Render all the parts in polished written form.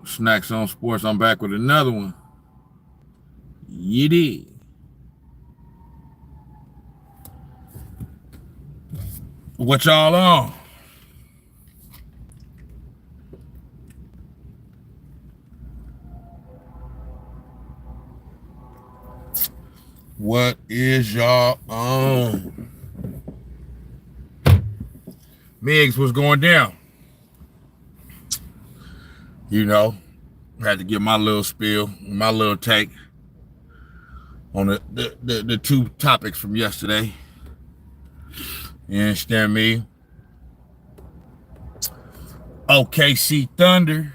Snax on Sports. I'm back with another one. You did. What y'all on? What is y'all on? Migs was going down. You know, had to give my little spiel, my little take on the two topics from yesterday. You understand me? OKC Thunder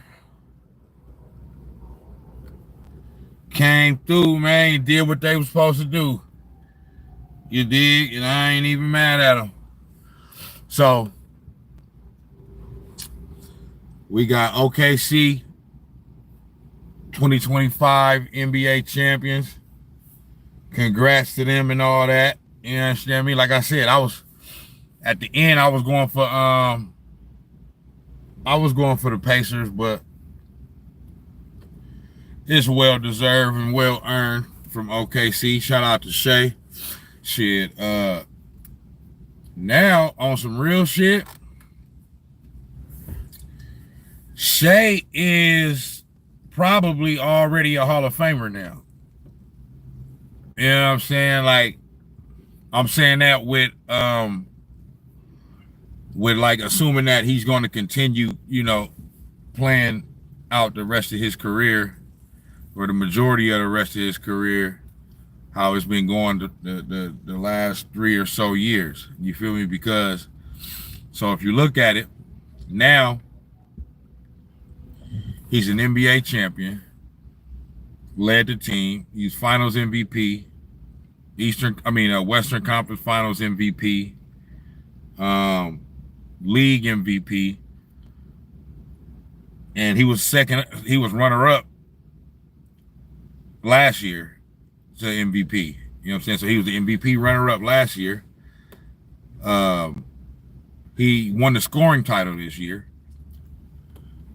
came through, man, did what they were supposed to do. You dig? And I ain't even mad at them. So, we got OKC 2025 NBA champions. Congrats to them and all that. You understand me? Like I said, at the end, I was going for the Pacers, but it's well deserved and well earned from OKC. Shout out to Shay. Shit. Now on some real shit, Shay is probably already a Hall of Famer now. You know what I'm saying? Like, I'm saying that with like assuming that he's going to continue, you know, playing out the rest of his career, or the majority of the rest of his career, how it's been going the last 3 or so years. You feel me? Because, so if you look at it, now he's an NBA champion, led the team, he's Finals MVP, Western Conference Finals MVP, League MVP, and he was runner-up last year to MVP. You know what I'm saying? So he was the MVP runner-up last year. He won the scoring title this year.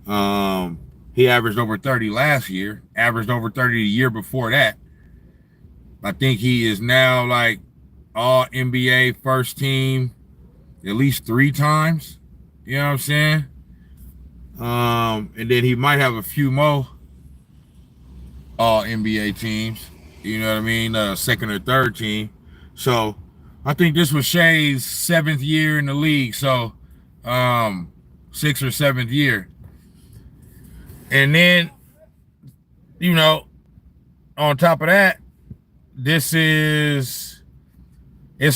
He averaged over 30 last year, averaged over 30 the year before that. I think he is now like all NBA first team at least 3 times. You know what I'm saying? And then he might have a few more all NBA teams. You know what I mean? Second or third team. So I think this was Shay's 7th year in the league. So 6th or 7th year. And then, you know, on top of that, it's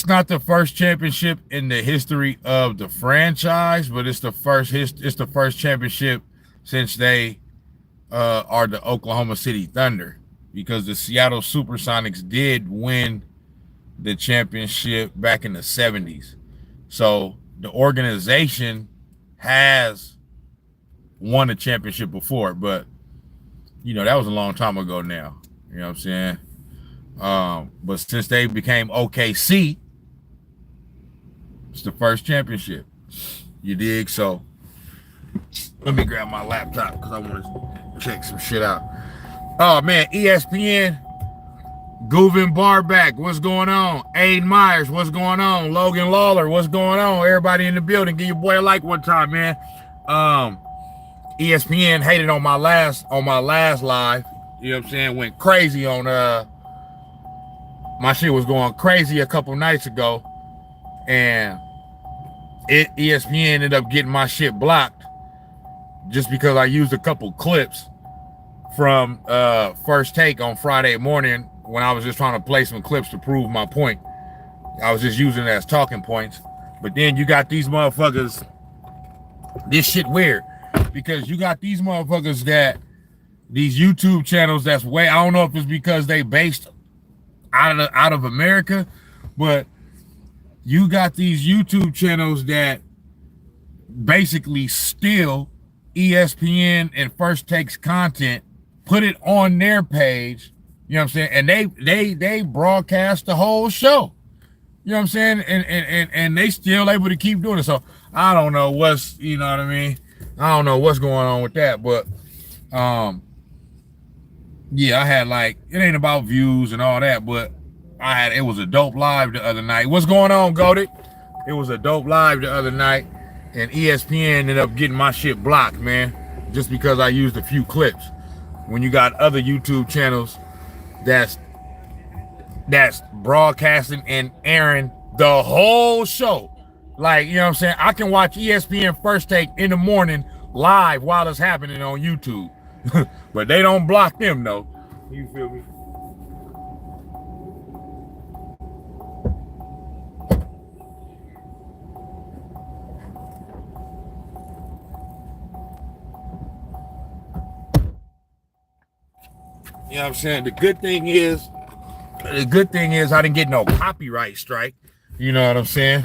not the first championship in the history of the franchise, but it's the first championship since they are the Oklahoma City Thunder, because the Seattle Supersonics did win the championship back in the 70s. So the organization has won a championship before, but you know, that was a long time ago now. You know what I'm saying? But since they became OKC, it's the first championship. You dig? So let me grab my laptop because I want to check some shit out. Oh man, ESPN, Goovin Barback, what's going on? Aiden Myers, what's going on? Logan Lawler, what's going on? Everybody in the building, give your boy a like one time, man. ESPN hated on my last live. You know what I'm saying? Went crazy on my shit was going crazy a couple nights ago, and ESPN ended up getting my shit blocked just because I used a couple clips from First Take on Friday morning when I was just trying to play some clips to prove my point. I was just using it as talking points. But then you got these motherfuckers, this shit weird, because you got these motherfuckers these YouTube channels that's I don't know if it's because they based out of America, but you got these YouTube channels that basically steal ESPN and First Take's content, put it on their page, you know what I'm saying, and they broadcast the whole show. You know what I'm saying? And they still able to keep doing it. So I don't know what's, you know what I mean? I don't know what's going on with that, but Yeah, I had like, it ain't about views and all that, but it was a dope live the other night. What's going on, Goated? It was a dope live the other night, and ESPN ended up getting my shit blocked, man, just because I used a few clips. When you got other YouTube channels that's broadcasting and airing the whole show, like, you know what I'm saying? I can watch ESPN First Take in the morning live while it's happening on YouTube. But they don't block them, though. You feel me? You know what I'm saying? The good thing is I didn't get no copyright strike. You know what I'm saying?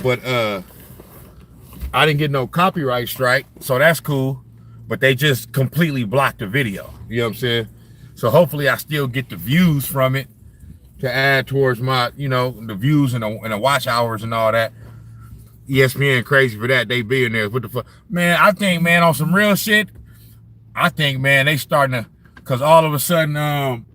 But I didn't get no copyright strike, so that's cool. But they just completely blocked the video. You know what I'm saying? So hopefully I still get the views from it to add towards my, you know, the views and the watch hours and all that. ESPN crazy for that. They billionaires. What the fuck? Man, I think, man, on some real shit, I think, man, they starting to, because all of a sudden,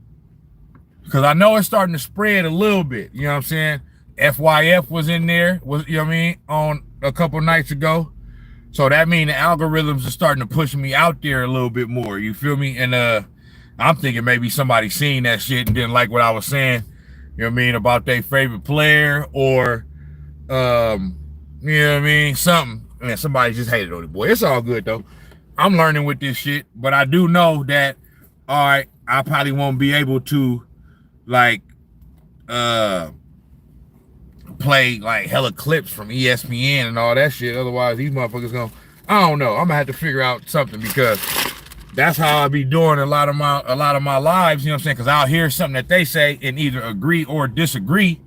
because I know it's starting to spread a little bit. You know what I'm saying? FYF was in there, you know what I mean, on a couple nights ago. So that means the algorithms are starting to push me out there a little bit more. You feel me? And I'm thinking maybe somebody seen that shit and didn't like what I was saying, you know what I mean, about their favorite player or, you know what I mean, something. Man, somebody just hated on it, boy. It's all good, though. I'm learning with this shit, but I do know that, all right, I probably won't be able to, like, play like hella clips from ESPN and all that shit. Otherwise, these motherfuckers gonna, I don't know. I'm gonna have to figure out something, because that's how I be doing a lot of my lives. You know what I'm saying? Because I'll hear something that they say and either agree or disagree.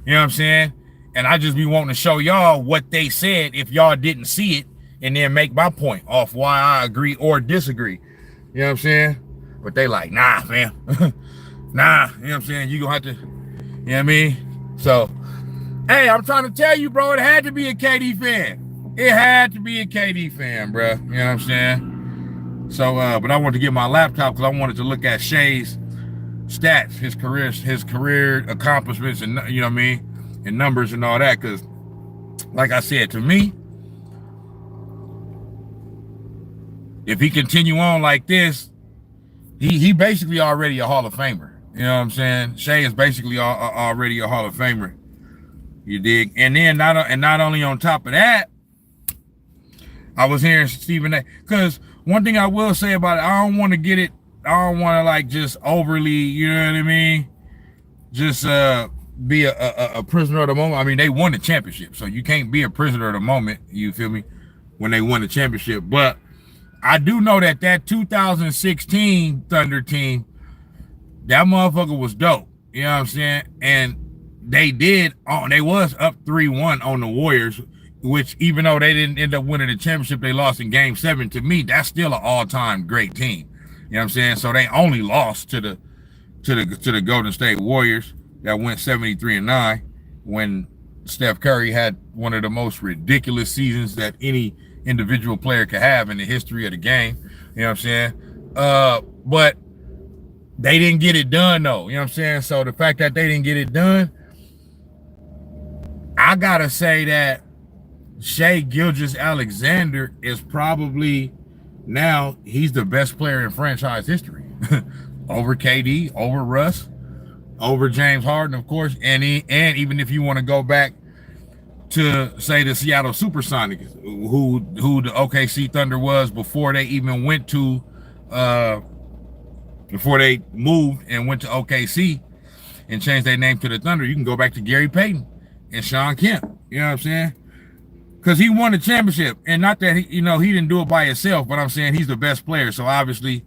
You know what I'm saying? And I just be wanting to show y'all what they said if y'all didn't see it, and then make my point off why I agree or disagree. You know what I'm saying? But they like, nah, fam. Nah, you know what I'm saying? You gonna have to, you know what I mean? So, hey, I'm trying to tell you, bro, it had to be a KD fan. It had to be a KD fan, bro. You know what I'm saying? So, but I wanted to get my laptop because I wanted to look at Shay's stats, his career accomplishments, and, you know what I mean, and numbers and all that. Because, like I said, to me, if he continue on like this, he basically already a Hall of Famer. You know what I'm saying? Shay is basically already a Hall of Famer. You dig? And then not only on top of that, I was hearing Stephen A. Because one thing I will say about it, I don't want to like just overly, you know what I mean? Just be a prisoner of the moment. I mean, they won the championship, so you can't be a prisoner of the moment, you feel me, when they won the championship. But I do know that 2016 Thunder team, that motherfucker was dope. You know what I'm saying? And they was up 3-1 on the Warriors, which even though they didn't end up winning the championship, they lost in Game 7. To me, that's still an all-time great team. You know what I'm saying? So they only lost to the Golden State Warriors that went 73-9 when Steph Curry had one of the most ridiculous seasons that any individual player could have in the history of the game. You know what I'm saying? But they didn't get it done, though. You know what I'm saying? So the fact that they didn't get it done, I gotta say that Shai Gilgeous-Alexander is probably, now he's the best player in franchise history. Over KD, over Russ, over James Harden, of course, and even if you want to go back to, say, the Seattle Supersonics, who the OKC Thunder was before they even went to, before they moved and went to OKC and changed their name to the Thunder. You can go back to Gary Payton and Sean Kemp. You know what I'm saying? Because he won the championship, and not that he didn't do it by himself, but I'm saying he's the best player. So obviously,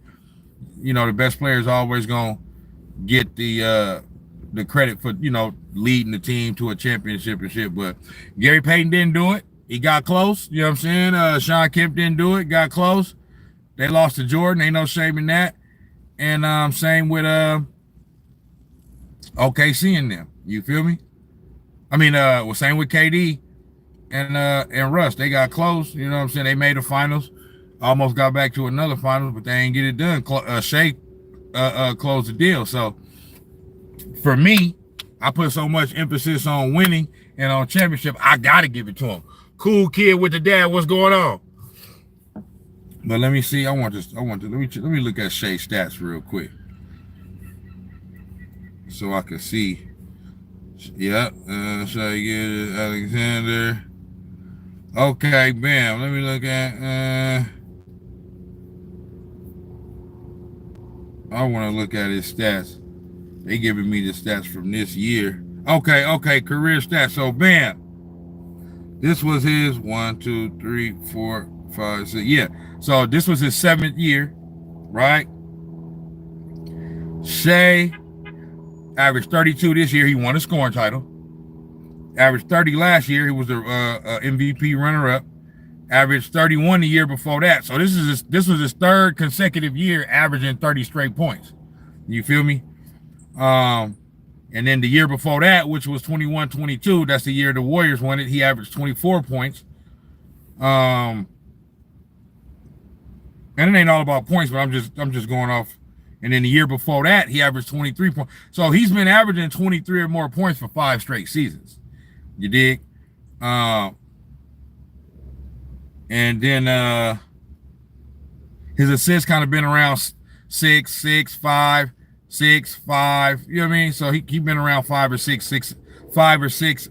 the best player is always gonna get the credit for leading the team to a championship and shit. But Gary Payton didn't do it. He got close. You know what I'm saying? Sean Kemp didn't do it. Got close. They lost to Jordan. Ain't no shame in that. And same with OKC and them. You feel me? I mean, same with KD and Russ. They got close. You know what I'm saying? They made the finals. Almost got back to another finals, but they ain't get it done. Shay closed the deal. So for me, I put so much emphasis on winning and on championship. I gotta give it to him. Cool kid with the dad. What's going on? But let me see. Let me look at Shay Stats real quick, so I can see. Yep. Shay Alexander. Okay, bam. Let me look at. I want to look at his stats. They giving me the stats from this year. Okay, career stats. So bam. This was his 1, 2, 3, 4, 5, 6. Yeah. So this was his 7th year, right? Shay averaged 32 this year. He won a scoring title. Averaged 30 last year. He was the MVP runner-up. Averaged 31 the year before that. So this was his 3rd consecutive year averaging 30 straight points. You feel me? And then the year before that, which was 21-22, that's the year the Warriors won it. He averaged 24 points. And it ain't all about points, but I'm just going off. And then the year before that, he averaged 23 points. So he's been averaging 23 or more points for 5 straight seasons. You dig? And then his assists kind of been around 6, 6, 5, 6, 5. You know what I mean? So he been around 5 or 6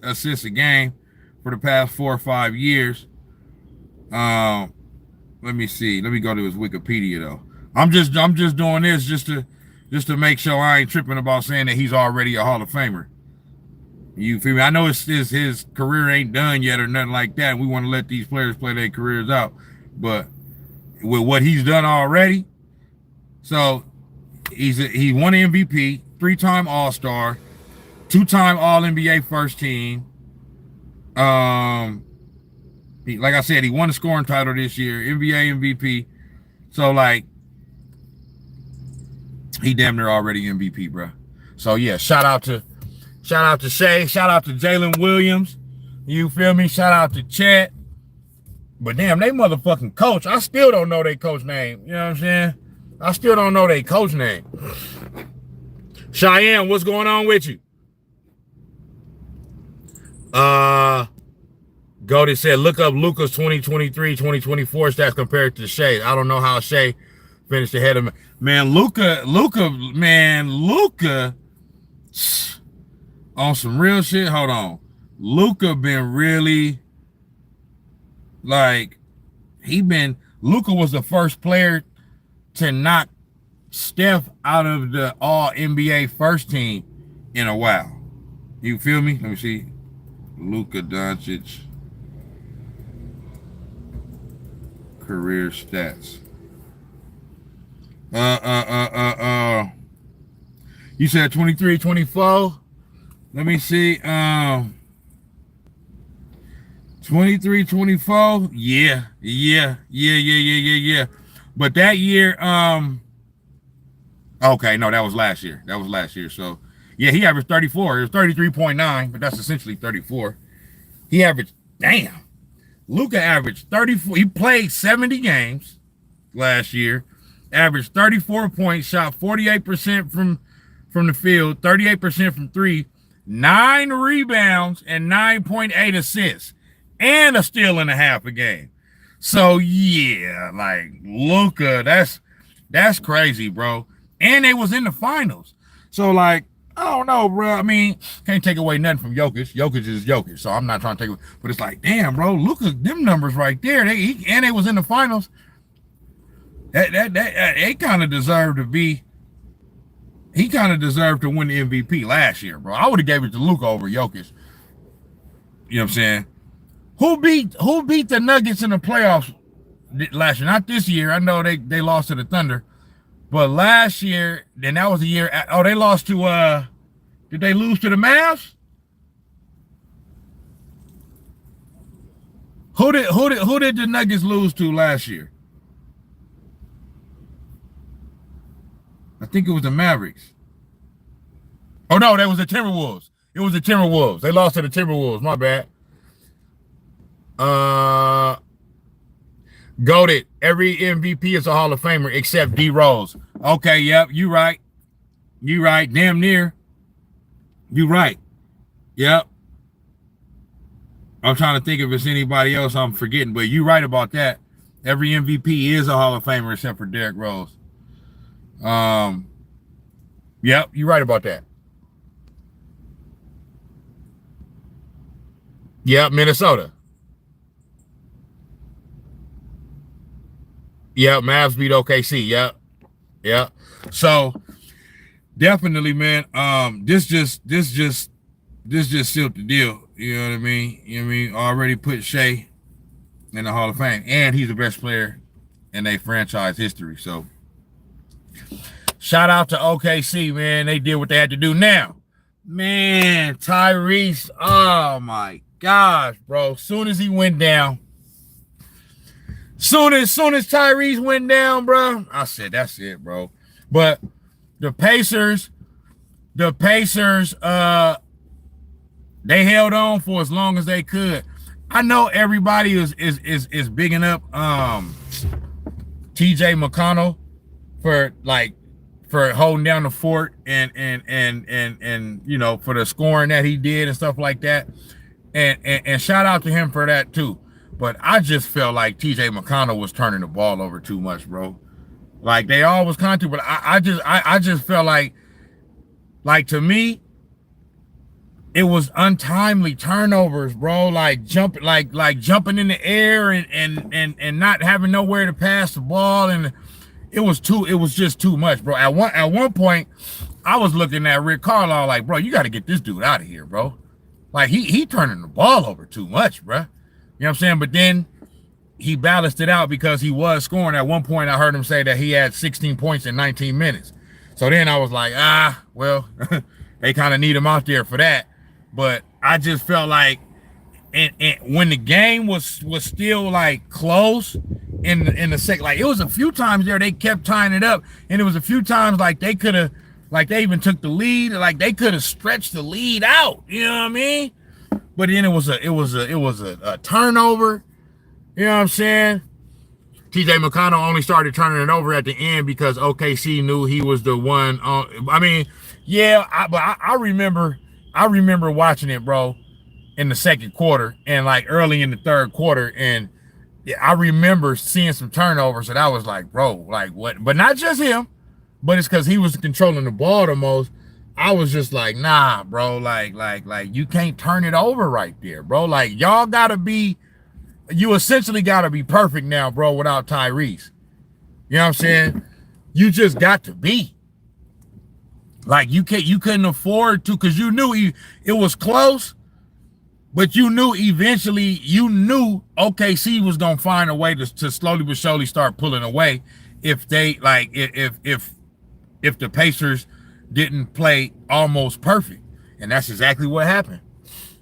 assists a game for the past 4 or 5 years. Let me see. Let me go to his Wikipedia though. I'm just doing this just to make sure I ain't tripping about saying that he's already a Hall of Famer. You feel me? I know his career ain't done yet or nothing like that. We want to let these players play their careers out. But with what he's done already, so he won an MVP, 3-time All-Star, 2-time All-NBA first team. Like I said, he won a scoring title this year, NBA MVP. So like, he damn near already MVP, bro. So yeah, shout out to Shay. Shout out to Jalen Williams. You feel me? Shout out to Chet. But damn, they motherfucking coach. I still don't know their coach name. You know what I'm saying? I still don't know their coach name. Cheyenne, what's going on with you? Goldie said, look up Luka's 2023, 2024 stats compared to Shay. I don't know how Shay finished ahead of him. Man, Luka, on some real shit. Hold on. Luka been really, like, Luka was the first player to knock Steph out of the All-NBA first team in a while. You feel me? Let me see. Luka Doncic career stats. You said 23, 24? Let me see. 23, 24? Yeah. But that year, okay, no, that was last year. So, yeah, he averaged 34. It was 33.9, but that's essentially 34. He averaged, damn. Luka averaged 34. He played 70 games last year, averaged 34 points, shot 48% from the field, 38% from 3, 9 rebounds, and 9.8 assists, and a steal and a half a game. So, yeah, like, Luka, that's crazy, bro. And they was in the finals. So, like, I don't know, bro. I mean, can't take away nothing from Jokic. Jokic is Jokic, so I'm not trying to take away. But it's like, damn, bro, Luka, them numbers right there. They was in the finals. They kind of deserve to be. He kind of deserved to win the MVP last year, bro. I would have gave it to Luka over Jokic. You know what I'm saying? Who beat the Nuggets in the playoffs last year? Not this year. I know they lost to the Thunder. But last year, then that was the year. Oh, they lost to. Did they lose to the Mavs? Who did the Nuggets lose to last year? I think it was the Mavericks. Oh no, that was the Timberwolves. It was the Timberwolves. They lost to the Timberwolves. My bad. Goated. Every MVP is a Hall of Famer except D Rose. Okay, yep, you right. You right. Damn near. You right. Yep. I'm trying to think if it's anybody else I'm forgetting, but you right about that. Every MVP is a Hall of Famer except for Derrick Rose. Yep, you're right about that. Yep, Minnesota. Yep, Mavs beat OKC. Yep. Yep. So definitely, man. This just sealed the deal. You know what I mean? You know what I mean? Already put Shay in the Hall of Fame, and he's the best player in a franchise history. So shout out to OKC, man. They did what they had to do. Now, man, Tyrese. Oh my gosh, bro. Soon as he went down, soon as Tyrese went down, bro, I said that's it, bro. But the Pacers, they held on for as long as they could. I know everybody is bigging up TJ McConnell for holding down the fort and you know, for the scoring that he did and stuff like that. And shout out to him for that too. But I just felt like TJ McConnell was turning the ball over too much, bro. Like they always kind of, but I just felt like to me, it was untimely turnovers, bro. Like jumping in the air and not having nowhere to pass the ball, and it was just too much, bro. At one point, I was looking at Rick Carlisle like, bro, you got to get this dude out of here, bro. Like he turning the ball over too much, bro. You know what I'm saying? But then he balanced it out because he was scoring. At one point, I heard him say that he had 16 points in 19 minutes. So then I was like, well, they kind of need him out there for that. But I just felt like, and when the game was still like close in the second, like it was a few times there they kept tying it up, and it was a few times like they could have, like they even took the lead, like they could have stretched the lead out. You know what I mean? But then it was a turnover. You know what I'm saying? TJ McConnell only started turning it over at the end because OKC knew he was the one. I mean, yeah, I remember watching it, bro, in the second quarter and like early in the third quarter, and yeah, I remember seeing some turnovers, and I was like, bro, like what? But not just him, but it's because he was controlling the ball the most. I was just like, nah, bro, like you can't turn it over right there, bro. Like y'all gotta be. You essentially got to be perfect now, bro, without Tyrese. You know what I'm saying? You just got to be. Like, you couldn't afford to, because you knew it was close, but you knew eventually, OKC was going to find a way to slowly but surely start pulling away if they, like, if the Pacers didn't play almost perfect. And that's exactly what happened.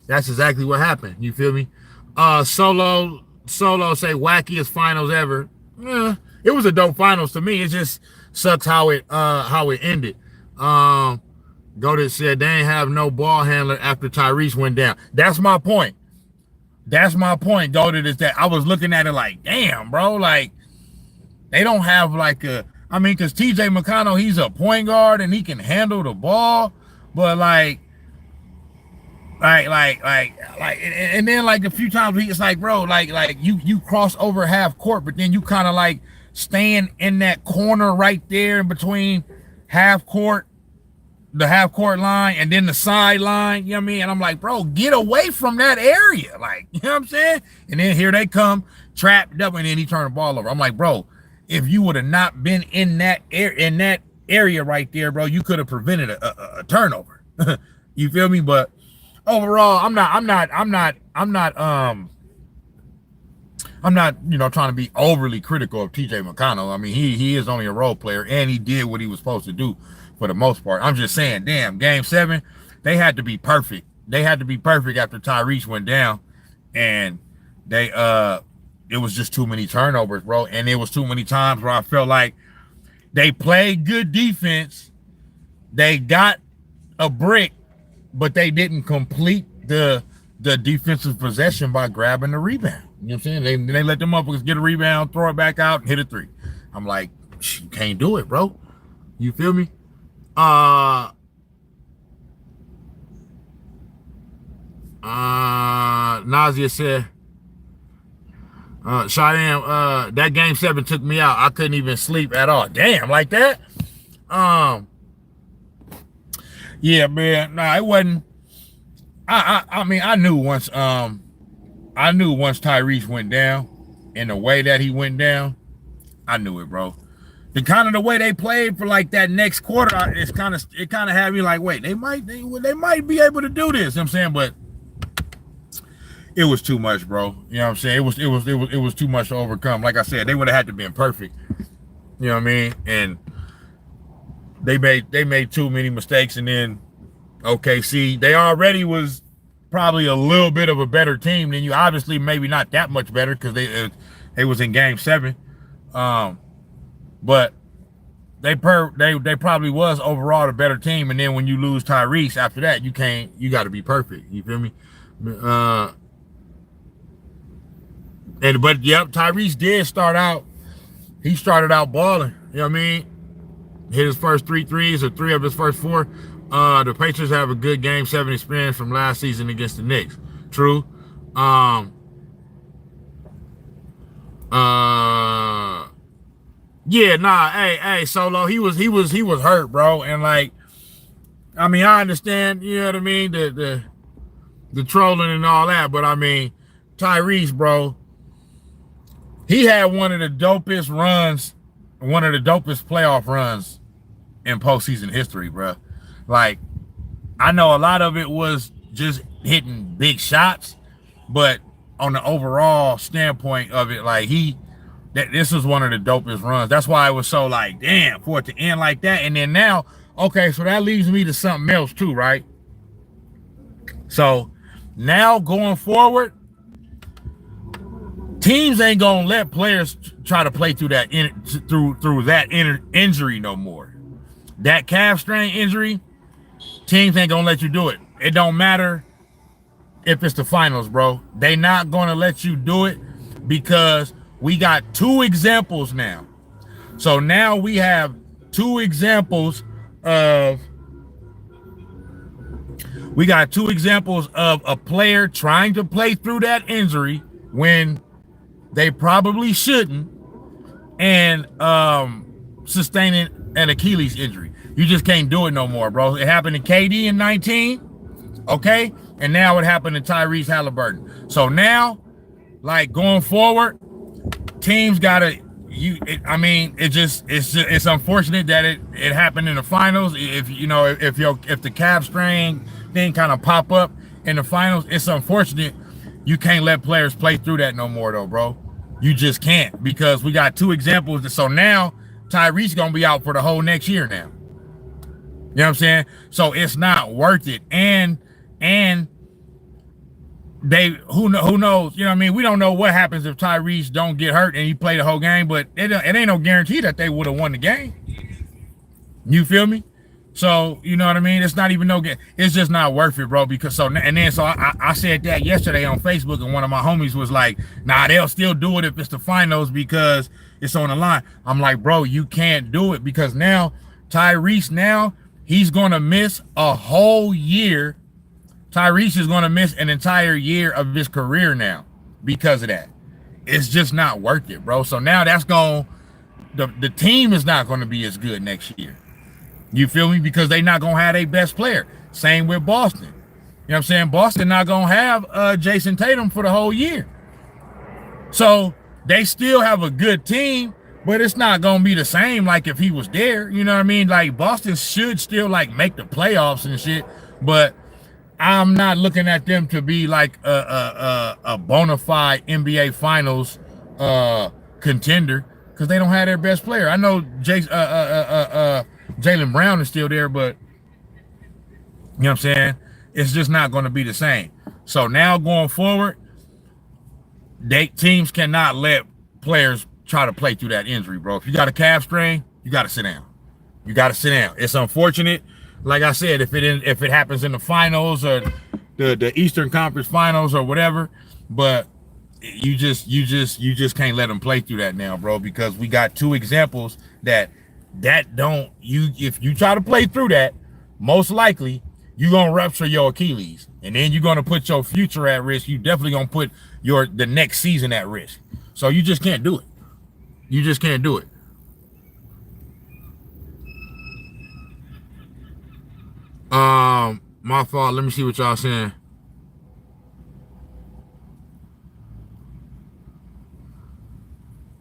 That's exactly what happened. You feel me? Solo say wackiest finals ever. It was a dope finals to me. It just sucks how it ended. Goated said they ain't have no ball handler after Tyrese went down. That's my point. Goated, is that I was looking at it like, damn, bro, like they don't have like I mean, because TJ McConnell, he's a point guard and he can handle the ball, but like and then like a few times it's like, bro, like you cross over half court, but then you kind of like stand in that corner right there in between the half court line and then the sideline, you know what I mean? And I'm like, bro, get away from that area, like, you know what I'm saying? And then here they come, trapped up, and then he turned the ball over. I'm like, bro, if you would have not been in that area right there, bro, you could have prevented a turnover. You feel me? But overall, I'm not, you know, trying to be overly critical of TJ McConnell. I mean, he is only a role player, and he did what he was supposed to do for the most part. I'm just saying, damn, game 7, they had to be perfect. They had to be perfect after Tyrese went down, and it was just too many turnovers, bro. And it was too many times where I felt like they played good defense, they got a brick, but they didn't complete the defensive possession by grabbing the rebound. You know what I'm saying? They let them motherfuckers get a rebound, throw it back out, and hit a three. I'm like, you can't do it, bro. You feel me? Nausea said, Cheyenne, that game 7 took me out. I couldn't even sleep at all. Damn, like that? Yeah, man. Nah, it wasn't. I mean, I knew once Tyrese went down, and the way that he went down, I knew it, bro. The way they played for like that next quarter, it kind of had me like, wait, they might be able to do this. You know what I'm saying? But it was too much, bro. You know what I'm saying? It was too much to overcome. Like I said, they would have had to been perfect. You know what I mean? And they made too many mistakes, and then OKC, they already was probably a little bit of a better team than you. Obviously, maybe not that much better because they was in game 7. But they probably was overall a better team. And then when you lose Tyrese after that, you got to be perfect. You feel me? But yep, Tyrese did start out. He started out balling. You know what I mean? Hit his first 3 threes, or 3 of his first 4. The Pacers have a good game 7 experience from last season against the Knicks. True. Yeah, nah, hey, Solo, he was hurt, bro. And like, I mean, I understand, you know what I mean, the trolling and all that, but I mean, Tyrese, bro, he had one of the dopest playoff runs in postseason history, bro. Like, I know a lot of it was just hitting big shots, but on the overall standpoint of it, like, this was one of the dopest runs. That's why it was so like, damn, for it to end like that. And then now, okay, so that leads me to something else too, right? So now going forward, teams ain't gonna let players try to play through that injury no more. That calf strain injury, teams ain't gonna let you do it. It don't matter if it's the finals, bro. They not gonna let you do it because we got 2 examples now. So now we have 2 examples of a player trying to play through that injury when they probably shouldn't, and sustaining an Achilles injury. You just can't do it no more, bro. It happened to KD in 19, okay? And now it happened to Tyrese Halliburton. So now, like, going forward, teams gotta it's unfortunate that it happened in the finals. If the calf strain thing kind of pop up in the finals, it's unfortunate. You can't let players play through that no more though, bro. You just can't, because we got 2 examples. So now Tyrese gonna be out for the whole next year now. You know what I'm saying? So it's not worth it. And they who knows, you know what I mean? We don't know what happens if Tyrese don't get hurt and he play the whole game, but it ain't no guarantee that they would have won the game. You feel me? So, you know what I mean? It's not even it's just not worth it, bro. Because I said that yesterday on Facebook, and one of my homies was like, nah, they'll still do it if it's the finals because it's on the line. I'm like, bro, you can't do it, because now Tyrese, he's gonna miss a whole year. Tyrese is going to miss an entire year of his career now because of that. It's just not worth it, bro. So now the team is not going to be as good next year. You feel me? Because they not going to have their best player. Same with Boston. You know what I'm saying? Boston not going to have Jason Tatum for the whole year. So they still have a good team, but it's not going to be the same like if he was there. You know what I mean? Like, Boston should still like make the playoffs and shit, but I'm not looking at them to be like a bona fide NBA Finals contender, because they don't have their best player. I know Jaylen Brown is still there, but you know what I'm saying? It's just not going to be the same. So now going forward, teams cannot let players try to play through that injury, bro. If you got a calf strain, you got to sit down. You got to sit down. It's unfortunate. Like I said, if it happens in the finals or the Eastern Conference Finals or whatever, but you just can't let them play through that now, bro, because we got two examples that don't, if you try to play through that, most likely you're gonna rupture your Achilles, and then you're gonna put your future at risk. You definitely gonna put the next season at risk. So you just can't do it. You just can't do it. My fault. Let me see what y'all saying.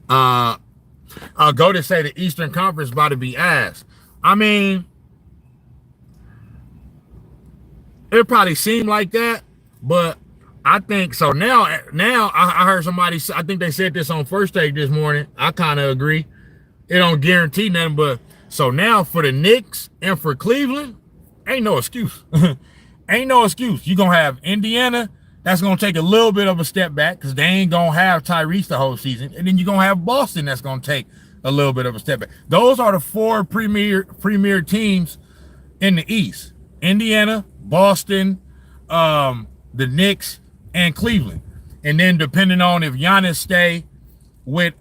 Go to say the Eastern Conference about to be ass. I mean, it probably seemed like that, but I think so. Now I heard somebody, I think they said this on First Take this morning. I kind of agree. It don't guarantee nothing, but so now for the Knicks and for Cleveland, ain't no excuse. Ain't no excuse. You're going to have Indiana. That's going to take a little bit of a step back because they ain't going to have Tyrese the whole season. And then you're going to have Boston that's going to take a little bit of a step back. Those are the four premier teams in the East. Indiana, Boston, the Knicks, and Cleveland. And then depending on if Giannis stay with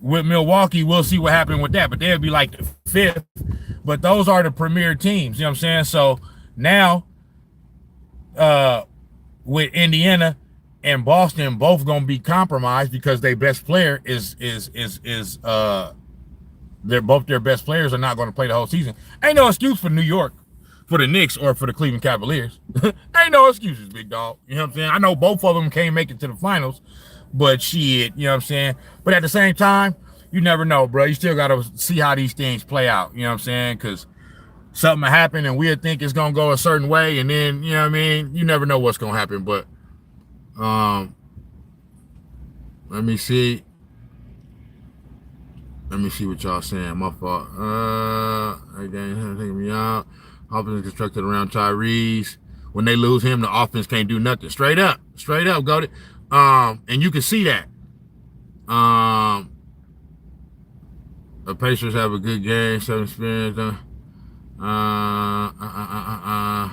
Milwaukee, we'll see what happened with that. But they'll be like the fifth. But those are the premier teams. You know what I'm saying? So now with Indiana and Boston both gonna be compromised because their best player both their best players are not gonna play the whole season. Ain't no excuse for New York, for the Knicks, or for the Cleveland Cavaliers. Ain't no excuses, big dog. You know what I'm saying? I know both of them can't make it to the finals, but shit, you know what I'm saying? But at the same time, you never know, bro. You still gotta see how these things play out. You know what I'm saying? Because something will happen and we'll think it's gonna go a certain way, and then, you know what I mean, you never know what's gonna happen. But let me see what y'all saying. My fault. Taking me out. Offense constructed around Tyrese. When they lose him, the offense can't do nothing. Straight up, got it. And you can see that. The Pacers have a good game, 7 spins. I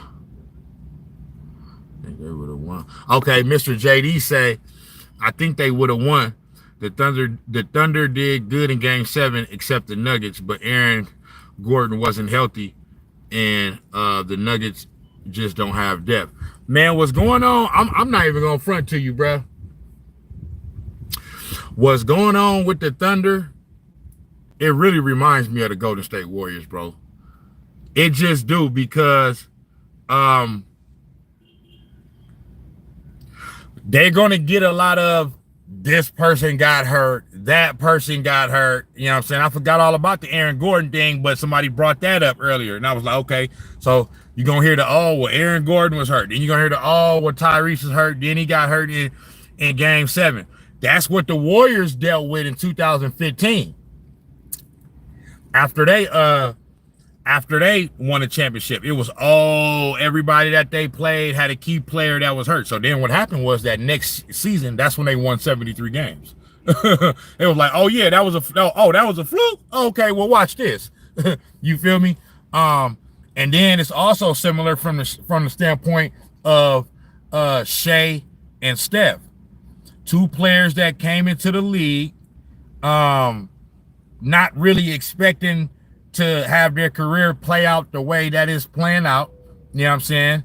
think they would have won. Okay, Mr. JD say, I think they would have won. The Thunder did good in Game 7, except the Nuggets, but Aaron Gordon wasn't healthy, and the Nuggets just don't have depth. Man, what's going on? I'm not even gonna front to you, bro. What's going on with the Thunder? It really reminds me of the Golden State Warriors, bro. It just do, because they're gonna get a lot of this person got hurt, that person got hurt. You know what I'm saying? I forgot all about the Aaron Gordon thing, but somebody brought that up earlier, and I was like, okay, so you're gonna hear the well, Aaron Gordon was hurt. Then you're gonna hear the well, Tyrese was hurt. Then he got hurt in Game 7. That's what the Warriors dealt with in 2015. After they won a championship, it was everybody that they played had a key player that was hurt. So then what happened was that next season, that's when they won 73 games. It was like, oh yeah, that was a fluke. Okay, well, watch this. You feel me? And then it's also similar from the standpoint of Shay and Steph, two players that came into the league, not really expecting to have their career play out the way that is playing out. You know what I'm saying?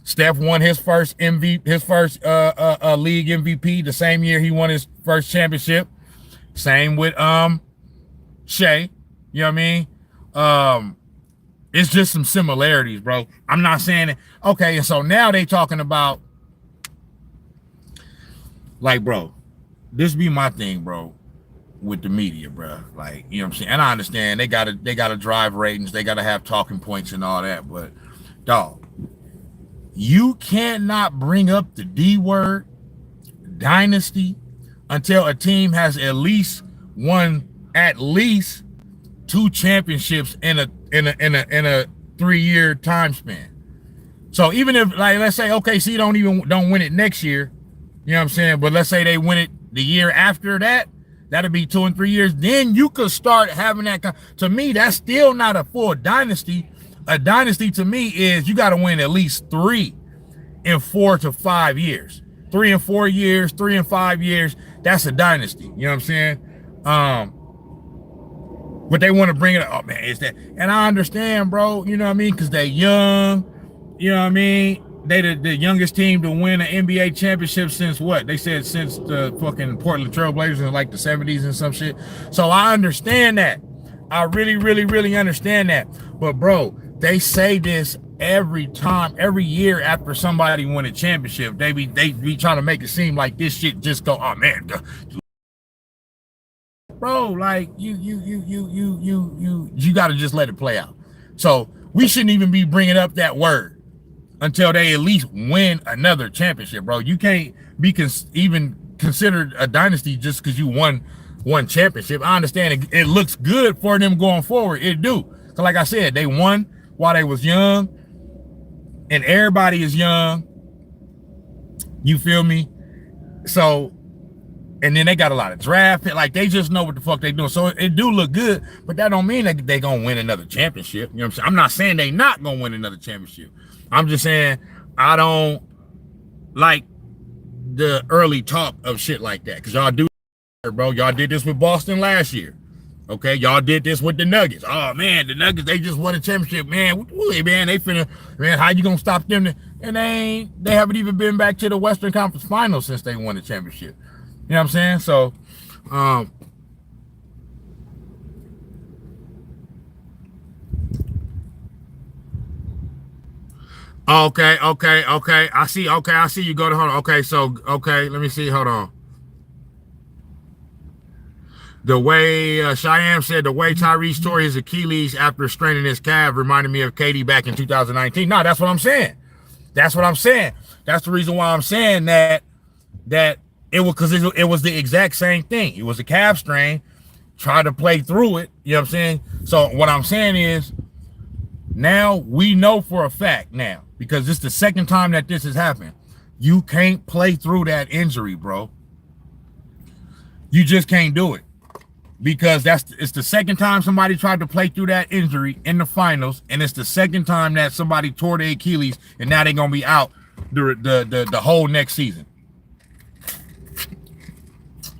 Steph won his first league MVP the same year he won his first championship. Same with Shay. You know what I mean? It's just some similarities, bro. I'm not saying it. Okay, and so now they talking about, like, bro, this be my thing, bro, with the media, bro. Like, you know what I'm saying? And I understand they gotta drive ratings, they gotta have talking points and all that, but dog, you cannot bring up the D word, dynasty, until a team has at least won at least 2 championships in a 3-year time span. So even if, like, let's say OKC don't win it next year, you know what I'm saying? But let's say they win it the year after that, that'll be 2 and 3 years. Then you could start having that. To me, that's still not a full dynasty. A dynasty to me is you got to win at least 3 in 4 to 5 years. 3 and 4 years, 3 and 5 years, that's a dynasty. You know what I'm saying? But they want to bring it up, oh man, it's that. And I understand, bro, you know what I mean? Because they're young, you know what I mean? They the youngest team to win an NBA championship since what? They said since the fucking Portland Trailblazers in like the 70s and some shit. So I understand that. I really, really, really understand that. But bro, they say this every time, every year after somebody win a championship. They be trying to make it seem like this shit just go, oh man, bro, like you got to just let it play out. So we shouldn't even be bringing up that word until they at least win another championship, bro. You can't be even considered a dynasty just because you won one championship. I understand it looks good for them going forward. It do. So like I said, they won while they was young, and everybody is young. You feel me? So, and then they got a lot of draft pick. Like they just know what the fuck they doing. So it do look good, but that don't mean that they gonna win another championship. You know what I'm saying? I'm not saying they not gonna win another championship. I'm just saying I don't like the early talk of shit like that. Cause y'all do, bro. Y'all did this with Boston last year. Okay, y'all did this with the Nuggets. Oh man, the Nuggets, they just won a championship, man. Man, they finna, man, how you gonna stop them? And they haven't even been back to the Western Conference Finals since they won the championship. You know what I'm saying? So, okay. I see you go to, hold on. Okay, so, okay, let me see. Hold on. The way Cheyenne said, the way Tyrese tore his Achilles after straining his calf reminded me of KD back in 2019. No, that's what I'm saying. That's what I'm saying. That's the reason why I'm saying that it was, because it was the exact same thing. It was a calf strain. Tried to play through it. You know what I'm saying? So what I'm saying is, now we know for a fact now, because this is the second time that this has happened. You can't play through that injury, bro. You just can't do it. Because it's the second time somebody tried to play through that injury in the finals, and it's the second time that somebody tore their Achilles, and now they're gonna be out the whole next season.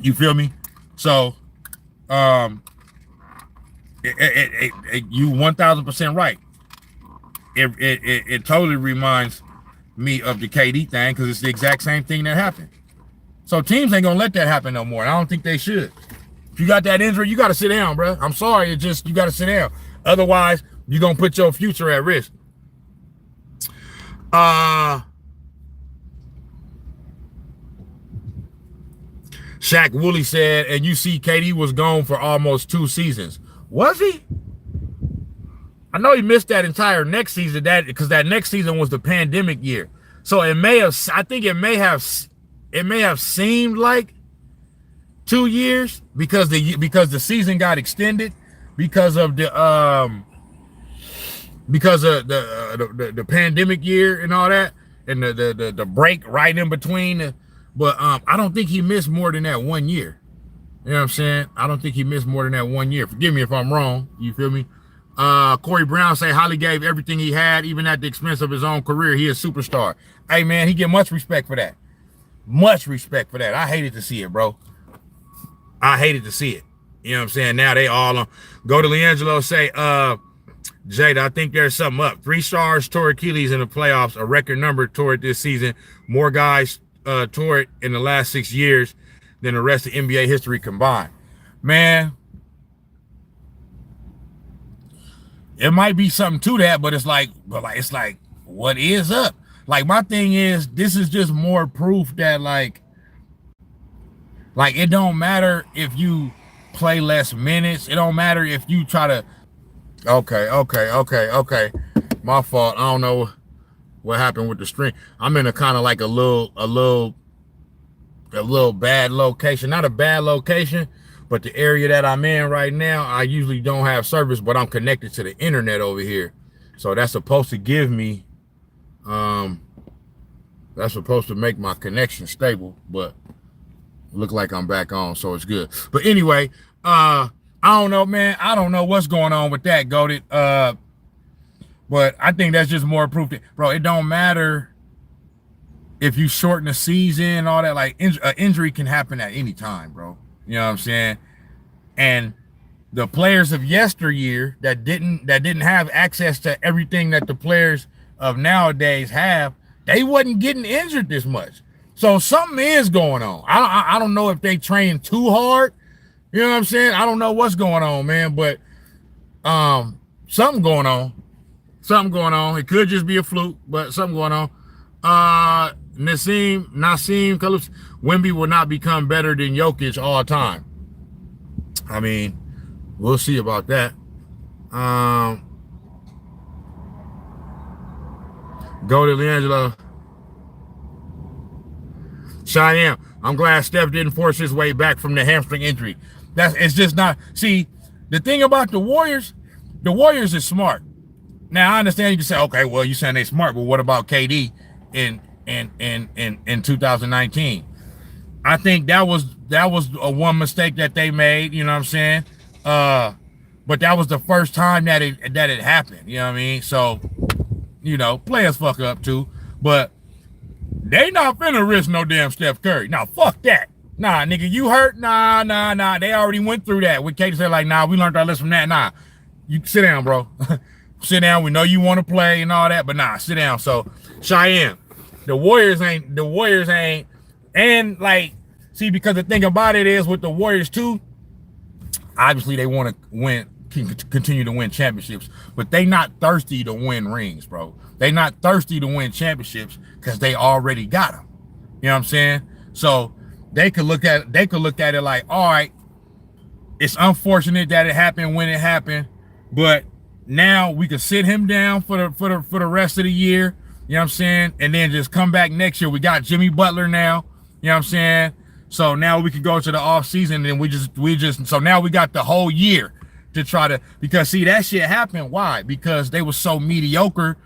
You feel me? So, you 1,000% right. It totally reminds me of the KD thing, because it's the exact same thing that happened. So teams ain't gonna let that happen no more. I don't think they should. If you got that injury, you got to sit down, bro. I'm sorry. It's just, you got to sit down. Otherwise, you're going to put your future at risk. Shaq Woolley said, and you see KD was gone for almost 2 seasons. Was he? I know he missed that entire next season, because that next season was the pandemic year. So it may have, I think it may have seemed like 2 years because the season got extended because of the pandemic year and all that, and the break right in between. But I don't think he missed more than that 1 year. You know what I'm saying? I don't think he missed more than that 1 year. Forgive me if I'm wrong. You feel me? Corey Brown say Holly gave everything he had, even at the expense of his own career. He is a superstar. Hey man, he get much respect for that. Much respect for that. I hated to see it, bro. I hated to see it. You know what I'm saying? Now they all go to Leangelo, say, Jada, I think there's something up. 3 stars tore Achilles in the playoffs, a record number tore it this season. More guys tore it in the last 6 years than the rest of NBA history combined. Man, it might be something to that, but it's like, what is up? Like, my thing is, this is just more proof that like it don't matter if you play less minutes. It don't matter if you try to. Okay. My fault. I don't know what happened with the stream. I'm in a kind of like a little bad location. Not a bad location, but the area that I'm in right now, I usually don't have service, but I'm connected to the internet over here. So that's supposed to give me, that's supposed to make my connection stable, but look like I'm back on, so it's good. But anyway, I don't know, man. I don't know what's going on with that, Goated. But I think that's just more proof that, bro, it don't matter if you shorten the season and all that, like injury can happen at any time, bro. You know what I'm saying? And the players of yesteryear that didn't have access to everything that the players of nowadays have, they wasn't getting injured this much. So something is going on. I don't know if they train too hard. You know what I'm saying? I don't know what's going on, man, but something going on. Something going on. It could just be a fluke, but something going on. Nassim Wemby will not become better than Jokic all time. I mean, we'll see about that. Go to Leangelo. Cheyenne, I'm glad Steph didn't force his way back from the hamstring injury. It's just not. See, the thing about the Warriors is smart. Now I understand you can say, okay, well, you're saying they smart, but what about KD in 2019? I think that was a one mistake that they made. You know what I'm saying? But that was the first time that it happened. You know what I mean? So, you know, players fuck up too, but they not finna risk no damn Steph Curry. Now, fuck that. Nah, nigga, you hurt? Nah. They already went through that. With KD said, like, nah, we learned our lesson from that. Nah, you sit down, bro. Sit down. We know you want to play and all that, but nah, sit down. So, Cheyenne, the Warriors ain't, and like, see, because the thing about it is with the Warriors too, obviously they want to continue to win championships, but they not thirsty to win rings, bro. They not thirsty to win championships because they already got them. You know what I'm saying? So they could look at it like, all right, it's unfortunate that it happened when it happened, but now we can sit him down for the rest of the year. You know what I'm saying? And then just come back next year. We got Jimmy Butler now. You know what I'm saying? So now we can go to the off season and we just so now we got the whole year to try to, because see, that shit happened. Why? Because they were so mediocre.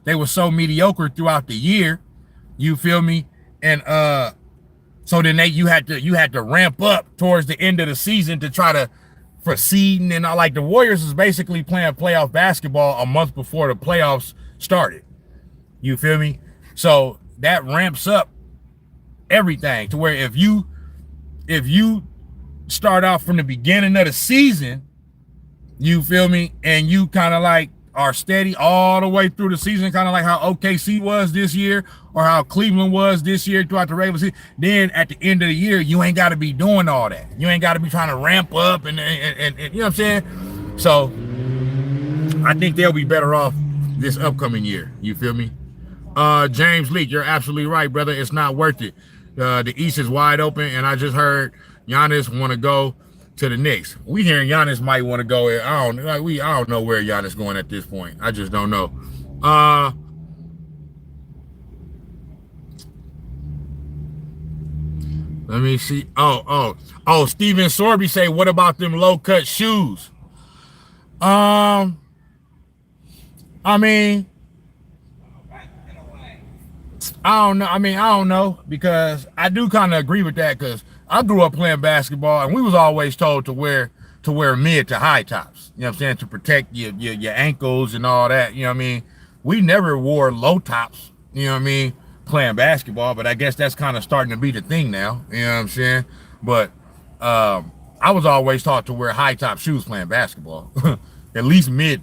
They were so mediocre throughout the year. You feel me? And so then you had to ramp up towards the end of the season to try to proceed. And like the Warriors is basically playing playoff basketball a month before the playoffs started. You feel me? So that ramps up everything to where if you start off from the beginning of the season, you feel me, and you kind of like are steady all the way through the season, kind of like how OKC was this year or how Cleveland was this year throughout the regular season, then at the end of the year, you ain't got to be doing all that. You ain't got to be trying to ramp up and you know what I'm saying? So I think they'll be better off this upcoming year. You feel me? James Leak, you're absolutely right, brother. It's not worth it. The East is wide open, and I just heard Giannis want to go to the Knicks. We hearing Giannis might want to go. I don't know where Giannis going at this point. I just don't know. Let me see. Oh, Steven Sorby say, what about them low cut shoes? I mean, I don't know. I don't know, because I do kind of agree with that, because I grew up playing basketball and we was always told to wear mid to high tops. You know what I'm saying? To protect your ankles and all that. You know what I mean? We never wore low tops, you know what I mean, playing basketball, but I guess that's kind of starting to be the thing now. You know what I'm saying? But I was always taught to wear high top shoes playing basketball. at least mid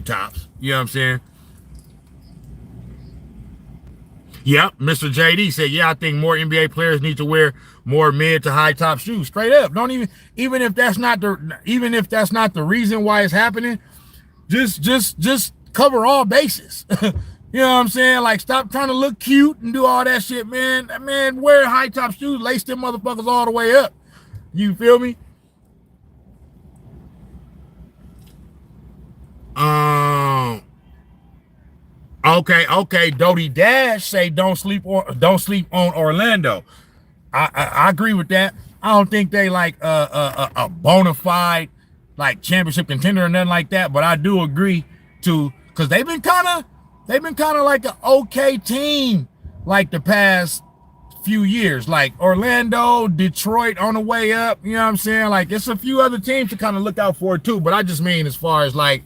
tops. You know what I'm saying? Yep, Mr. JD said, yeah, I think more NBA players need to wear more mid to high top shoes. Straight up. Don't even if that's not the reason why it's happening, just cover all bases. You know what I'm saying? Like, stop trying to look cute and do all that shit, man. Man, wear high top shoes, lace them motherfuckers all the way up. You feel me? Okay. Dodie Dash say don't sleep on Orlando. I agree with that. I don't think they like a bona fide like championship contender or nothing like that, but I do agree to, because they've been kind of like an okay team like the past few years, like Orlando, Detroit on the way up. You know what I'm saying? Like, it's a few other teams to kind of look out for too, but I just mean as far as like,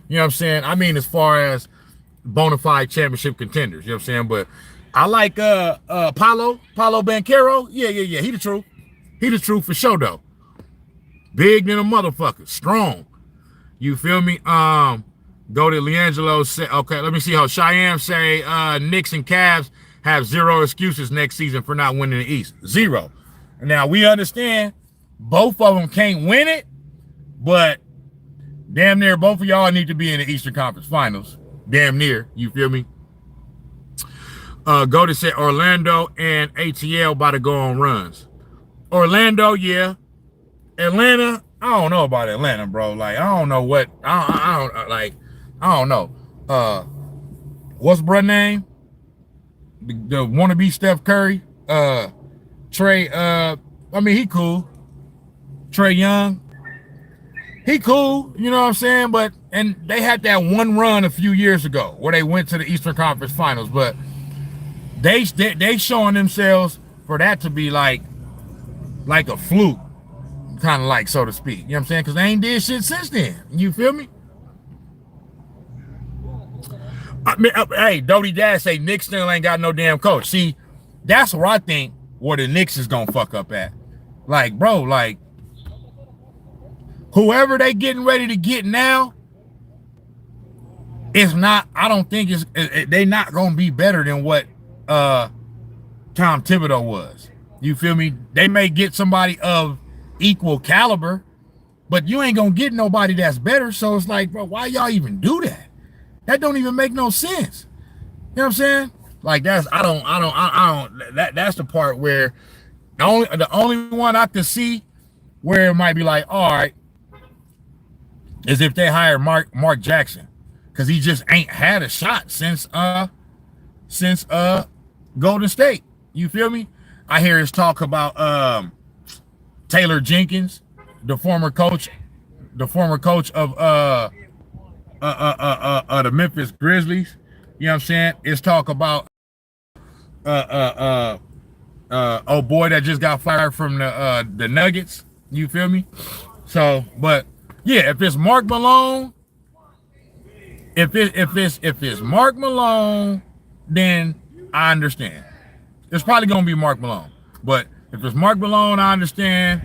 you know what I'm saying? I mean as far as bona fide championship contenders, you know what I'm saying? But I like Paulo Banchero. Yeah. He the truth. He the truth for sure though. Big than a motherfucker. Strong. You feel me? Go to Leangelo. Say, okay, let me see how Cheyenne say Knicks and Cavs have zero excuses next season for not winning the East. Zero. Now we understand both of them can't win it, but damn near both of y'all need to be in the Eastern Conference Finals. Damn near. You feel me? Go to say Orlando and ATL about to go on runs. Orlando, yeah. Atlanta, I don't know about Atlanta, bro. Like, I don't know what I don't know. What's bruh name? The wannabe Steph Curry. Trey, I mean, he cool. Trey Young. He cool, you know what I'm saying? But and they had that one run a few years ago where they went to the Eastern Conference Finals, but they showing themselves for that to be like a fluke. Kind of like, so to speak. You know what I'm saying? Because they ain't did shit since then. You feel me? I mean, hey, Doty Dad say Knicks still ain't got no damn coach. See, that's where I think where the Knicks is going to fuck up at. Like, bro, like, whoever they getting ready to get now, it's not, I don't think they not going to be better than what Tom Thibodeau was. You feel me? They may get somebody of equal caliber, but you ain't gonna get nobody that's better. So it's like, bro, why y'all even do that? That don't even make no sense. You know what I'm saying? Like that's that's the part where the only one I could see where it might be like, all right, is if they hire Mark Jackson, because he just ain't had a shot since Golden State. You feel me? I hear his talk about Taylor Jenkins, the former coach of the Memphis Grizzlies. You know what I'm saying? It's talk about oh boy that just got fired from the Nuggets. You feel me? So, but yeah, if it's Mark Malone, if it's Mark Malone, then I understand. It's probably gonna be Mark Malone, but if it's Mark Malone, I understand.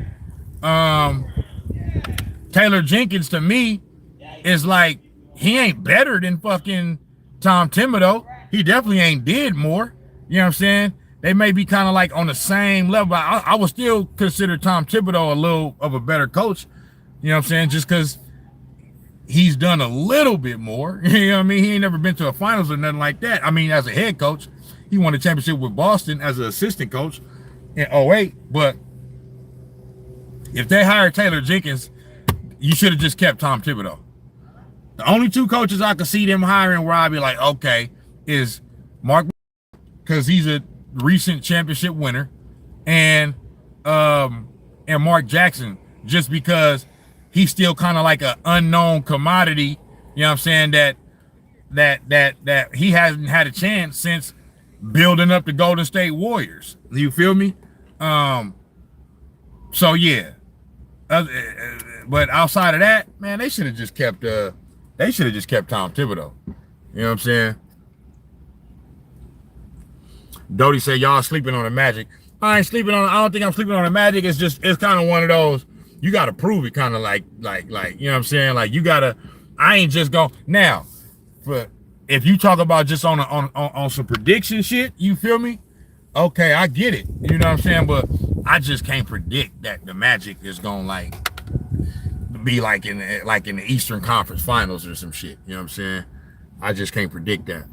Taylor Jenkins to me is like he ain't better than fucking Tom Thibodeau. He definitely ain't did more. You know what I'm saying? They may be kind of like on the same level. I would still consider Tom Thibodeau a little of a better coach. You know what I'm saying? Just because he's done a little bit more. You know what I mean? He ain't never been to a finals or nothing like that. I mean, as a head coach, he won a championship with Boston as an assistant coach in 2008. But if they hired Taylor Jenkins, you should have just kept Tom Thibodeau. The only two coaches I could see them hiring where I'd be like, okay, is Mark, because he's a recent championship winner, and Mark Jackson, just because he's still kind of like an unknown commodity. You know what I'm saying? That he hasn't had a chance since building up the Golden State Warriors. You feel me? So yeah. But outside of that, man, they should have just kept Tom Thibodeau. You know what I'm saying? Doty said y'all sleeping on the Magic. I ain't sleeping on. I don't think I'm sleeping on the Magic. It's kind of one of those. You got to prove it, kind of like you know what I'm saying. Like you gotta. I ain't just going now. But if you talk about just on some prediction shit, you feel me? Okay, I get it. You know what I'm saying? But I just can't predict that the Magic is gonna like be like in the Eastern Conference Finals or some shit. You know what I'm saying? I just can't predict that.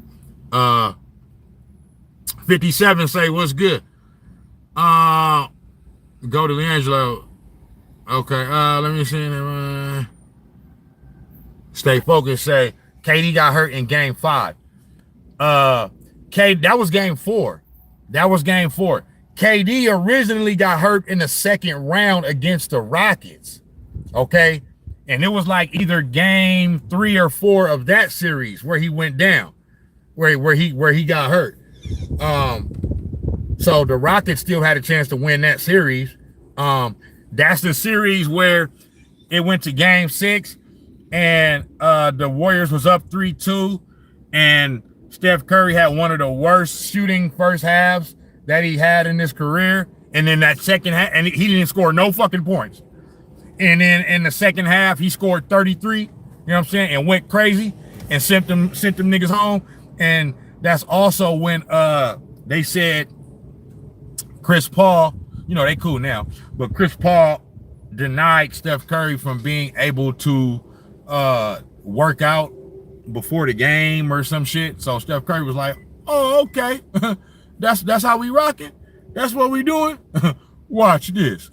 57 say what's good. Go to Leangelo. Okay, let me see. Stay focused. Say KD got hurt in Game 5. That was Game 4. KD originally got hurt in the second round against the Rockets. Okay, and it was like either Game 3 or 4 of that series where he went down, where he got hurt. So the Rockets still had a chance to win that series. That's the series where it went to Game 6 and the Warriors was up 3-2 and Steph Curry had one of the worst shooting first halves that he had in his career. And then that second half, and he didn't score no fucking points. And then in the second half, he scored 33, you know what I'm saying, and went crazy and sent them niggas home. And that's also when they said Chris Paul, you know, they cool now, but Chris Paul denied Steph Curry from being able to work out before the game or some shit. So Steph Curry was like, oh, okay. that's how we rocking. That's what we doing. Watch this.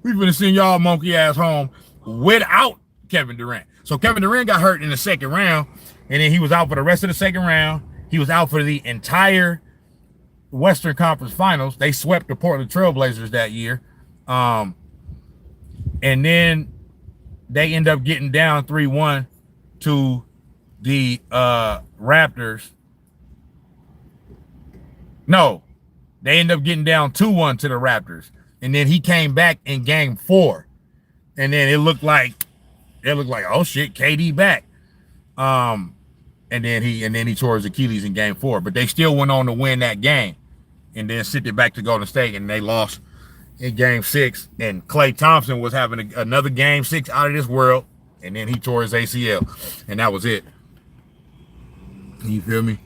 We finna send y'all monkey ass home without Kevin Durant. So Kevin Durant got hurt in the second round, and then he was out for the rest of the second round. He was out for the entire Western Conference Finals. They swept the Portland Trailblazers that year. And then they end up getting down 3-1 to the Raptors. No, they end up getting down 2-1 to the Raptors. And then he came back in game 4. And then it looked like, oh shit, KD back. And then he tore his Achilles in game 4. But they still went on to win that game. And then sent it back to Golden State, and they lost in game 6. And Klay Thompson was having another game 6 out of this world. And then he tore his ACL. And that was it. You feel me?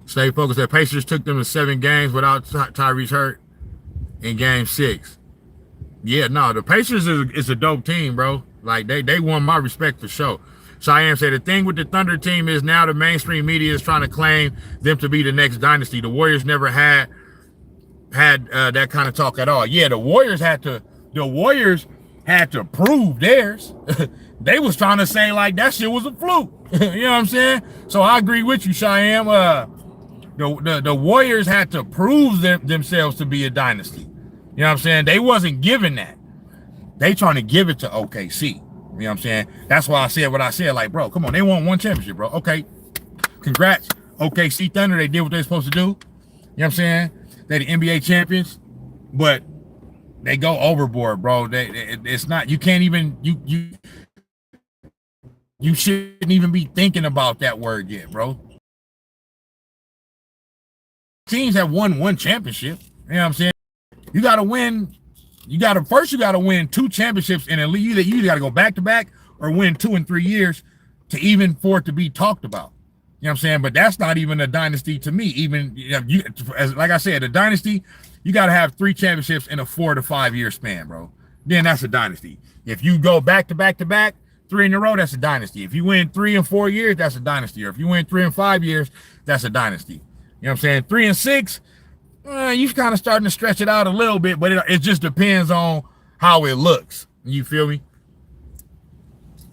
Stay focused. The Pacers took them to 7 games without Tyrese hurt in game 6. Yeah, no, the Pacers is a dope team, bro. Like, they won my respect for sure. Cheyenne said, the thing with the Thunder team is now the mainstream media is trying to claim them to be the next dynasty. The Warriors never had that kind of talk at all. Yeah, the Warriors had to prove theirs. They was trying to say, like, that shit was a fluke. You know what I'm saying? So I agree with you, Cheyenne. The Warriors had to prove themselves to be a dynasty. You know what I'm saying? They wasn't given that. They trying to give it to OKC. You know what I'm saying? That's why I said what I said. Like, bro, come on. They won 1 championship, bro. Okay. Congrats. OKC Thunder. They did what they're supposed to do. You know what I'm saying? They're the NBA champions. But they go overboard, bro. It's not, you can't even, you shouldn't even be thinking about that word yet, bro. Teams have won 1 championship. You know what I'm saying? You got to win. You got to win 2 championships in a league. You either got to go back to back or win 2 in 3 years to even for it to be talked about. You know what I'm saying? But that's not even a dynasty to me. Even, like I said, a dynasty, you got to have 3 championships in a 4 to 5 year span, bro. Then that's a dynasty. If you go back to back to back, 3 in a row, that's a dynasty. If you win 3 and 4 years, that's a dynasty. Or if you win 3 and 5 years, that's a dynasty. You know what I'm saying? 3 and 6, you're kind of starting to stretch it out a little bit, but it just depends on how it looks. You feel me?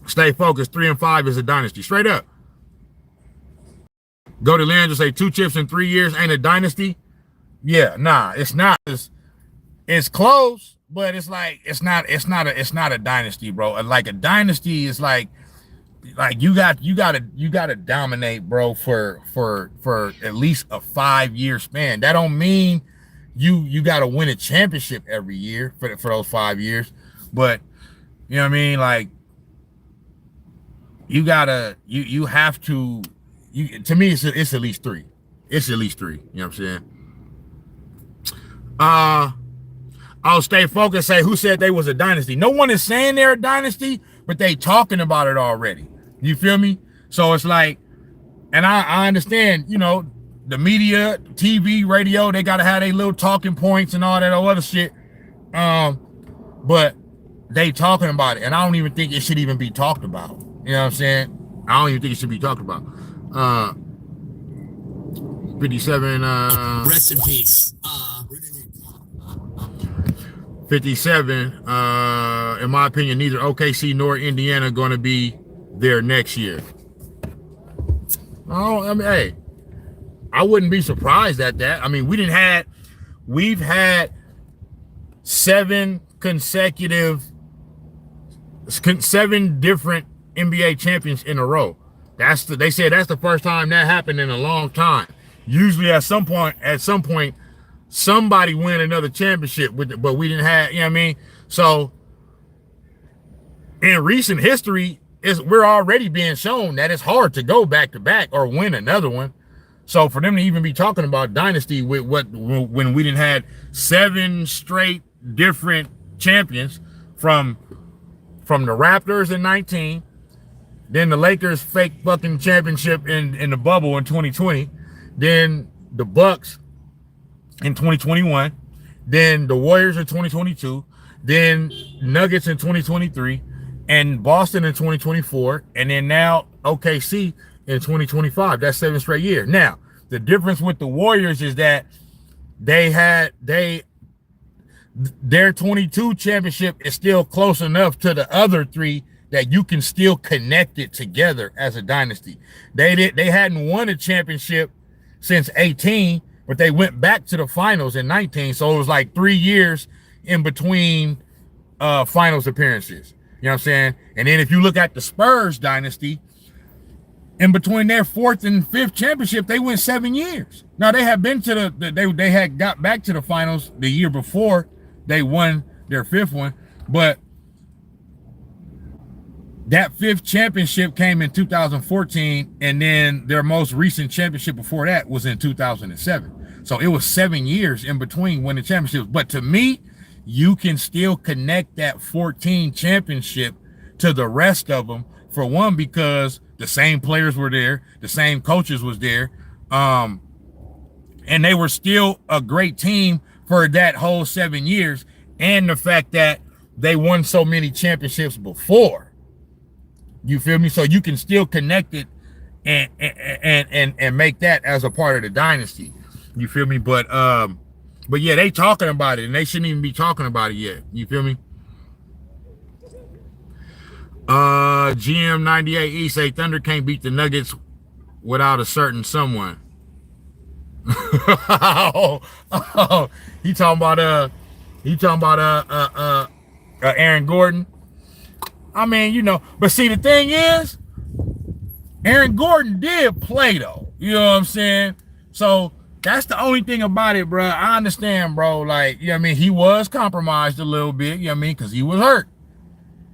Stay focused. 3 and 5 is a dynasty. Straight up. Go to Leandro, say 2 chips in 3 years ain't a dynasty. Yeah, nah, it's not. It's close, but it's like it's not a dynasty, bro. Like a dynasty is like you gotta dominate, bro, for at least a 5 year span. That don't mean you gotta win a championship every year for those 5 years, but you know what I mean. Like you have to. To me, it's at least 3. It's at least 3. You know what I'm saying? I'll stay focused. Say who said they was a dynasty? No one is saying they're a dynasty, but they talking about it already. You feel me? So it's like, and I understand, you know, the media, TV, radio, they gotta have their little talking points and all that other shit. But they talking about it, and I don't even think it should even be talked about. You know what I'm saying? I don't even think it should be talked about. 57. Rest in peace. 57. In my opinion, neither OKC nor Indiana are going to be there next year. Oh, I mean, hey, I wouldn't be surprised at that. I mean, we've had 7 different NBA champions in a row. They said that's the first time that happened in a long time. Usually at some point, somebody win another championship but we didn't have, you know what I mean? So in recent history, we're already being shown that it's hard to go back to back or win another one. So for them to even be talking about Dynasty with when we didn't had 7 straight different champions from the Raptors in 19, then the Lakers fake fucking championship in the bubble in 2020, then the Bucks in 2021, then the Warriors in 2022, then Nuggets in 2023, and Boston in 2024, and then now OKC in 2025. That's 7 straight years. Now, the difference with the Warriors is that their 22 championship is still close enough to the other 3 that you can still connect it together as a dynasty. They hadn't won a championship since 18, but they went back to the finals in 19. So it was like 3 years in between finals appearances. You know what I'm saying? And then if you look at the Spurs dynasty, in between their 4th and 5th championship, they went 7 years. Now they had been to they had got back to the finals the year before they won their 5th one, but that 5th championship came in 2014, and then their most recent championship before that was in 2007. So it was 7 years in between winning championships. But to me, you can still connect that 14 championship to the rest of them, for one, because the same players were there, the same coaches was there, and they were still a great team for that whole 7 years, and the fact that they won so many championships before. You feel me? So you can still connect it and make that as a part of the dynasty. You feel me? But yeah, they talking about it, and they shouldn't even be talking about it yet. You feel me? GM98E say Thunder can't beat the Nuggets without a certain someone. He talking about Aaron Gordon. I mean, you know, but see, the thing is, Aaron Gordon did play though. You know what I'm saying? So that's the only thing about it, bro. I understand, bro. Like, you know what I mean? He was compromised a little bit, you know what I mean? Because he was hurt.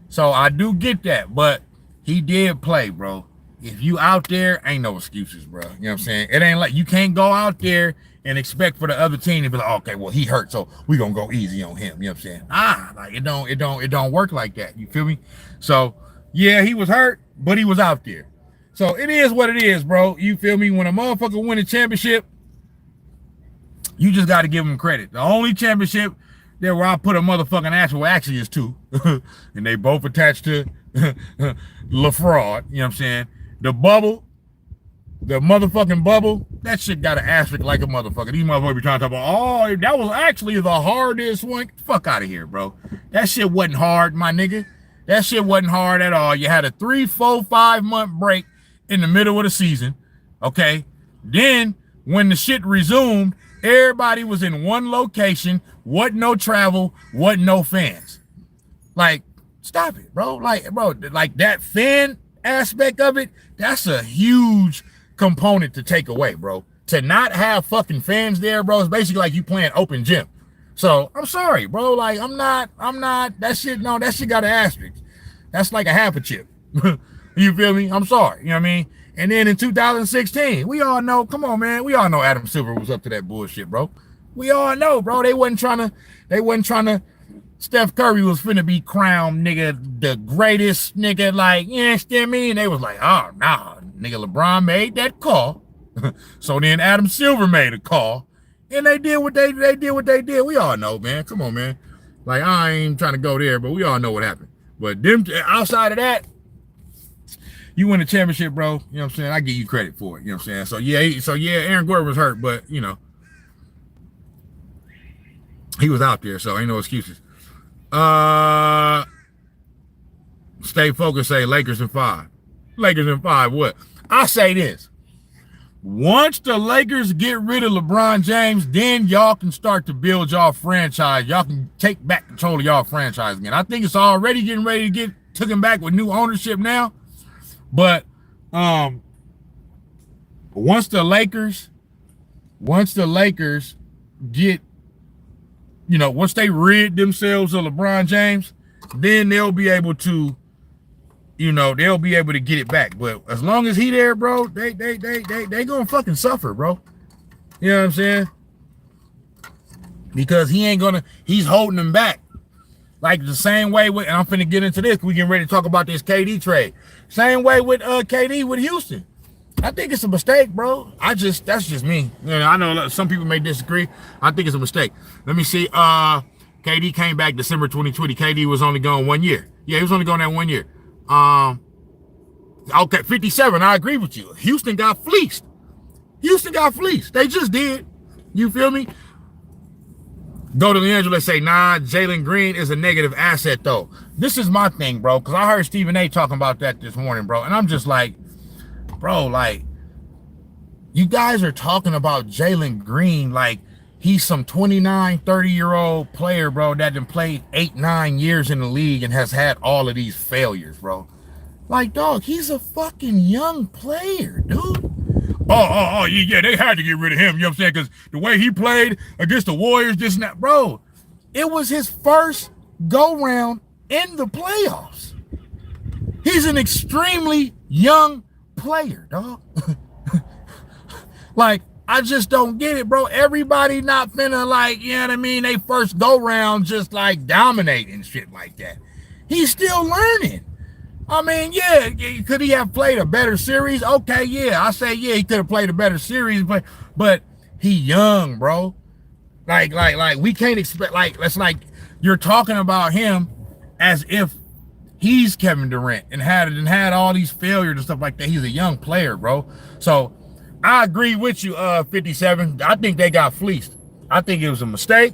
So I do get that, but he did play, bro. If you out there, ain't no excuses, bro. You know what I'm saying? It ain't like you can't go out there and expect for the other team to be like, okay, well, he hurt, so we gonna go easy on him. You know what I'm saying? Like it don't work like that. You feel me? So yeah, he was hurt, but he was out there. So it is what it is, bro. You feel me? When a motherfucker win a championship, you just got to give him credit. The only championship there where I put a motherfucking actual actually is 2, and they both attached to LaFraud. You know what I'm saying? The bubble, the motherfucking bubble, that shit got an asterisk like a motherfucker. These motherfuckers be trying to talk about, oh, that was actually the hardest one. Fuck out of here, bro. That shit wasn't hard, my nigga. That shit wasn't hard at all. You had a 3, 4, 5 month break in the middle of the season, okay? Then when the shit resumed, everybody was in one location, wasn't no travel, wasn't no fans. Like, stop it, bro. Like that fan aspect of it, that's a huge component to take away, bro. To not have fucking fans there, bro, is basically like you playing open gym. So I'm sorry, bro. Like I'm not, that shit got an asterisk. That's like a half a chip. You feel me? I'm sorry. You know what I mean? And then in 2016, we all know, come on, man. We all know Adam Silver was up to that bullshit, bro. We all know, bro. They wasn't trying to, Steph Curry was finna be crowned, nigga, the greatest nigga, like, you understand me? And they was like, oh, nah, nigga, LeBron made that call. So then Adam Silver made a call. And they did what they did. We all know, man. Come on, man. Like, I ain't trying to go there, but we all know what happened. But them, outside of that, you win the championship, bro. You know what I'm saying? I give you credit for it. You know what I'm saying? So yeah, Aaron Gordon was hurt, but you know, he was out there, so ain't no excuses. Stay focused, say Lakers in 5. Lakers in 5, what? I say this. Once the Lakers get rid of LeBron James, then y'all can start to build y'all franchise. Y'all can take back control of y'all franchise again. I think it's already getting ready to get taken back with new ownership now. But once the Lakers get, you know, once they rid themselves of LeBron James, then they'll be able to you know, they'll be able to get it back. But as long as he there, bro, they gonna fucking suffer, bro. You know what I'm saying? Because he's holding them back. Like the same way with, and I'm finna get into this, we getting ready to talk about this KD trade. Same way with KD with Houston. I think it's a mistake, bro. That's just me. You know, I know some people may disagree. I think it's a mistake. Let me see. KD came back December 2020. KD was only gone 1 year. Yeah, he was only gone that 1 year. Okay, 57. I agree with you. Houston got fleeced. They just did. You feel me? Go to Leandro, say, nah, Jalen Green is a negative asset, though. This is my thing, bro, because I heard Stephen A. talking about that this morning, bro, and I'm just like, bro, like, you guys are talking about Jalen Green like he's some 29, 30-year-old player, bro, that done played 8, 9 years in the league and has had all of these failures, bro. Like, dog, he's a fucking young player, dude. Yeah, they had to get rid of him, you know what I'm saying? Because the way he played against the Warriors, this and that, bro, it was his first go-round in the playoffs. He's an extremely young player, dog. Like, I just don't get it, bro. Everybody not finna, like, you know what I mean, they first go-round just, like, dominating shit like that. He's still learning. I mean, yeah, could he have played a better series? Okay, yeah, I say, yeah, he could have played a better series, but he young, bro. Like, we can't expect, like, that's like, you're talking about him as if he's Kevin Durant and had all these failures and stuff like that. He's a young player, bro. So, I agree with you, 57. I think they got fleeced. I think it was a mistake.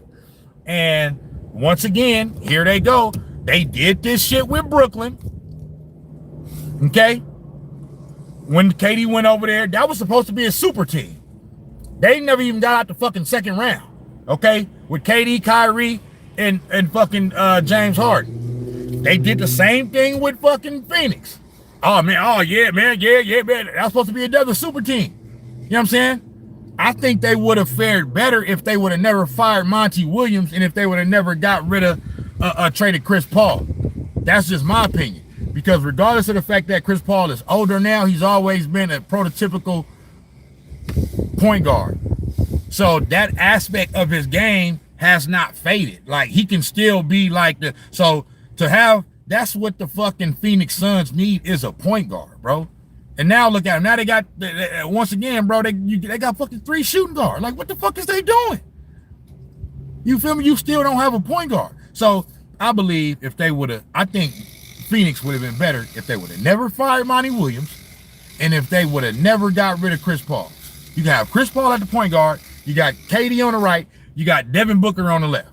And once again, here they go. They did this shit with Brooklyn. Okay? When KD went over there, that was supposed to be a super team. They never even got out the fucking second round. Okay? With KD, Kyrie, and fucking James Harden. They did the same thing with fucking Phoenix. Oh, man. Oh, yeah, man. Yeah, man. That was supposed to be another super team. You know what I'm saying? I think they would have fared better if they would have never fired Monty Williams and if they would have never got rid of traded Chris Paul. That's just my opinion. Because regardless of the fact that Chris Paul is older now, he's always been a prototypical point guard. So that aspect of his game has not faded. Like, he can still be like so to have, that's what the fucking Phoenix Suns need, is a point guard, bro. And now look at them. Now they got, once again, bro, they got fucking 3 shooting guards. Like, what the fuck is they doing? You feel me? You still don't have a point guard. So I believe if they would have, I think Phoenix would have been better if they would have never fired Monty Williams and if they would have never got rid of Chris Paul. You can have Chris Paul at the point guard. You got KD on the right. You got Devin Booker on the left.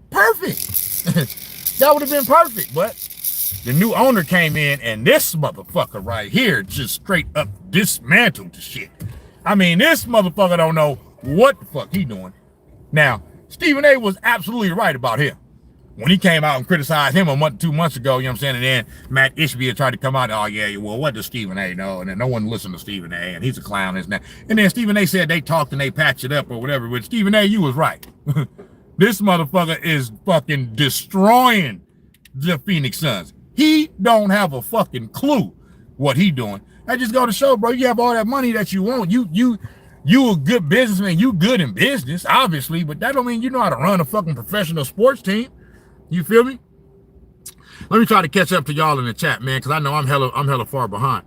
Perfect. That would have been perfect, but the new owner came in and this motherfucker right here just straight up dismantled the shit. I mean, this motherfucker don't know what the fuck he doing. Now, Stephen A. was absolutely right about him. When he came out and criticized him a month, 2 months ago, you know what I'm saying? And then Matt Ishbia tried to come out, oh, yeah, well, what does Stephen A. know? And then no one listened to Stephen A. And he's a clown, isn't that? And then Stephen A. said they talked and they patched it up or whatever. But Stephen A., you was right. This motherfucker is fucking destroying the Phoenix Suns. He don't have a fucking clue what he doing. I just go to show, bro, you have all that money that you want. You a good businessman. You good in business, obviously, but that don't mean you know how to run a fucking professional sports team. You feel me? Let me try to catch up to y'all in the chat, man, because I know I'm hella far behind.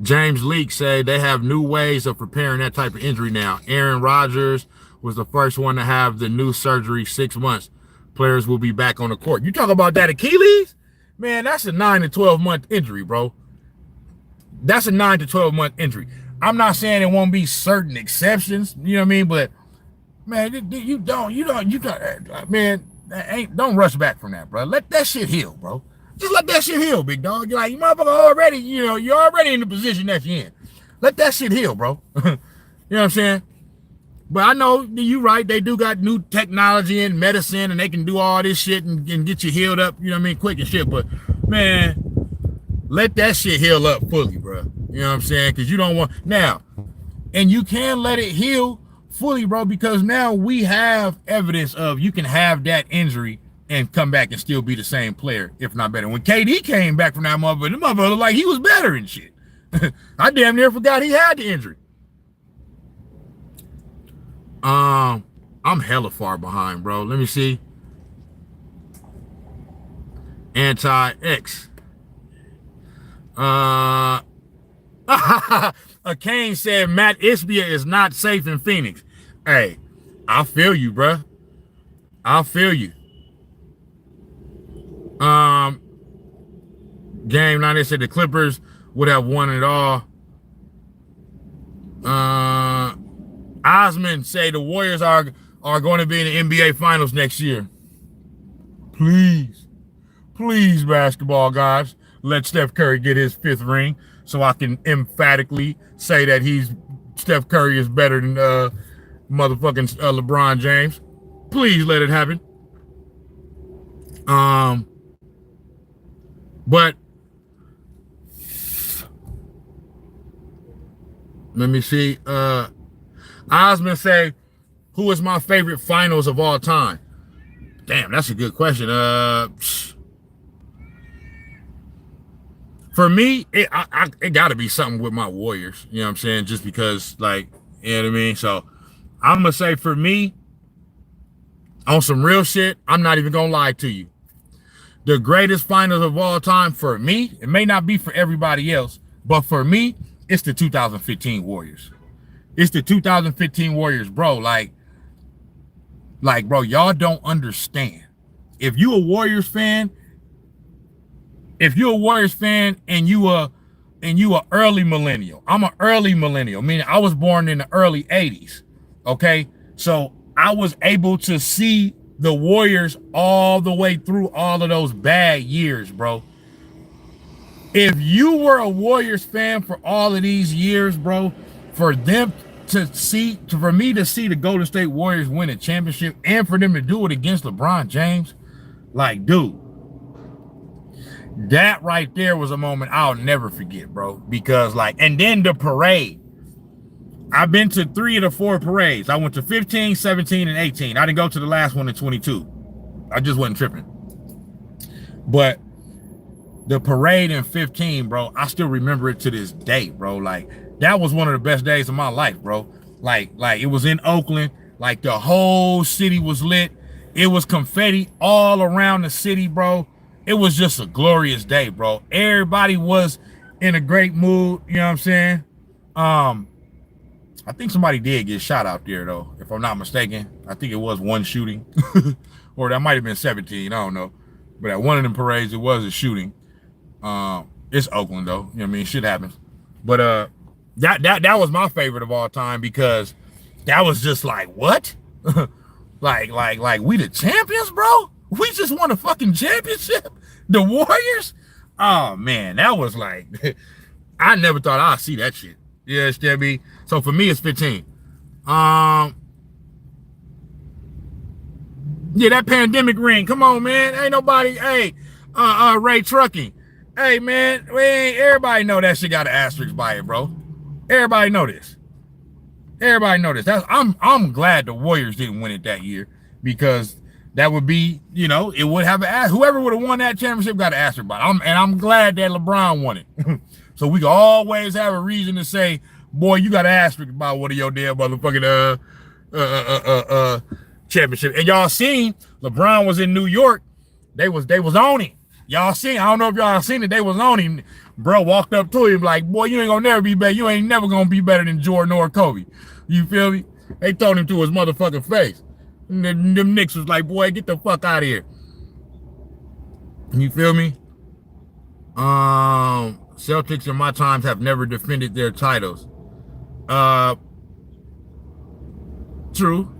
James Leake said they have new ways of preparing that type of injury now. Aaron Rodgers was the first one to have the new surgery 6 months. Players will be back on the court. You talk about that Achilles? Man, that's a 9 to 12 month injury, bro. That's a 9 to 12 month injury. I'm not saying it won't be certain exceptions, you know what I mean? But man, don't rush back from that, bro. Let that shit heal, bro. Just let that shit heal, big dog. You're like, you motherfucker already, you're already in the position that you're in. Let that shit heal, bro. You know what I'm saying? But I know you're right. They do got new technology and medicine, and they can do all this shit and get you healed up, you know what I mean, quick and shit. But, man, let that shit heal up fully, bro. You know what I'm saying? Because you don't want, now, and you can let it heal fully, bro, because now we have evidence of you can have that injury and come back and still be the same player, if not better. When KD came back from that motherfucker, the motherfucker looked like he was better and shit. I damn near forgot he had the injury. I'm hella far behind, bro. Let me see. Anti-X. A Kane said Matt Isbia is not safe in Phoenix. Hey, I feel you, bro. I feel you. Game 9, they said the Clippers would have won it all. Osmond say the Warriors are going to be in the NBA Finals next year. Please, basketball guys, let Steph Curry get his 5th ring so I can emphatically say that Steph Curry is better than motherfucking LeBron James. Please let it happen. But let me see. Osmond say, who is my favorite finals of all time? Damn, that's a good question. For me, it got to be something with my Warriors. You know what I'm saying? Just because, like, you know what I mean? So I'm going to say for me, on some real shit, I'm not even going to lie to you. The greatest finals of all time for me, it may not be for everybody else, but for me, it's the 2015 Warriors. It's the 2015 Warriors, bro. Like, bro, y'all don't understand. If you a Warriors fan, and you a early millennial, I'm an early millennial, meaning I was born in the early 80s. Okay, so I was able to see the Warriors all the way through all of those bad years, bro. If you were a Warriors fan for all of these years, bro, for me to see the Golden State Warriors win a championship and for them to do it against LeBron James, like, dude, that right there was a moment I'll never forget, bro. Because, like, and then the parade. I've been to 3 of the 4 parades. I went to 15, 17, and 18. I didn't go to the last one in 22. I just wasn't tripping. But the parade in 15, bro, I still remember it to this day, bro. Like, that was one of the best days of my life, bro. Like it was in Oakland. Like, the whole city was lit. It was confetti all around the city, bro. It was just a glorious day, bro. Everybody was in a great mood. You know what I'm saying? I think somebody did get shot out there, though, if I'm not mistaken. I think it was one shooting. Or that might have been 17. I don't know. But at one of them parades, it was a shooting. It's Oakland, though. You know what I mean? Shit happens. But that was my favorite of all time because that was just like, what? like we the champions, bro? We just won a fucking championship? The Warriors? Oh, man, that was like, I never thought I'd see that shit. Yeah, Stebby. So for me, it's 15. Yeah, that pandemic ring. Come on, man. Ain't nobody. Hey, Ray Trucking. Hey, man, everybody know that shit got an asterisk by it, bro. Everybody know this. I'm glad the Warriors didn't win it that year because that would be, it would have whoever would have won that championship got an asterisk by it. I'm glad that LeBron won it. So we can always have a reason to say, boy, you got an asterisk about one of your damn motherfucking championship. And y'all seen LeBron was in New York. They was on him. Y'all seen, I don't know if y'all seen it, they was on him. Bro walked up to him like, boy, you ain't gonna never be better. You ain't never gonna be better than Jordan or Kobe. You feel me? They told him to his motherfucking face. And them Knicks was like, boy, get the fuck out of here. You feel me? Celtics in my times have never defended their titles. True.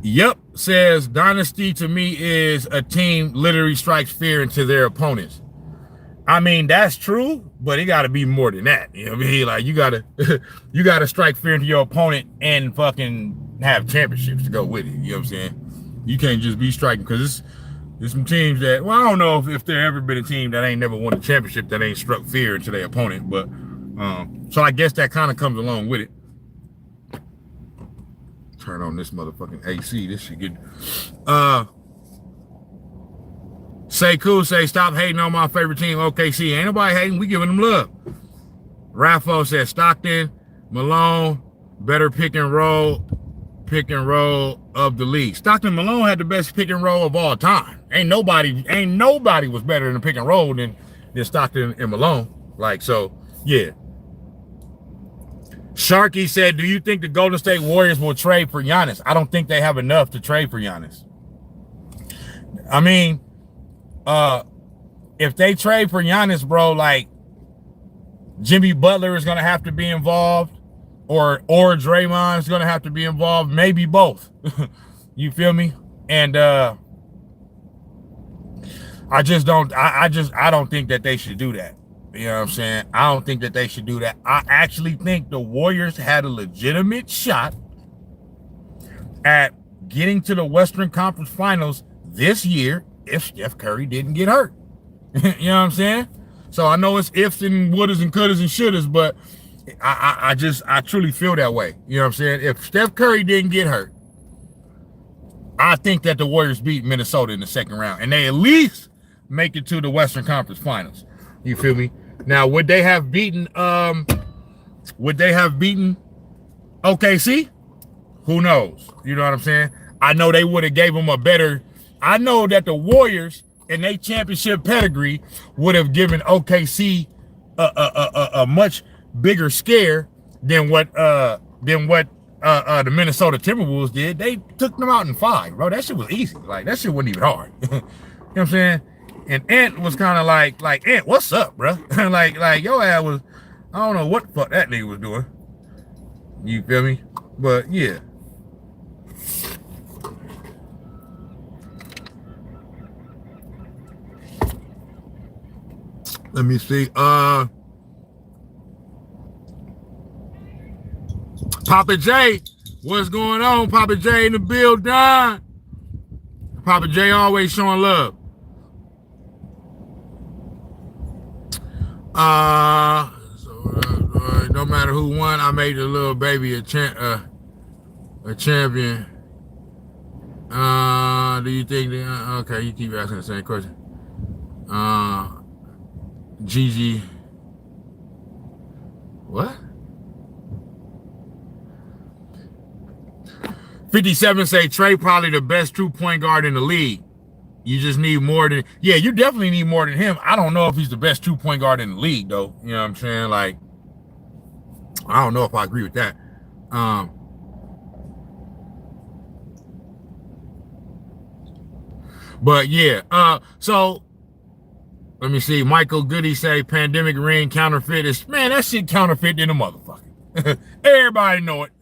Yep, says Dynasty to me is a team literally strikes fear into their opponents. I mean, that's true, but it got to be more than that. You know what I mean? Like, you gotta strike fear into your opponent and fucking have championships to go with it. You know what I'm saying? You can't just be striking because there's some teams that, well, I don't know if there ever been a team that ain't never won a championship that ain't struck fear into their opponent, but so I guess that kind of comes along with it. turn on this motherfucking AC. This shit get. Say cool. Say stop hating on my favorite team, OKC. Ain't nobody hating. We giving them love. Raffo said Stockton, Malone, better pick and roll of the league. Stockton Malone had the best pick and roll of all time. Ain't nobody was better in the pick and roll than Stockton and Malone. Like, so, yeah. Sharky said, do you think the Golden State Warriors will trade for Giannis? I don't think they have enough to trade for Giannis. I mean, if they trade for Giannis, bro, like, Jimmy Butler is going to have to be involved, or Draymond is going to have to be involved, maybe both. You feel me? And I don't think that they should do that. You know what I'm saying? I don't think that they should do that. I actually think the Warriors had a legitimate shot at getting to the Western Conference Finals this year if Steph Curry didn't get hurt. You know what I'm saying? So I know it's ifs and wouldas and couldas and shouldas, but I truly feel that way. You know what I'm saying? If Steph Curry didn't get hurt, I think that the Warriors beat Minnesota in the second round, and they at least make it to the Western Conference Finals. You feel me? Now, would they have beaten OKC? Who knows? You know what I'm saying? I know they would have gave them a better. I know that the Warriors and their championship pedigree would have given OKC a much bigger scare than what the Minnesota Timberwolves did. They took them out in 5, bro. That shit was easy. Like, that shit wasn't even hard. You know what I'm saying? And Ant was kind of like, Ant, what's up, bro? like your ass was, I don't know what the fuck that nigga was doing. You feel me? But yeah. Let me see. Papa J, what's going on? Papa J in the building. Papa J always showing love. No matter who won, I made the little baby a champion. Do you think okay, you keep asking the same question. Gigi. What? 57 say Trey probably the best true point guard in the league. You just need more than, yeah, you definitely need more than him. I don't know if he's the best 2-point guard in the league, though. You know what I'm saying? Like, I don't know if I agree with that. But yeah, so let me see. Michael Goody say pandemic ring counterfeit is, man, that shit counterfeit in a motherfucker. Everybody know it.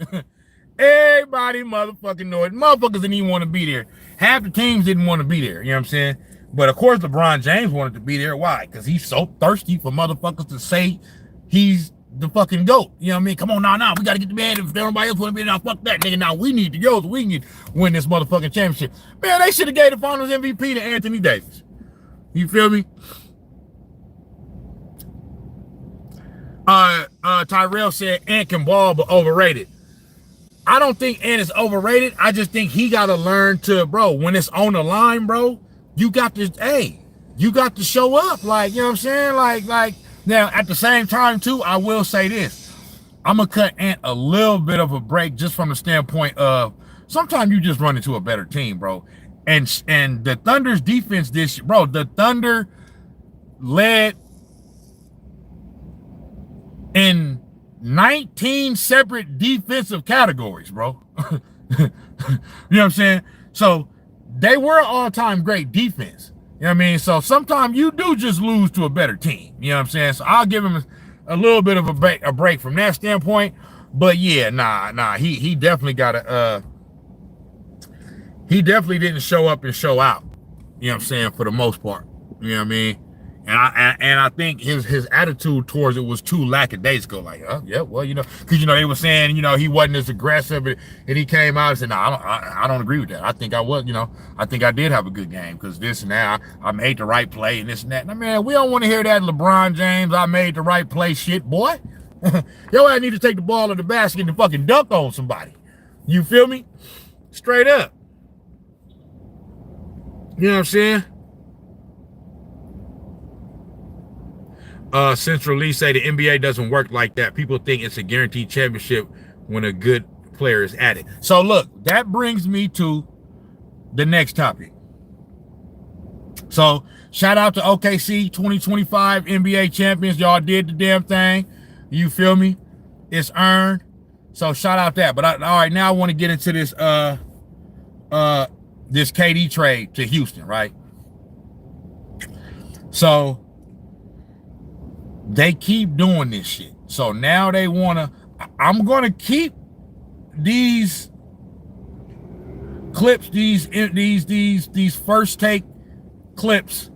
Everybody motherfucking know it. Motherfuckers didn't even want to be there. Half the teams didn't want to be there. You know what I'm saying? But of course, LeBron James wanted to be there. Why? Because he's so thirsty for motherfuckers to say he's the fucking GOAT. You know what I mean? Come on, now. We got to get the man. If nobody else want to be there, now fuck that nigga. Now we need to go so we can win this motherfucking championship. Man, they should have gave the finals MVP to Anthony Davis. You feel me? Tyrell said Ant can ball, but overrated. I don't think Ant is overrated. I just think he got to learn to, bro, when it's on the line, bro, you got to, you got to show up. Like, you know what I'm saying? Like, now, at the same time, too, I will say this. I'm going to cut Ant a little bit of a break just from the standpoint of sometimes you just run into a better team, bro. And the Thunder's defense this year, bro, the Thunder led in 19 separate defensive categories, bro. You know what I'm saying? So they were all-time great defense. You know what I mean? So sometimes you do just lose to a better team. You know what I'm saying? So I'll give him a little bit of a break from that standpoint. But yeah, nah. He definitely got he definitely didn't show up and show out. You know what I'm saying? For the most part. You know what I mean? And I think his attitude towards it was too lackadaisical. Like, yeah, well, you know, because, you know, they were saying, you know, he wasn't as aggressive, and he came out and said, no, I don't agree with that. I think I was, you know, I think I did have a good game because this and that, I made the right play and this and that. And I mean, we don't want to hear that LeBron James, I made the right play shit, boy. Yo, I need to take the ball in the basket and fucking dunk on somebody. You feel me? Straight up. You know what I'm saying? Central Lee say the NBA doesn't work like that. People think it's a guaranteed championship when a good player is at it. So look, that brings me to the next topic. So shout out to OKC 2025 NBA champions. Y'all did the damn thing. You feel me? It's earned. So shout out that. But all right, now I want to get into this this KD trade to Houston, right? So they keep doing this shit. So now they wanna. I'm gonna keep these clips, these first take clips.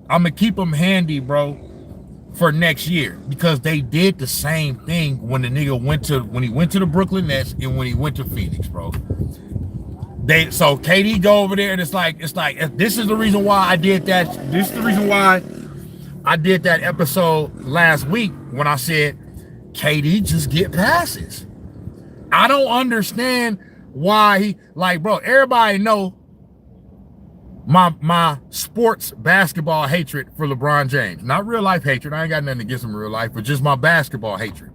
I'm gonna keep them handy, bro, for next year, because they did the same thing when the nigga went to the Brooklyn Nets and when he went to Phoenix, bro. So KD go over there and it's like this is the reason why I did that. This is the reason why I did that episode last week when I said KD just get passes. I don't understand why he, like, bro, everybody know my sports basketball hatred for LeBron James. Not real life hatred. I ain't got nothing against him in real life, but just my basketball hatred.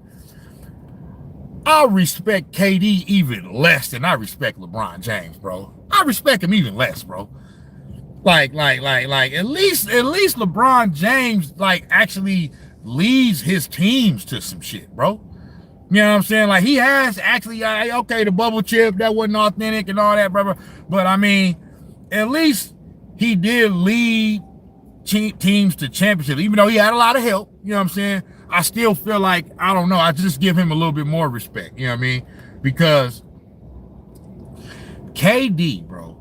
I respect KD even less than I respect LeBron James, bro. I respect him even less, bro. Like at least LeBron James like actually leads his teams to some shit, bro. You know what I'm saying? Like he has actually, okay, the bubble chip, that wasn't authentic and all that, brother. But I mean, at least he did lead teams to championships, even though he had a lot of help. You know what I'm saying? I still feel like, I don't know, I just give him a little bit more respect. You know what I mean? Because KD, bro.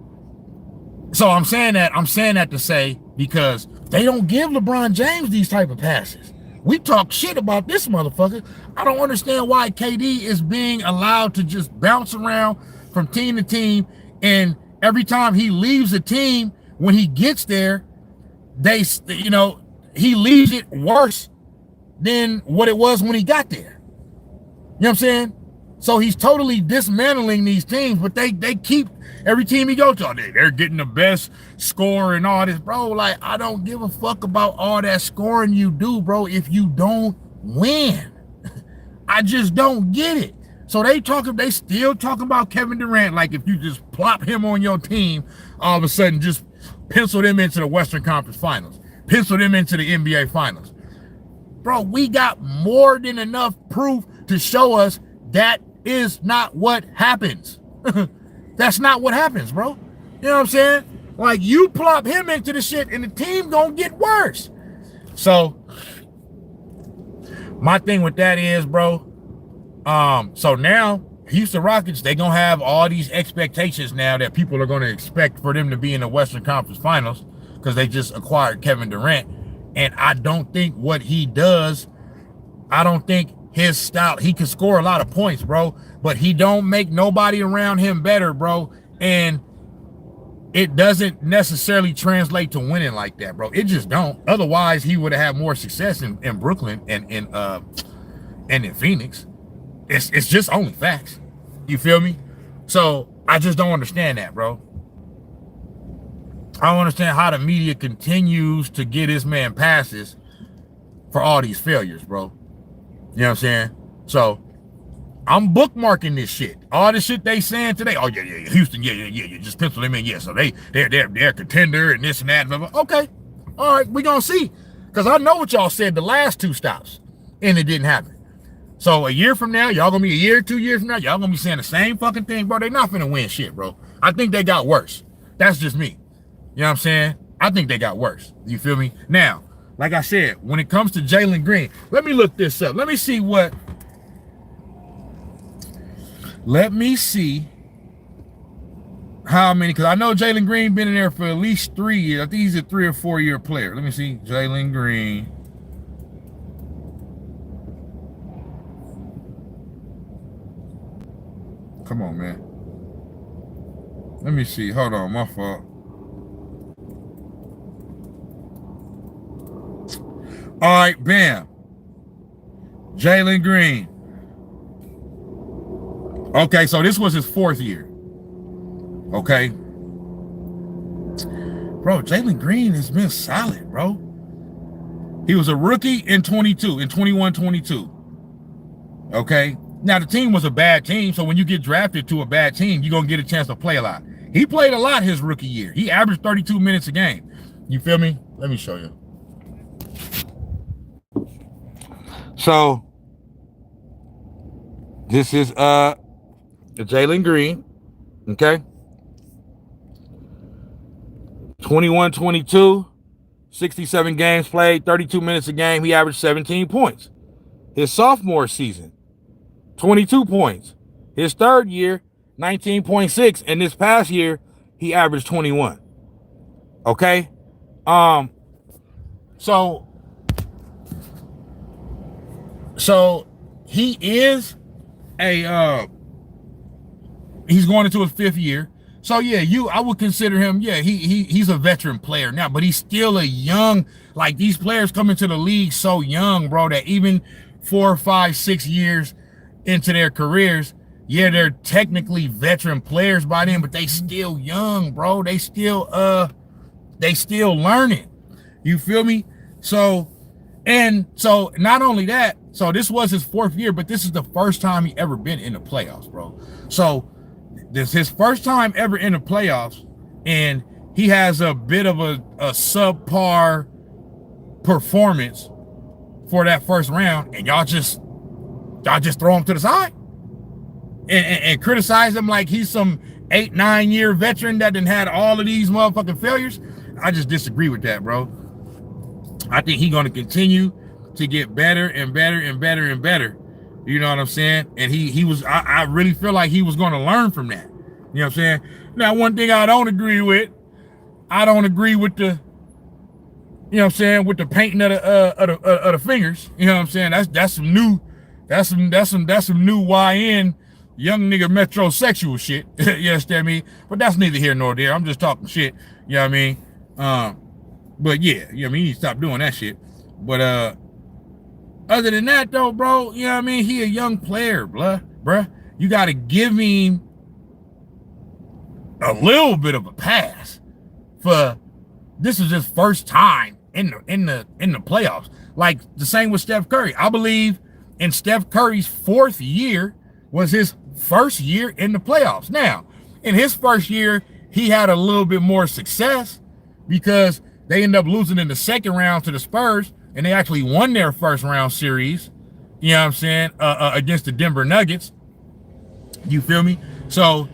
So I'm saying that to say, because they don't give LeBron James these type of passes. We talk shit about this motherfucker. I don't understand why KD is being allowed to just bounce around from team to team, and every time he leaves a team, when he gets there, he leaves it worse than what it was when he got there. You know what I'm saying? So he's totally dismantling these teams, but they keep, every team he goes to, they're getting the best score and all this, bro. Like, I don't give a fuck about all that scoring you do, bro, if you don't win. I just don't get it. So they still talking about Kevin Durant, like if you just plop him on your team, all of a sudden just pencil them into the Western Conference Finals, pencil them into the NBA Finals. Bro, we got more than enough proof to show us that is not what happens. That's not what happens, bro. You know what I'm saying? Like, you plop him into the shit and the team gonna get worse. So my thing with that is, bro, so now Houston Rockets, they gonna have all these expectations now that people are gonna expect for them to be in the Western Conference Finals because they just acquired Kevin Durant. And I don't think what he does, I don't think his style, he can score a lot of points, bro, but he don't make nobody around him better, bro. And it doesn't necessarily translate to winning like that, bro. It just don't. Otherwise, he would have had more success in Brooklyn and in Phoenix. It's just only facts. You feel me? So I just don't understand that, bro. I don't understand how the media continues to get this man passes for all these failures, bro. You know what I'm saying? So I'm bookmarking this shit. All this shit they saying today. Oh yeah, Houston, yeah. Just pencil them in. Yeah, so they're a contender and this and that. Blah, blah. Okay, all right, we gonna see. Cause I know what y'all said the last two stops, and it didn't happen. So a year from now, y'all gonna be a year, 2 years from now, y'all gonna be saying the same fucking thing, bro. They not finna win shit, bro. I think they got worse. That's just me. You know what I'm saying? I think they got worse. You feel me? Now, like I said, when it comes to Jalen Green, let me look this up. Let me see how many, because I know Jalen Green been in there for at least 3 years. I think he's a 3 or 4 year player. Let me see. Jalen Green. Come on, man. Let me see. Hold on, my fault. All right, bam. Jalen Green. Okay, so this was his 4th year. Okay. Bro, Jalen Green has been solid, bro. He was a rookie in 21-22. Okay. Now, the team was a bad team, so when you get drafted to a bad team, you're going to get a chance to play a lot. He played a lot his rookie year. He averaged 32 minutes a game. You feel me? Let me show you. So, this is Jalen Green, okay? 21-22, 67 games played, 32 minutes a game. He averaged 17 points. His sophomore season, 22 points. His 3rd year, 19.6. And this past year, he averaged 21. Okay? So he is he's going into his 5th year. So yeah, I would consider him, he's a veteran player now, but he's still a young, like these players come into the league so young, bro, that even 4, 5, 6 years into their careers, they're technically veteran players by then, but they still young, bro. They still learning. You feel me? So not only that, so this was his 4th year, but this is the first time he ever been in the playoffs, bro. So this is his first time ever in the playoffs, and he has a bit of a subpar performance for that first round, and y'all just throw him to the side and criticize him like he's some 8-9 year veteran that done had all of these motherfucking failures. I just disagree with that, bro. I think he's going to continue to get better and better and better and better. You know what I'm saying? And I really feel like he was going to learn from that. You know what I'm saying? Now, one thing I don't agree with the, you know what I'm saying, with the painting of the fingers. You know what I'm saying? That's some new YN young nigga metrosexual shit. You understand me? But that's neither here nor there. I'm just talking shit. You know what I mean? But yeah, you know what I mean? You need to stop doing that shit. But other than that though, bro, you know what I mean? He a young player, bruh. You gotta give him a little bit of a pass for this is his first time in the playoffs. Like the same with Steph Curry. I believe in Steph Curry's 4th year was his first year in the playoffs. Now, in his first year, he had a little bit more success because they ended up losing in the 2nd round to the Spurs, and they actually won their 1st round series, you know what I'm saying, against the Denver Nuggets. You feel me? So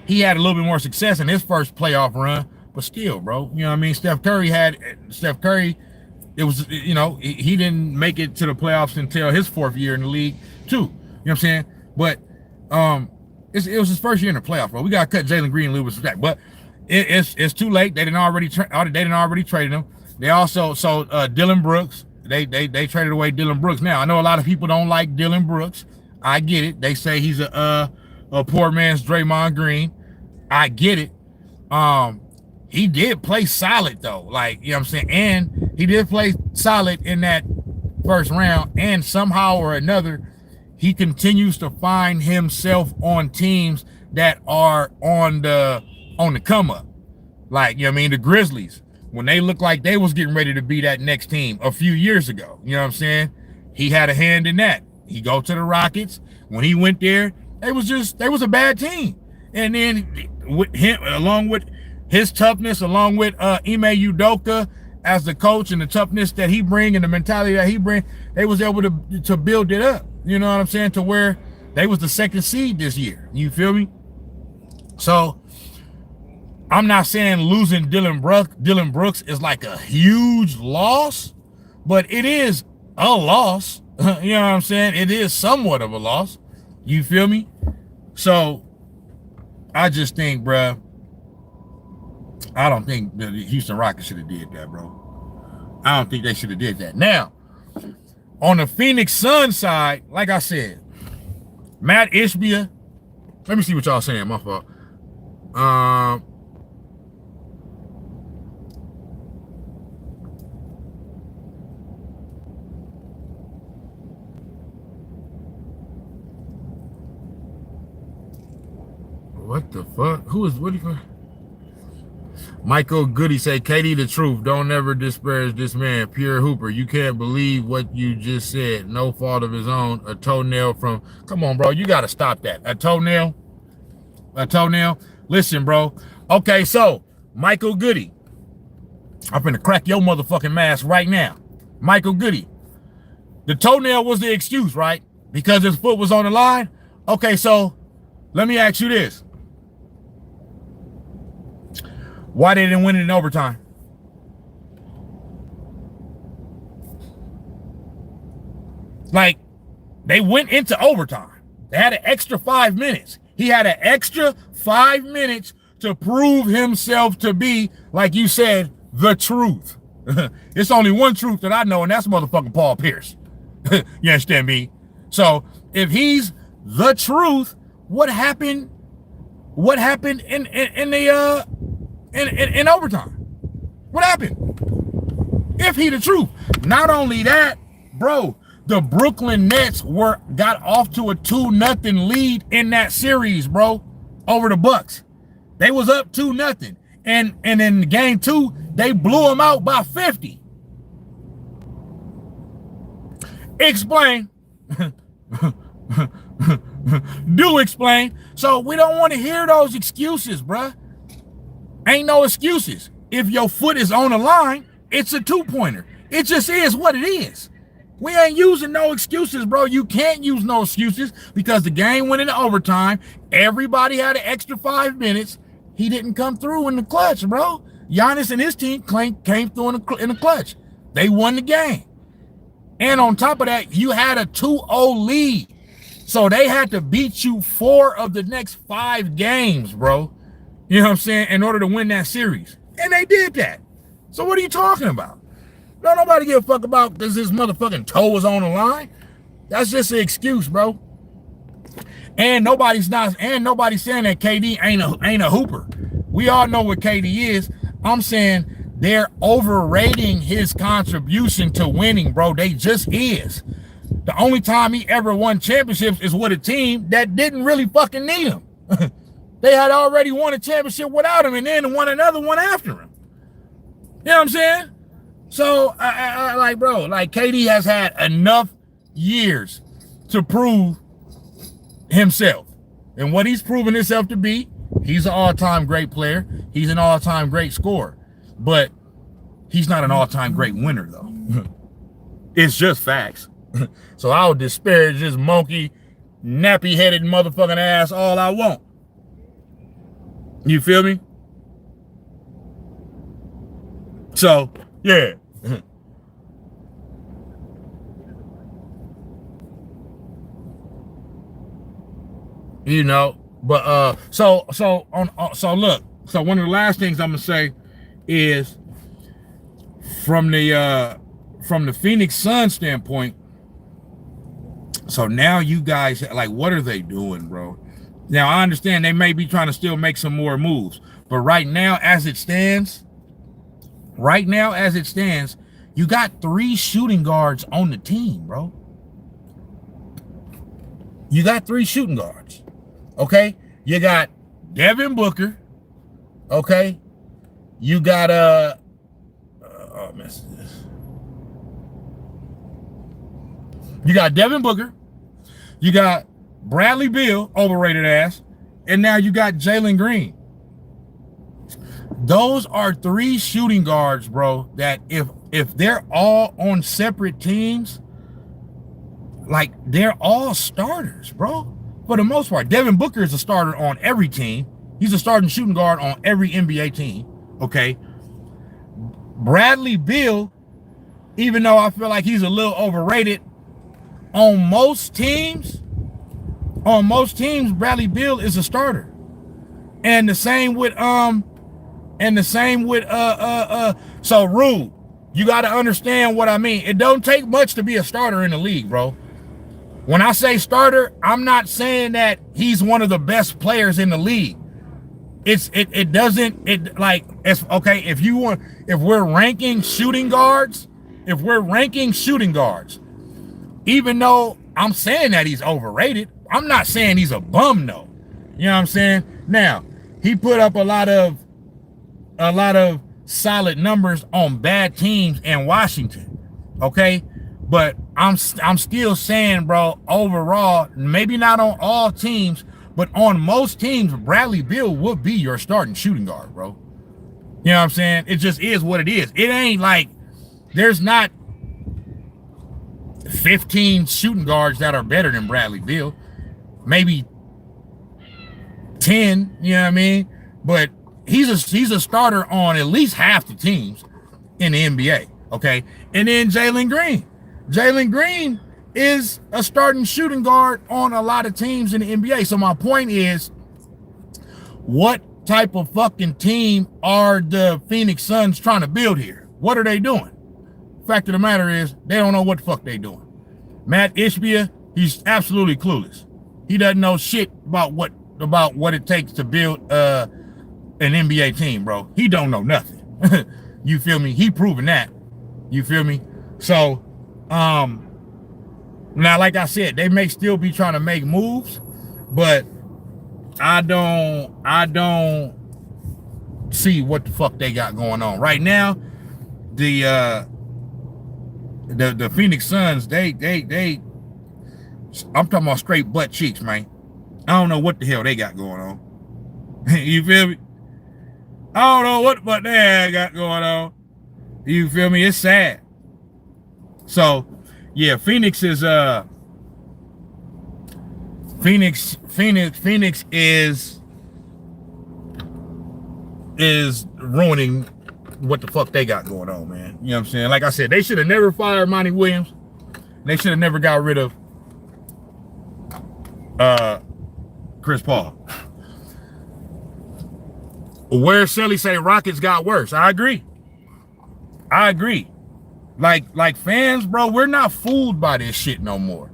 he had a little bit more success in his first playoff run, but still, bro, you know what I mean? Steph Curry, it was, you know, he didn't make it to the playoffs until his 4th year in the league too. You know what I'm saying? But it was his first year in the playoffs, bro. We got to cut Jalen Green loose with that. But it's too late. They didn't already traded him. They also Dillon Brooks. They traded away Dillon Brooks. Now I know a lot of people don't like Dillon Brooks. I get it. They say he's a poor man's Draymond Green. I get it. He did play solid though, like, you know what I'm saying, and he did play solid in that 1st round, and somehow or another he continues to find himself on teams that are on the come up. Like, you know what I mean, the Grizzlies, when they looked like they was getting ready to be that next team a few years ago, you know what I'm saying, he had a hand in that. He go to the Rockets. When he went there, they was a bad team. And then with him, along with his toughness, along with Ime Udoka as the coach, and the toughness that he bring and the mentality that he bring, they was able to build it up. You know what I'm saying? To where they was the 2nd seed this year. You feel me? So I'm not saying losing Dillon Brooks is like a huge loss, but it is a loss. You know what I'm saying? It is somewhat of a loss. You feel me? So I just think, bruh, I don't think the Houston Rockets should have did that, bro. I don't think they should have did that. Now, on the Phoenix Suns side, like I said, Matt Ishbia, let me see what y'all saying, my fault. What the fuck? What do you? Michael Goody say, KD the truth. Don't ever disparage this man. Pure hooper. You can't believe what you just said. No fault of his own. A toenail from. Come on, bro. You got to stop that. A toenail? A toenail? Listen, bro. Okay, so Michael Goody. I'm finna crack your motherfucking mask right now. Michael Goody. The toenail was the excuse, right? Because his foot was on the line? Okay, so let me ask you this. Why they didn't win it in overtime? Like, they went into overtime. They had an extra 5 minutes. He had an extra 5 minutes to prove himself to be, like you said, the truth. It's only one truth that I know, and that's motherfucking Paul Pierce. You understand me? So if he's the truth, what happened? What happened in overtime? What happened? If he the truth. Not only that, bro, the Brooklyn Nets got off to a 2-0 lead in that series, bro, over the Bucks. They was up 2-0. And in game 2, they blew them out by 50. Explain. Do explain. So we don't want to hear those excuses, bruh. Ain't no excuses. If your foot is on the line, it's a 2-pointer. It just is what it is. We ain't using no excuses, bro. You can't use no excuses because the game went into overtime. Everybody had an extra 5 minutes. He didn't come through in the clutch, bro. Giannis and his team came through in the clutch. They won the game. And on top of that, you had a 2-0 lead. So they had to beat you 4 of the next 5 games, bro. You know what I'm saying? In order to win that series. And they did that. So what are you talking about? Don't nobody give a fuck about because his motherfucking toe was on the line. That's just an excuse, bro. And nobody's saying that KD ain't a hooper. We all know what KD is. I'm saying they're overrating his contribution to winning, bro. They just is. The only time he ever won championships is with a team that didn't really fucking need him. They had already won a championship without him and then won another one after him. You know what I'm saying? So, like, bro, like KD has had enough years to prove himself. And what he's proven himself to be, he's an all-time great player. He's an all-time great scorer. But he's not an all-time great winner, though. It's just facts. So I'll disparage this monkey, nappy-headed motherfucking ass all I want. You feel me? So, yeah. You know, but so look, so one of the last things I'm gonna say is from the Phoenix Suns standpoint. So now you guys, like, what are they doing, bro? Now I understand they may be trying to still make some more moves, but right now as it stands, you got 3 shooting guards on the team, bro. You got 3 shooting guards. Okay? You got Devin Booker. Okay? You got you got Devin Booker. You got Bradley Beal, overrated ass, and now you got Jalen Green. Those are 3 shooting guards, bro, that if they're all on separate teams, like, they're all starters, bro. For the most part, Devin Booker is a starter on every team. He's a starting shooting guard on every NBA team, okay? Bradley Beal, even though I feel like he's a little overrated, on most teams, Bradley Beal is a starter. And the same with so Rude, you got to understand what I mean. It don't take much to be a starter in the league, bro. When I say starter, I'm not saying that he's one of the best players in the league. It's okay, if we're ranking shooting guards, even though I'm saying that he's overrated, I'm not saying he's a bum, though. You know what I'm saying? Now, he put up a lot of solid numbers on bad teams in Washington. Okay? But I'm still saying, bro, overall, maybe not on all teams, but on most teams, Bradley Beal will be your starting shooting guard, bro. You know what I'm saying? It just is what it is. It ain't like there's not 15 shooting guards that are better than Bradley Beal. Maybe 10, you know what I mean? But he's a starter on at least half the teams in the NBA, okay? And then Jalen Green. Jalen Green is a starting shooting guard on a lot of teams in the NBA. So my point is, what type of fucking team are the Phoenix Suns trying to build here? What are they doing? Fact of the matter is, they don't know what the fuck they doing. Matt Ishbia, he's absolutely clueless. He doesn't know shit about what it takes to build an NBA team, bro. He don't know nothing. You feel me? He proven that. You feel me? So, now, like I said, they may still be trying to make moves, but I don't see what the fuck they got going on right now. The Phoenix Suns, they I'm talking about straight butt cheeks, man. I don't know what the hell they got going on. You feel me? I don't know what but they got going on. You feel me? It's sad. So, yeah, Phoenix is ruining what the fuck they got going on, man. You know what I'm saying? Like I said, they should have never fired Monty Williams. They should have never got rid of Chris Paul. Where Shelly say Rockets got worse. I agree. Like fans, bro, we're not fooled by this shit no more.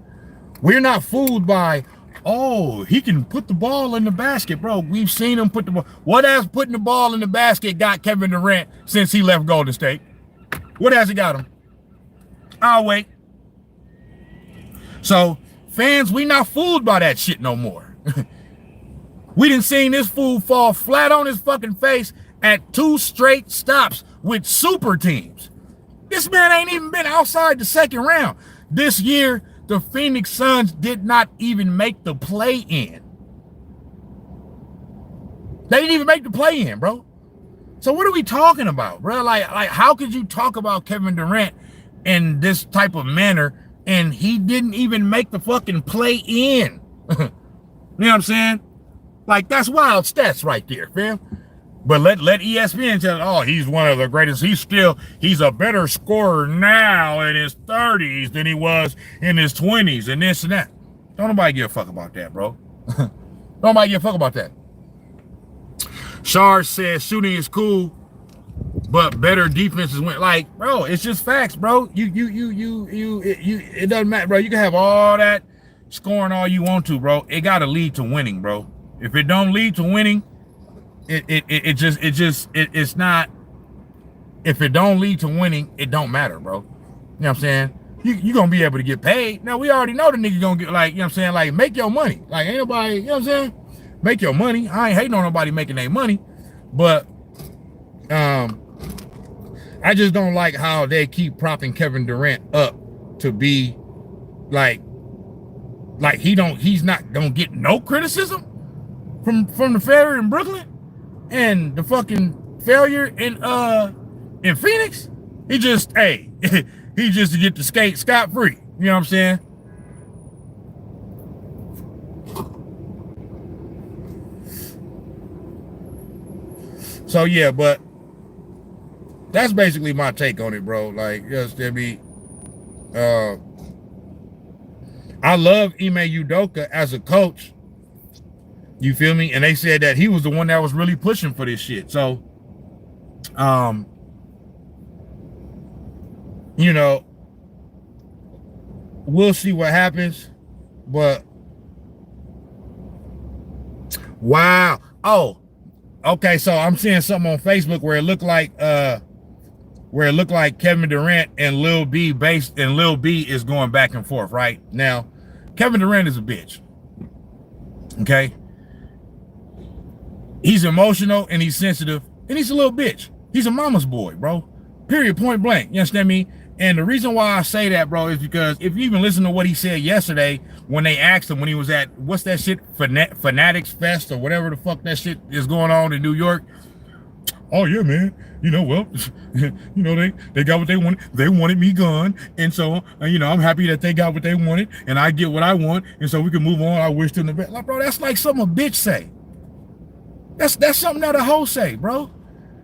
We're not fooled by, oh, he can put the ball in the basket, bro. We've seen him put the ball. What has putting the ball in the basket got Kevin Durant since he left Golden State? What has it got him? I'll wait. So, fans, we not fooled by that shit no more. We done seen this fool fall flat on his fucking face at 2 straight stops with super teams. This man ain't even been outside the second round. This year, the Phoenix Suns did not even make the play-in. They didn't even make the play-in, bro. So what are we talking about, bro? Like how could you talk about Kevin Durant in this type of manner and he didn't even make the fucking play-in? You know what I'm saying? Like, that's wild stats right there, fam. But let ESPN tell, oh, he's one of the greatest. He's a better scorer now in his 30s than he was in his 20s and this and that. Don't nobody give a fuck about that, bro. Nobody give a fuck about that. Shar says shooting is cool, but better defenses win. Like, bro, it's just facts, bro. It doesn't matter, bro. You can have all that scoring all you want to, bro. It gotta lead to winning, bro. If it don't lead to winning, it's not. If it don't lead to winning, it don't matter, bro. You know what I'm saying? You gonna be able to get paid. Now we already know the nigga gonna get, like, you know what I'm saying, like, make your money. Like, ain't nobody, you know what I'm saying? Make your money. I ain't hating on nobody making their money, but I just don't like how they keep propping Kevin Durant up to be like he's not gonna get no criticism from the failure in Brooklyn and the fucking failure in Phoenix. He just to get to skate scot-free. You know what I'm saying? So yeah, but that's basically my take on it, bro. Like, just to be I love Ime Udoka as a coach. You feel me? And they said that he was the one that was really pushing for this shit. So, you know, we'll see what happens. But wow. Oh, okay. So I'm seeing something on Facebook where it looked like Kevin Durant and Lil B is going back and forth right now. Kevin Durant is a bitch. Okay. He's emotional and he's sensitive and he's a little bitch. He's a mama's boy, bro. Period, point blank. You understand me? And the reason why I say that, bro, is because if you even listen to what he said yesterday when they asked him when he was at, what's that shit, Fanatics Fest or whatever the fuck that shit is going on in New York. Oh, yeah, man. You know, well, you know, they got what they wanted. They wanted me gone. And so, you know, I'm happy that they got what they wanted and I get what I want. And so we can move on. I wish them the best. Like, bro, that's like something a bitch say. That's something that a hoe say, bro.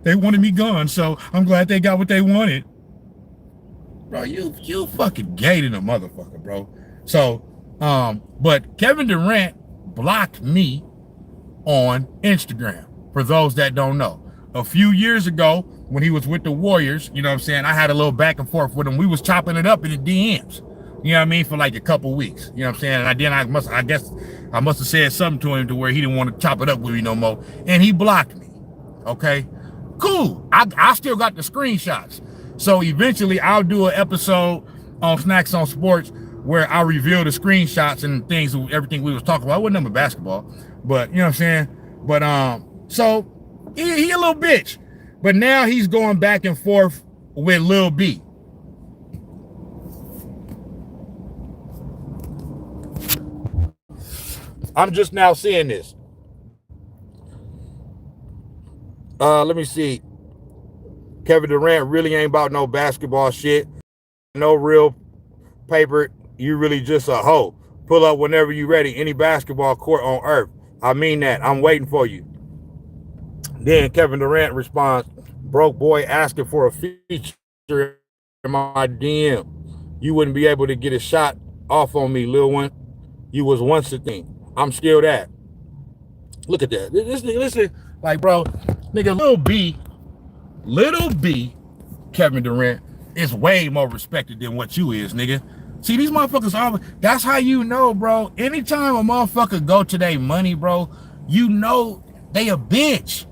They wanted me gone, so I'm glad they got what they wanted. Bro, you fucking gay to the motherfucker, bro. So, but Kevin Durant blocked me on Instagram, for those that don't know. A few years ago, when he was with the Warriors, you know what I'm saying, I had a little back and forth with him. We was chopping it up in the DMs, you know what I mean, for like a couple weeks, you know what I'm saying? And I guess I must have said something to him to where he didn't want to chop it up with me no more, and he blocked me, okay? Cool, I still got the screenshots. So eventually I'll do an episode on Snax on Sports where I reveal the screenshots and things, everything we was talking about. It wasn't nothing but basketball, but you know what I'm saying? But so he a little bitch, but now he's going back and forth with Lil B. I'm just now seeing this. Let me see. Kevin Durant really ain't about no basketball shit. No real paper. You really just a hoe. Pull up whenever you ready. Any basketball court on earth. I mean that. I'm waiting for you. Then Kevin Durant responds, broke boy asking for a feature in my DM. You wouldn't be able to get a shot off on me, Lil One. You was once a thing. I'm still that. Look at that. Listen, like, bro, nigga, Little B, Kevin Durant, is way more respected than what you is, nigga. See, these motherfuckers, that's how you know, bro. Anytime a motherfucker go to their money, bro, you know they a bitch.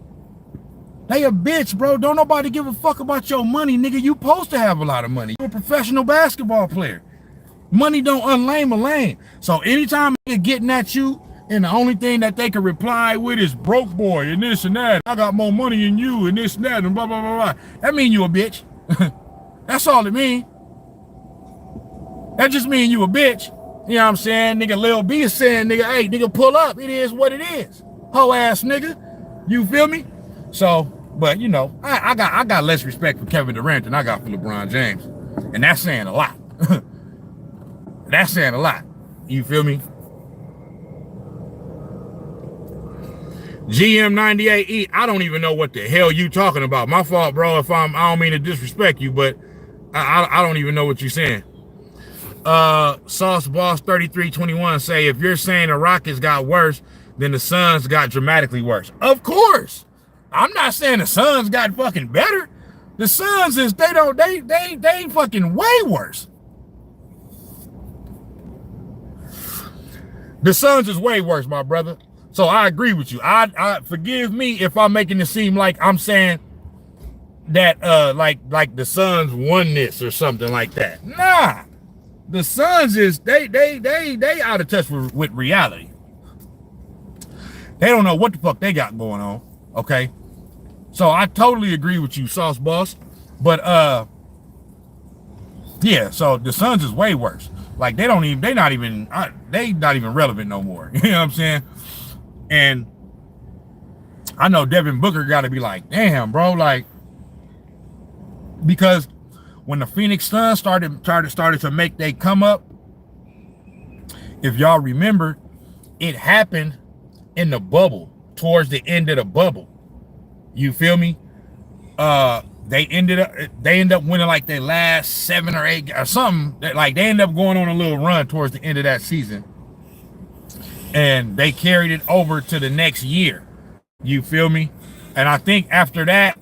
They a bitch, bro. Don't nobody give a fuck about your money, nigga. You supposed to have a lot of money. You're a professional basketball player. Money don't unlame a lane. So anytime they're getting at you, and the only thing that they can reply with is broke boy and this and that. I got more money than you and this and that and blah, blah, blah, blah. That mean you a bitch. That's all it mean. That just mean you a bitch. You know what I'm saying? Nigga, Lil B is saying, nigga, hey, nigga, pull up. It is what it is. Hoe ass nigga. You feel me? So, but you know, I got less respect for Kevin Durant than I got for LeBron James. And that's saying a lot. That's saying a lot. You feel me? GM98E, I don't even know what the hell you talking about. My fault, bro, if I don't mean to disrespect you, but I don't even know what you're saying. Sauce Boss 3321 say, if you're saying the Rockets got worse, then the Suns got dramatically worse. Of course. I'm not saying the Suns got fucking better. The Suns is, they fucking way worse. The Suns is way worse, my brother. So I agree with you. I forgive me if I'm making it seem like I'm saying that like the Suns won this or something like that. Nah. The Suns is they out of touch with reality. They don't know what the fuck they got going on. Okay. So I totally agree with you, Sauce Boss. But yeah, so the Suns is way worse. Like they not even relevant no more. You know what I'm saying? And I know Devin Booker got to be like, damn, bro, like, because when the Phoenix Suns started to make they come up, if y'all remember, it happened in the bubble, towards the end of the bubble. You feel me? They ended up winning like their last 7 or 8 or something. Like they ended up going on a little run towards the end of that season. And they carried it over to the next year. You feel me? And I think after that,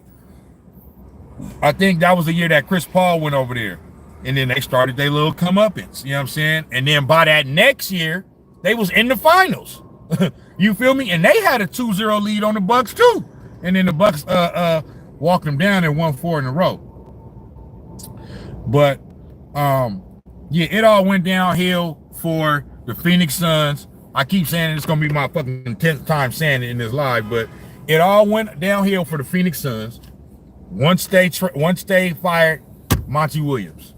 that was the year that Chris Paul went over there. And then they started their little comeuppance. You know what I'm saying? And then by that next year, they was in the finals. You feel me? And they had a 2-0 lead on the Bucks too. And then the Bucks walked them down and won 4 in a row. But yeah, it all went downhill for the Phoenix Suns. I keep saying it's gonna be my fucking 10th time saying it in this live, but it all went downhill for the Phoenix Suns once they fired Monty Williams.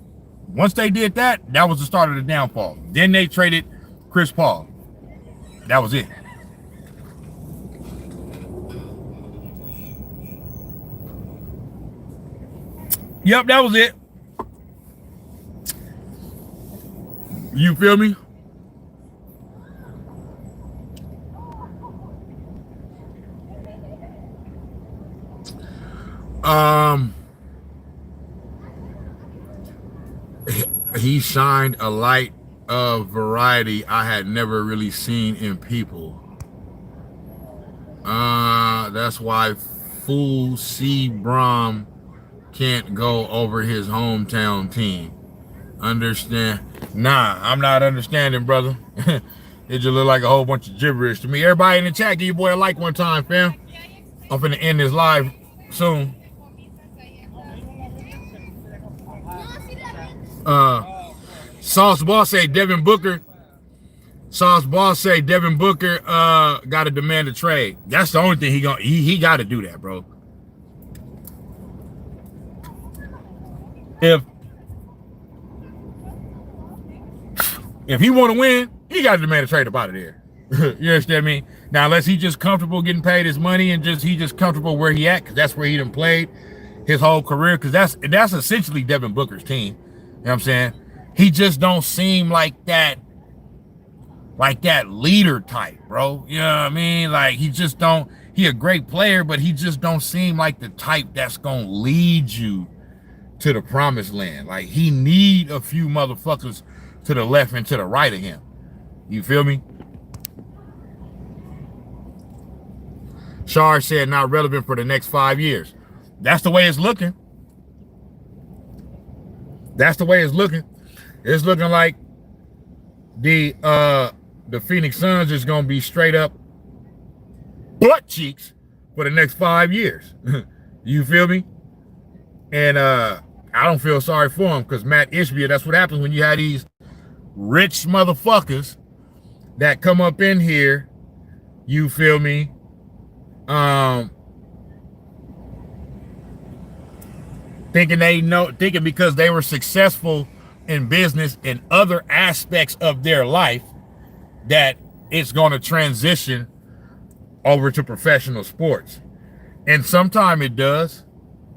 Once they did that, that was the start of the downfall. Then they traded Chris Paul. That was it. Yep, that was it. You feel me? He shined a light of variety I had never really seen in people. That's why fool C. Brom can't go over his hometown team. Understand? Nah, I'm not understanding, brother. It just look like a whole bunch of gibberish to me. Everybody in the chat, give your boy a like one time, fam. I'm finna end this live soon. Sauce Ball say Devin Booker. Sauce Ball say Devin Booker got to demand a trade. That's the only thing he got to do that, bro. If he want to win, he got to demand a trade up out of there. You understand me? Now, unless he just comfortable getting paid his money and he just comfortable where he at, because that's where he done played his whole career, because that's essentially Devin Booker's team. You know what I'm saying? He just don't seem like that leader type, bro. You know what I mean? Like, he a great player, but he just don't seem like the type that's gonna lead you to the promised land. Like, he need a few motherfuckers to the left and to the right of him. You feel me? Shar said not relevant for the next 5 years. That's the way it's looking. That's the way it's looking. It's looking like the Phoenix Suns is gonna be straight up butt cheeks for the next 5 years. You feel me? And I don't feel sorry for him, because Matt Ishbia, that's what happens when you have these rich motherfuckers that come up in here, you feel me, thinking because they were successful in business in other aspects of their life that it's going to transition over to professional sports. And sometimes it does,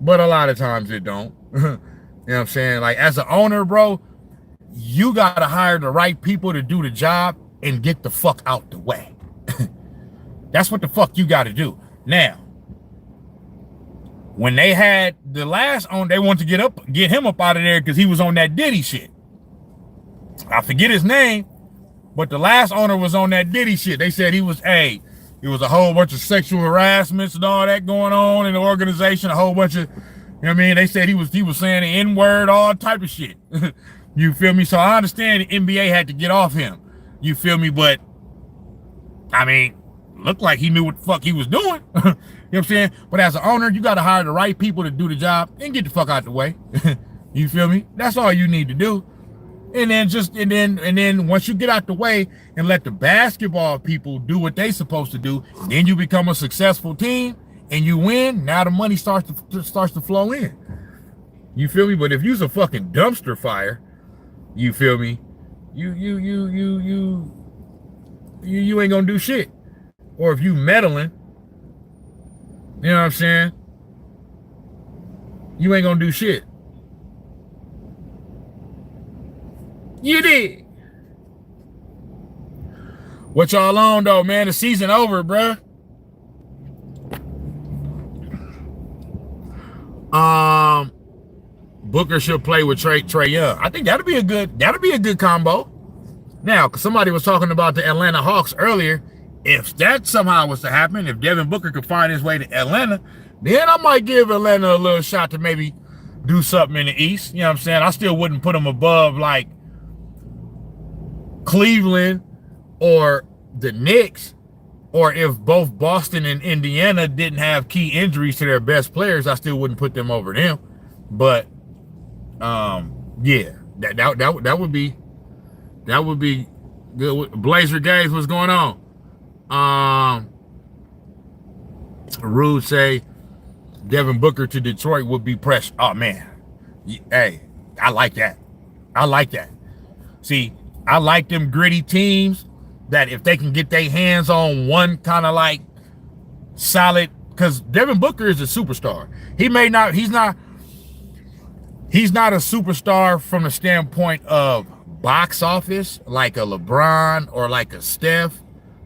but a lot of times it don't. You know what I'm saying? Like, as an owner, bro, you got to hire the right people to do the job and get the fuck out the way. That's what the fuck you got to do. Now, when they had the last owner, they wanted to get him up out of there because he was on that Diddy shit. I forget his name, but the last owner was on that Diddy shit. They said it was a whole bunch of sexual harassments and all that going on in the organization, a whole bunch of, you know what I mean? They said he was saying the N-word, all type of shit. You feel me? So I understand the NBA had to get off him. You feel me? But, I mean, looked like he knew what the fuck he was doing. You know what I'm saying? But as an owner, you got to hire the right people to do the job and get the fuck out the way. You feel me? That's all you need to do. And then once you get out the way and let the basketball people do what they supposed to do, then you become a successful team and you win. Now the money starts to flow in. You feel me? But if you's a fucking dumpster fire, you feel me? You ain't gonna do shit. Or if you meddling, you know what I'm saying? You ain't gonna do shit. You did. What y'all on though, man? The season over, bruh. Booker should play with Trey Young. I think that'll be a good combo. Now, cause somebody was talking about the Atlanta Hawks earlier. If that somehow was to happen, if Devin Booker could find his way to Atlanta, then I might give Atlanta a little shot to maybe do something in the East. You know what I'm saying? I still wouldn't put them above like Cleveland or the Knicks, or if both Boston and Indiana didn't have key injuries to their best players, I still wouldn't put them over them. But yeah, that would be good. Blazer Games, what's going on? Rude say Devin Booker to Detroit would be pressure. Oh man, hey, I like that. I like that. See, I like them gritty teams that if they can get their hands on one kind of like solid, because Devin Booker is a superstar. He's not a superstar from the standpoint of box office like a LeBron or like a Steph,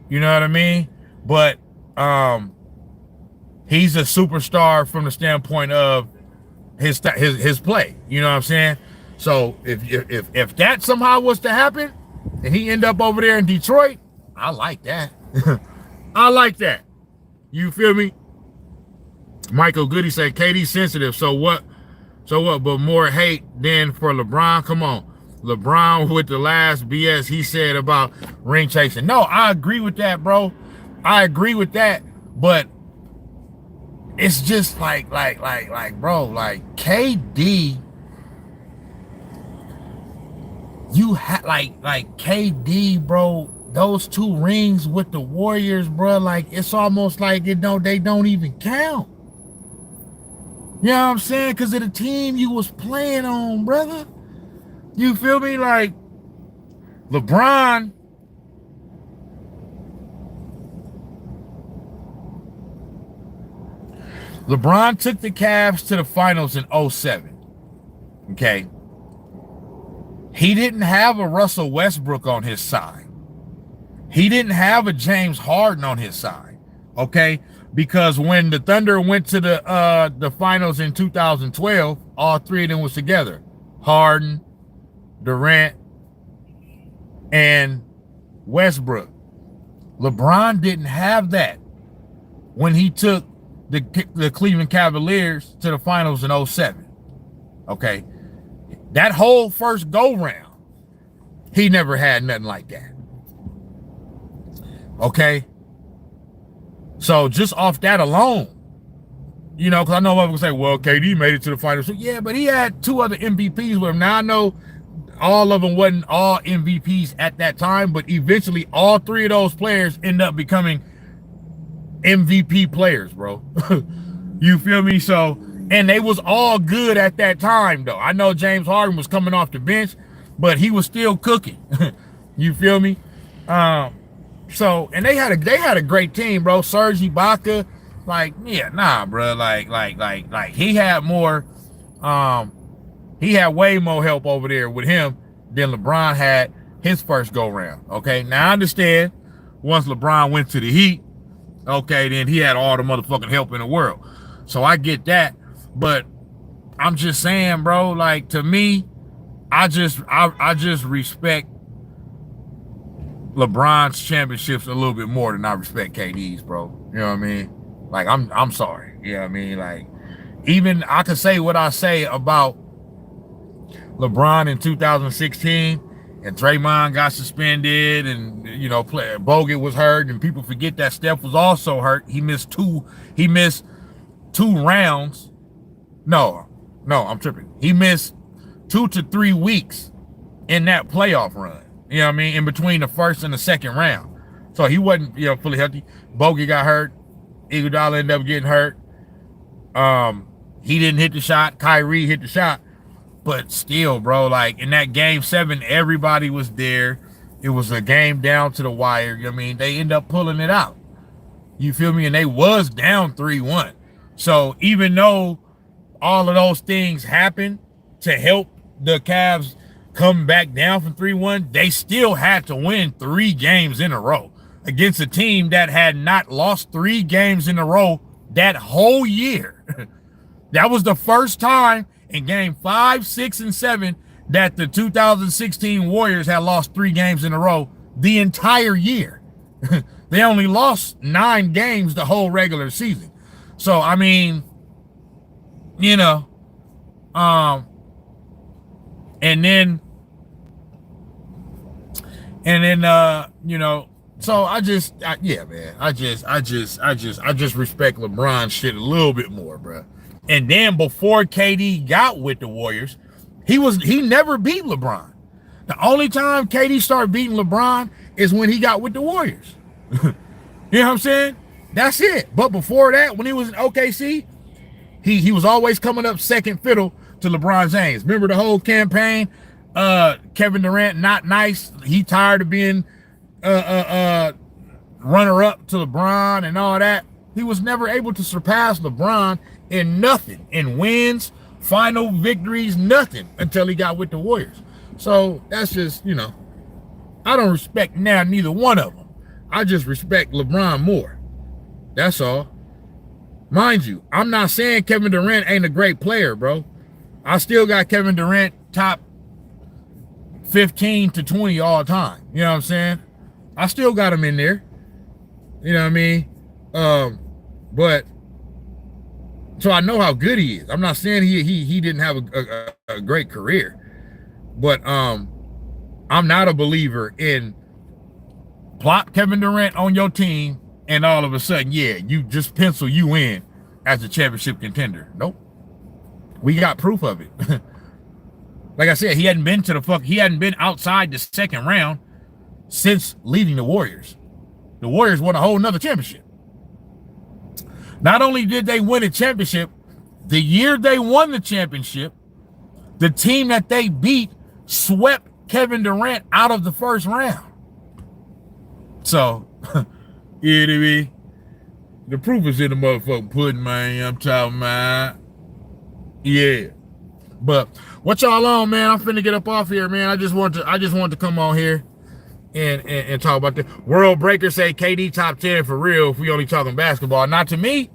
you know what I mean? But he's a superstar from the standpoint of his play, you know what I'm saying? So if that somehow was to happen and he end up over there in Detroit, I like that. I like that. You feel me? Michael Goody said KD sensitive. So what? But more hate than for LeBron. Come on. LeBron with the last BS he said about ring chasing. No, I agree with that, bro. I agree with that. But it's just like, bro, like KD, you had like KD, bro, those 2 rings with the Warriors, bro, like it's almost like they don't even count. You know what I'm saying? Because of the team you was playing on, brother. You feel me? Like LeBron took the Cavs to the finals in 07. Okay. He didn't have a Russell Westbrook on his side. He didn't have a James Harden on his side. Okay. Because when the Thunder went to the finals in 2012, all 3 of them was together. Harden, Durant, and Westbrook. LeBron didn't have that when he took the Cleveland Cavaliers to the finals in 07. Okay. That whole first go round, he never had nothing like that. Okay. So just off that alone, you know, because I know people say, well, KD made it to the finals. So, yeah, but he had 2 other MVPs with him. Now, I know all of them wasn't all MVPs at that time, but eventually all 3 of those players end up becoming MVP players, bro. You feel me? So, and they was all good at that time, though. I know James Harden was coming off the bench, but he was still cooking. You feel me? So, and they had a great team, bro. Serge Ibaka, like, yeah, nah, bro. Like he had more, he had way more help over there with him than LeBron had his first go round. Okay, now I understand once LeBron went to the Heat, okay, then he had all the motherfucking help in the world. So I get that, but I'm just saying, bro. Like, to me, I just respect LeBron's championships a little bit more than I respect KD's, bro. You know what I mean? Like, I'm sorry. You know what I mean? Like, even I could say what I say about LeBron in 2016, and Draymond got suspended, and you know, Bogut was hurt, and people forget that Steph was also hurt. He missed two rounds. No, I'm tripping. He missed 2 to 3 weeks in that playoff run. You know what I mean? In between the first and the second round. So he wasn't, you know, fully healthy. Bogut got hurt. Iguodala ended up getting hurt. He didn't hit the shot. Kyrie hit the shot. But still, bro, like in that game 7, everybody was there. It was a game down to the wire. You know what I mean? They end up pulling it out. You feel me? And they was down 3-1. So even though all of those things happened to help the Cavs come back down from 3-1, they still had to win 3 games in a row against a team that had not lost 3 games in a row that whole year. That was the first time in game 5, 6, and 7 that the 2016 Warriors had lost 3 games in a row the entire year. They only lost 9 games the whole regular season. So, I mean, you know, and then, you know, so I just respect LeBron shit a little bit more, bro. And then before KD got with the Warriors, he never beat LeBron. The only time KD started beating LeBron is when he got with the Warriors. You know what I'm saying? That's it. But before that, when he was in OKC, he was always coming up second fiddle to LeBron James. Remember the whole campaign? Kevin Durant not nice. He tired of being runner up to LeBron and all that. He was never able to surpass LeBron in nothing, in wins, final victories, nothing until he got with the Warriors. So that's just, you know, I don't respect now neither one of them. I just respect LeBron more. That's all. Mind you, I'm not saying Kevin Durant ain't a great player, bro. I still got Kevin Durant top 15 to 20 all time. You know what I'm saying? I still got him in there. You know what I mean? But so I know how good he is. I'm not saying he didn't have a great career. But I'm not a believer in plop Kevin Durant on your team and all of a sudden, yeah, you just pencil you in as a championship contender. Nope. We got proof of it. Like I said, he hadn't been outside the second round since leaving the Warriors. The Warriors won a whole nother championship. Not only did they win a championship, the year they won the championship, the team that they beat swept Kevin Durant out of the first round. So, yeah, the proof is in the motherfucking pudding, man. I'm talking about. Yeah. But what y'all on, man? I'm finna get up off here, man. I just want to come on here and talk about the World Breaker say KD top 10 for real if we only talking basketball. Not to me,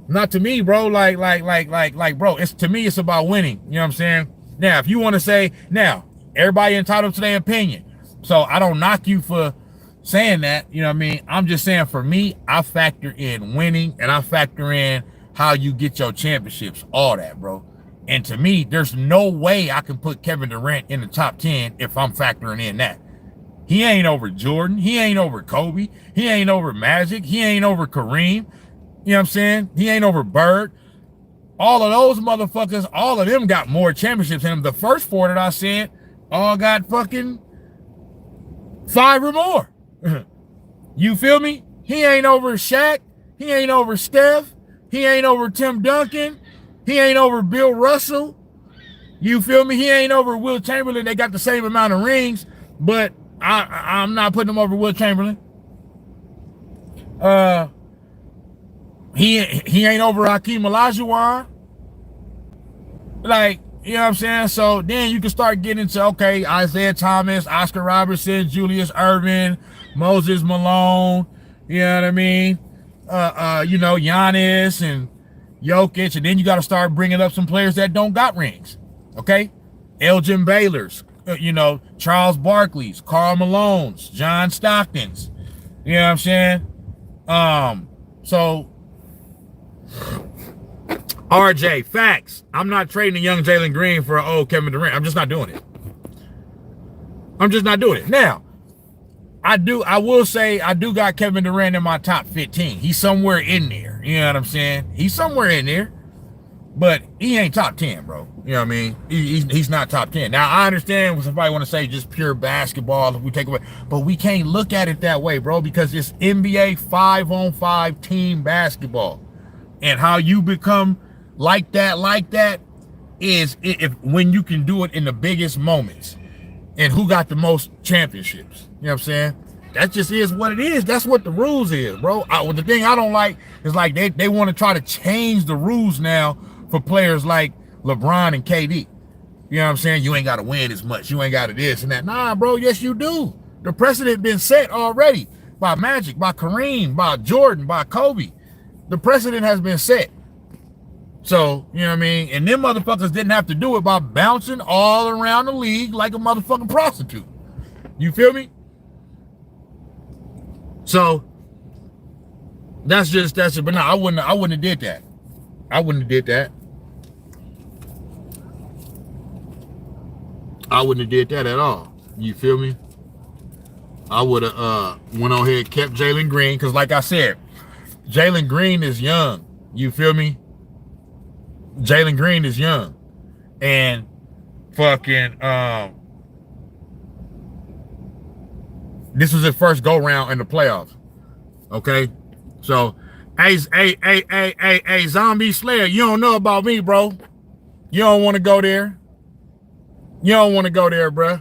bro. Like, bro, to me, it's about winning. You know what I'm saying? Now, if you want to say, now, everybody entitled to their opinion. So I don't knock you for saying that, you know what I mean? I'm just saying for me, I factor in winning and I factor in how you get your championships, all that, bro. And to me, there's no way I can put Kevin Durant in the top 10 if I'm factoring in that. He ain't over Jordan. He ain't over Kobe. He ain't over Magic. He ain't over Kareem. You know what I'm saying? He ain't over Bird. All of those motherfuckers, all of them got more championships in them. The first four that I said all got fucking 5 or more. You feel me? He ain't over Shaq. He ain't over Steph. He ain't over Tim Duncan. He ain't over Bill Russell. You feel me? He ain't over Will Chamberlain. They got the same amount of rings, but I'm not putting him over Will Chamberlain. He ain't over Hakeem Olajuwon. Like, you know what I'm saying? So then you can start getting into, okay, Isaiah Thomas, Oscar Robertson, Julius Erving, Moses Malone, you know what I mean? You know, Giannis and Jokic, and then you got to start bringing up some players that don't got rings, okay? Elgin Baylor's, you know, Charles Barkley's, Karl Malone's, John Stockton's, you know what I'm saying? So, RJ, facts. I'm not trading a young Jalen Green for an old Kevin Durant. I'm just not doing it. I'm just not doing it. Now, I will say I do got Kevin Durant in my top 15. He's somewhere in there. You know what I'm saying? He's somewhere in there. But he ain't top 10, bro. You know what I mean? He's not top 10. Now, I understand when somebody want to say just pure basketball if we take away. But we can't look at it that way, bro, because it's NBA 5-on-5 team basketball. And how you become like that is if when you can do it in the biggest moments. And who got the most championships. You know what I'm saying? That just is what it is. That's what the rules is, bro. The thing I don't like is like they want to try to change the rules now for players like LeBron and KD. You know what I'm saying? You ain't got to win as much. You ain't got to this and that. Nah, bro. Yes, you do. The precedent been set already by Magic, by Kareem, by Jordan, by Kobe. The precedent has been set. So, you know what I mean? And them motherfuckers didn't have to do it by bouncing all around the league like a motherfucking prostitute. You feel me? So, that's it. But no, I wouldn't have did that. I wouldn't have did that. I wouldn't have did that at all. You feel me? I would have went on here and kept Jalen Green, because like I said, Jalen Green is young. You feel me? Jalen Green is young. And fucking this was his first go round in the playoffs. Okay? So, hey, Zombie Slayer, you don't know about me, bro. You don't want to go there. You don't want to go there, bro.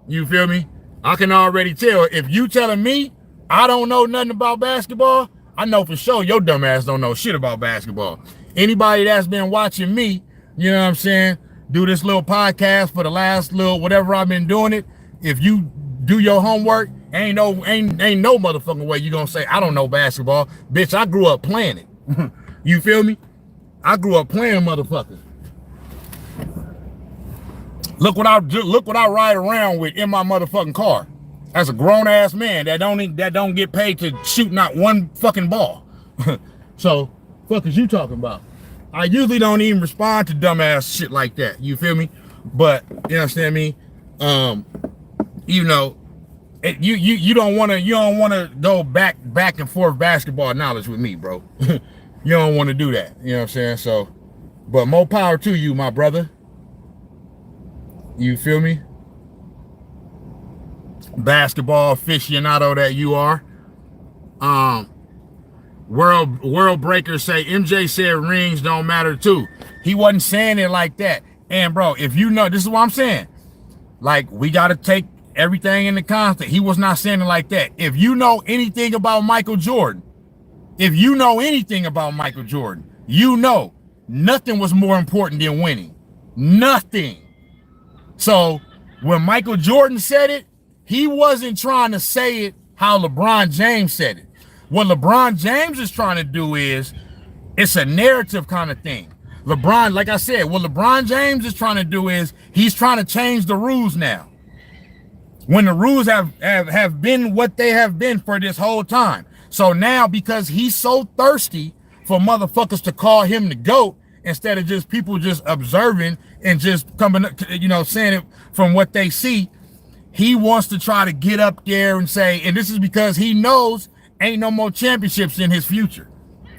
You feel me? I can already tell. If you telling me I don't know nothing about basketball, I know for sure your dumb ass don't know shit about basketball. Anybody that's been watching me, you know what I'm saying, do this little podcast for the last little whatever I've been doing it. If you do your homework, ain't no motherfucking way you gonna say I don't know basketball. Bitch, I grew up playing it. You feel me? I grew up playing motherfuckers. Look what I ride around with in my motherfucking car. As a grown ass man that don't get paid to shoot not one fucking ball. So, fuck is you talking about? I usually don't even respond to dumbass shit like that. You feel me? But you understand me? You know, you don't want to go back and forth basketball knowledge with me, bro. You don't want to do that. You know what I'm saying? So, but more power to you, my brother. You feel me? Basketball aficionado that you are. World breakers say MJ said rings don't matter too. He wasn't saying it like that. And bro, if you know, this is what I'm saying. Like, we got to take everything in the context. He was not saying it like that. If you know anything about Michael Jordan, you know nothing was more important than winning. Nothing. So when Michael Jordan said it, he wasn't trying to say it how LeBron James said it. What LeBron James is trying to do is, it's a narrative kind of thing. LeBron, like I said, what LeBron James is trying to do is, he's trying to change the rules now. When the rules have been what they have been for this whole time. So now, because he's so thirsty for motherfuckers to call him the GOAT, instead of just people just observing and just coming, you know, saying it from what they see, he wants to try to get up there and say, and this is because he knows ain't no more championships in his future.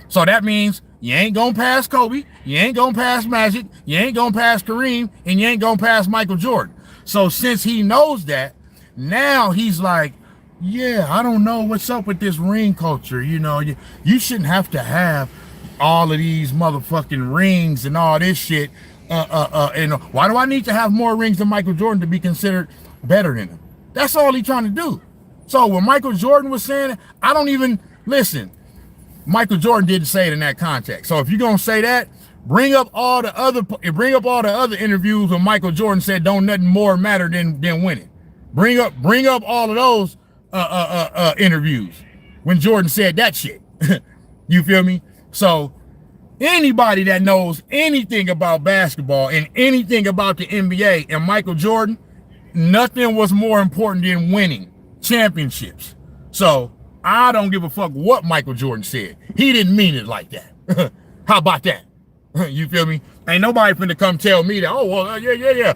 So that means you ain't gonna pass Kobe, you ain't gonna pass Magic, you ain't gonna pass Kareem, and you ain't gonna pass Michael Jordan. So since he knows that, now he's like, yeah, I don't know what's up with this ring culture. You know, you shouldn't have to have all of these motherfucking rings and all this shit. And why do I need to have more rings than Michael Jordan to be considered better than him? That's all he's trying to do. So when Michael Jordan was saying it, I don't even listen. Michael Jordan didn't say it in that context. So if you're gonna say that, bring up all the other interviews when Michael Jordan said don't nothing more matter than winning. Bring up all of those interviews when Jordan said that shit. You feel me? So anybody that knows anything about basketball and anything about the NBA and Michael Jordan, nothing was more important than winning championships. So I don't give a fuck what Michael Jordan said. He didn't mean it like that. How about that? You feel me? Ain't nobody finna come tell me that, oh, well, yeah.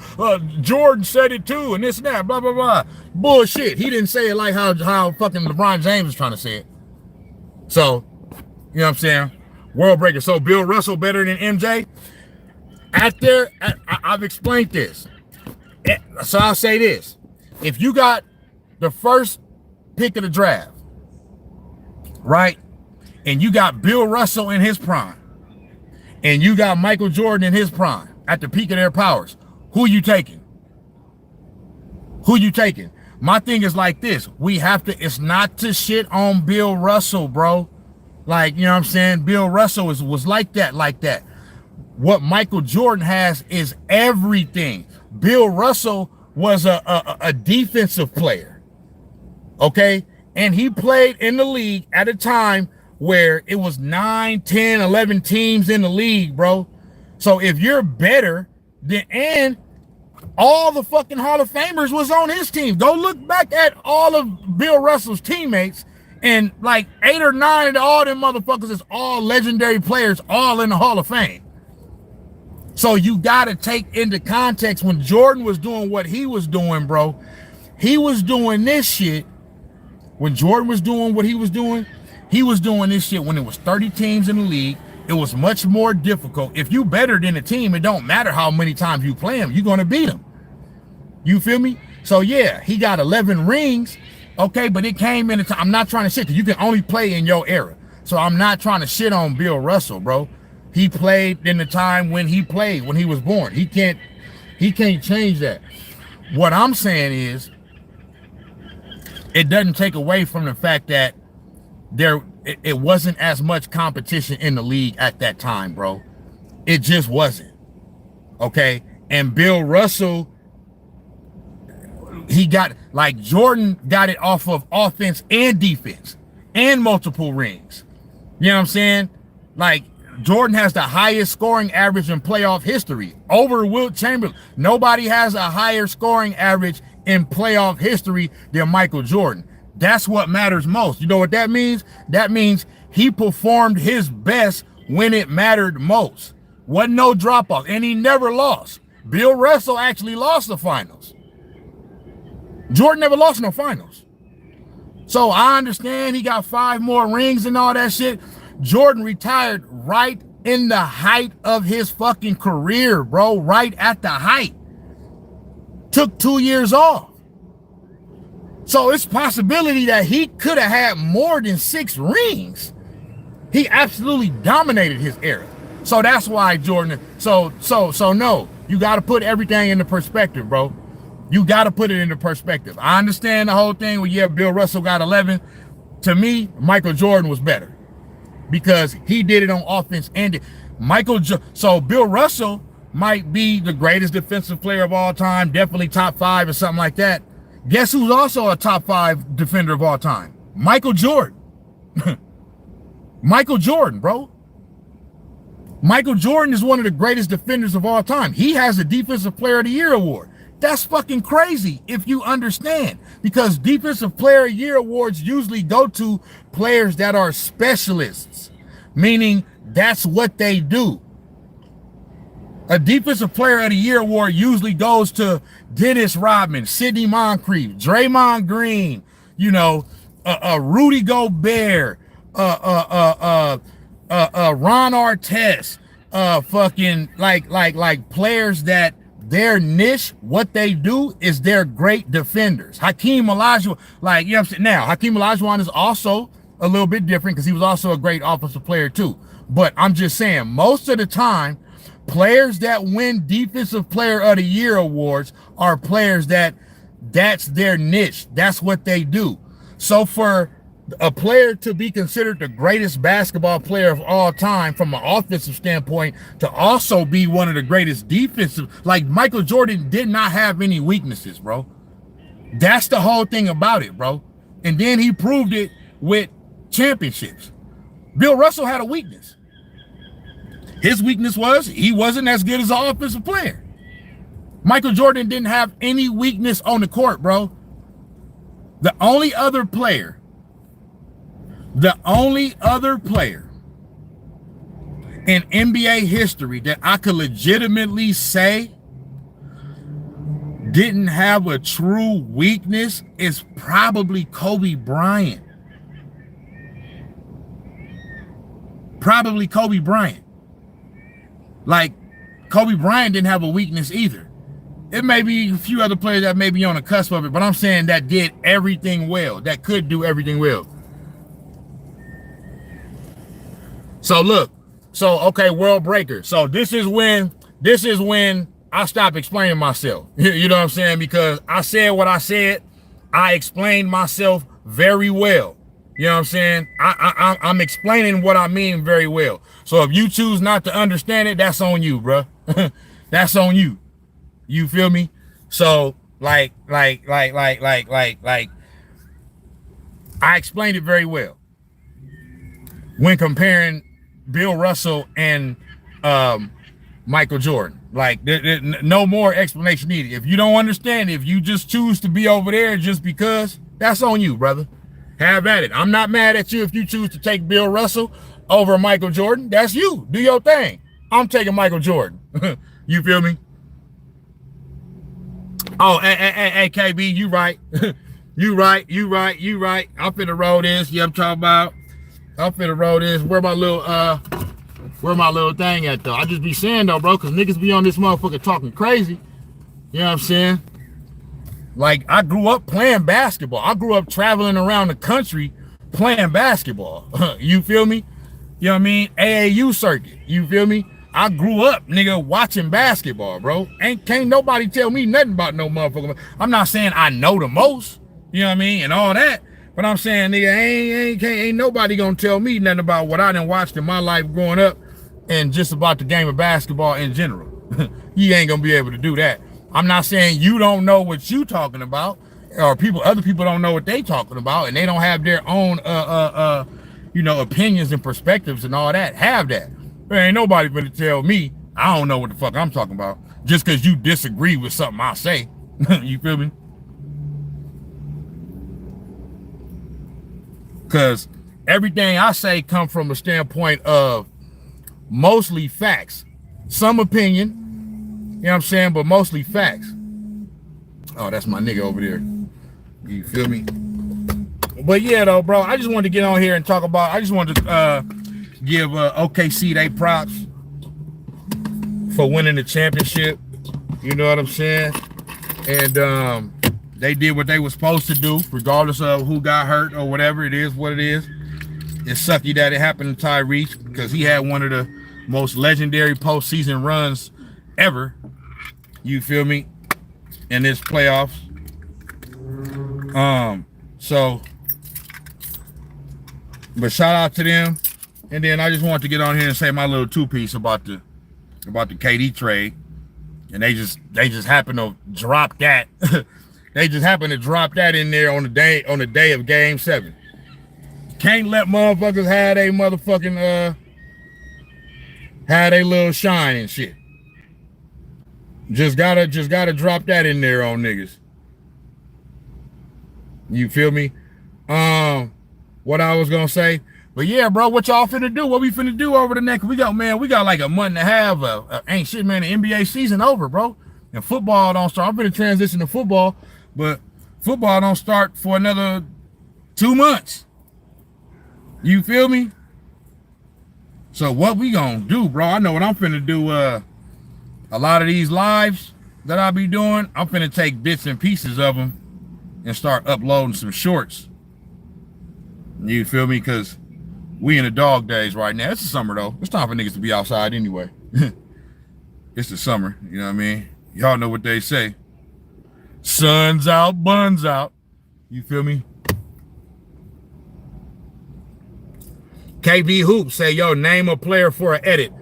Jordan said it too, and this and that, blah, blah, blah. Bullshit. He didn't say it like how fucking LeBron James was trying to say it. So, you know what I'm saying? World breaker. So Bill Russell better than MJ? I've explained this. So I'll say this. If you got the first pick of the draft, right? And you got Bill Russell in his prime, and you got Michael Jordan in his prime at the peak of their powers, who you taking? Who you taking? My thing is like this. It's not to shit on Bill Russell, bro. Like, you know what I'm saying? Bill Russell was like that. What Michael Jordan has is everything. Bill Russell was a defensive player, okay? And he played in the league at a time where it was 9, 10, 11 teams in the league, bro. So if you're better and all the fucking Hall of Famers was on his team. Go look back at all of Bill Russell's teammates, and like 8 or 9 of all them motherfuckers is all legendary players, all in the Hall of Fame. So you got to take into context when Jordan was doing what he was doing, bro. He was doing this shit. When Jordan was doing what he was doing this shit when it was 30 teams in the league. It was much more difficult. If you better than a team, it don't matter how many times you play them, you're going to beat them. You feel me? So yeah, he got 11 rings. Okay, but it came in a time. I'm not trying to shit, because you can only play in your era. So I'm not trying to shit on Bill Russell, bro. He played in the time when he played, when he was born. He can't change that. What I'm saying is, it doesn't take away from the fact that it wasn't as much competition in the league at that time, bro. It just wasn't. Okay? And Bill Russell, he got, like Jordan got it off of offense and defense and multiple rings. You know what I'm saying? Like, Jordan has the highest scoring average in playoff history over Wilt Chamberlain. Nobody has a higher scoring average in playoff history than Michael Jordan. That's what matters most. You know what that means? That means he performed his best when it mattered most. Wasn't no drop off, and he never lost. Bill Russell actually lost the finals. Jordan never lost no finals. So I understand he got 5 more rings and all that shit. Jordan retired right in the height of his fucking career, bro. Right at the height. Took 2 years off. So it's possibility that he could have had more than 6 rings. He absolutely dominated his era. So that's why Jordan, so no, you got to put everything into perspective, bro. You got to put it into perspective. I understand the whole thing where, yeah, Bill Russell got 11. To me, Michael Jordan was better because he did it on offense and so Bill Russell might be the greatest defensive player of all time, definitely top 5 or something like that. Guess who's also a top 5 defender of all time? Michael Jordan. Michael Jordan, bro. Michael Jordan is one of the greatest defenders of all time. He has the Defensive Player of the Year award. That's fucking crazy if you understand, because Defensive Player of the Year awards usually go to players that are specialists, meaning that's what they do. A Defensive Player of the Year award usually goes to Dennis Rodman, Sidney Moncrief, Draymond Green, you know, Rudy Gobert, Ron Artest, fucking like players that their niche, what they do is they're great defenders. Hakeem Olajuwon, like, you know what I'm saying? Now, Hakeem Olajuwon is also a little bit different because he was also a great offensive player too. But I'm just saying, most of the time, players that win Defensive Player of the Year awards are players that's their niche. That's what they do. So for a player to be considered the greatest basketball player of all time from an offensive standpoint, to also be one of the greatest defensive, like Michael Jordan did not have any weaknesses, bro. That's the whole thing about it, bro. And then he proved it with championships. Bill Russell had a weakness. His weakness was he wasn't as good as an offensive player. Michael Jordan didn't have any weakness on the court, bro. The only other player in NBA history that I could legitimately say didn't have a true weakness is probably Kobe Bryant. Probably Kobe Bryant. Like, Kobe Bryant didn't have a weakness either. It may be a few other players that may be on the cusp of it, but I'm saying that did everything well, that could do everything well. So look, okay, world breaker. So this is when I stop explaining myself. You know what I'm saying? Because I said what I said. I explained myself very well. You know what I'm saying? I'm explaining what I mean very well. So if you choose not to understand it, that's on you, bro. That's on you. You feel me? So like I explained it very well when comparing Bill Russell and Michael Jordan. Like, no more explanation needed. If you don't understand, if you just choose to be over there just because, that's on you, brother. Have at it. I'm not mad at you if you choose to take Bill Russell over Michael Jordan. That's you. Do your thing. I'm taking Michael Jordan. You feel me? Oh, hey, KB, you right. You right. I'm finna roll this. Yeah, I'm talking about. I'm finna roll this. Where my little thing at though? I just be saying though, bro, cause niggas be on this motherfucker talking crazy. You know what I'm saying? Like, I grew up playing basketball. I grew up traveling around the country playing basketball. You feel me? You know what I mean? AAU circuit. You feel me? I grew up, nigga, watching basketball, bro. Can't nobody tell me nothing about no motherfucker. I'm not saying I know the most, you know what I mean, and all that. But I'm saying, nigga, ain't nobody gonna tell me nothing about what I done watched in my life growing up and just about the game of basketball in general. You ain't gonna be able to do that. I'm not saying you don't know what you talking about, or other people don't know what they talking about, and they don't have their own, opinions and perspectives and all that. Have that. There ain't nobody gonna tell me I don't know what the fuck I'm talking about just because you disagree with something I say. You feel me? Because everything I say come from a standpoint of mostly facts. Some opinion, you know what I'm saying, but mostly facts. Oh, that's my nigga over there. You feel me? But yeah, though, bro, I just wanted to get on here and talk about, I just wanted to give OKC they props for winning the championship. You know what I'm saying? And they did what they were supposed to do, regardless of who got hurt or whatever. It is what it is. It's sucky that it happened to Tyrese because he had one of the most legendary postseason runs ever. You feel me? In this playoffs. But shout out to them. And then I just wanted to get on here and say my little two-piece about the KD trade. And they just happened to drop that. They just happened to drop that in there on the day of Game 7. Can't let motherfuckers have they motherfucking have they little shine and shit. Just gotta drop that in there on niggas. You feel me? What I was gonna say. But yeah, bro, what y'all finna do? What we finna do over the next? We got like a month and a half. Ain't shit, man. The NBA season over, bro. And football don't start. I'm finna transition to football, but football don't start for another 2 months. You feel me? So what we gonna do, bro? I know what I'm finna do. A lot of these lives that I be doing, I'm finna take bits and pieces of them and start uploading some shorts. You feel me? Because we in the dog days right now. It's the summer, though. It's time for niggas to be outside anyway. It's the summer. You know what I mean? Y'all know what they say. Sun's out, buns out. You feel me? KB Hoop say, yo, name a player for an edit.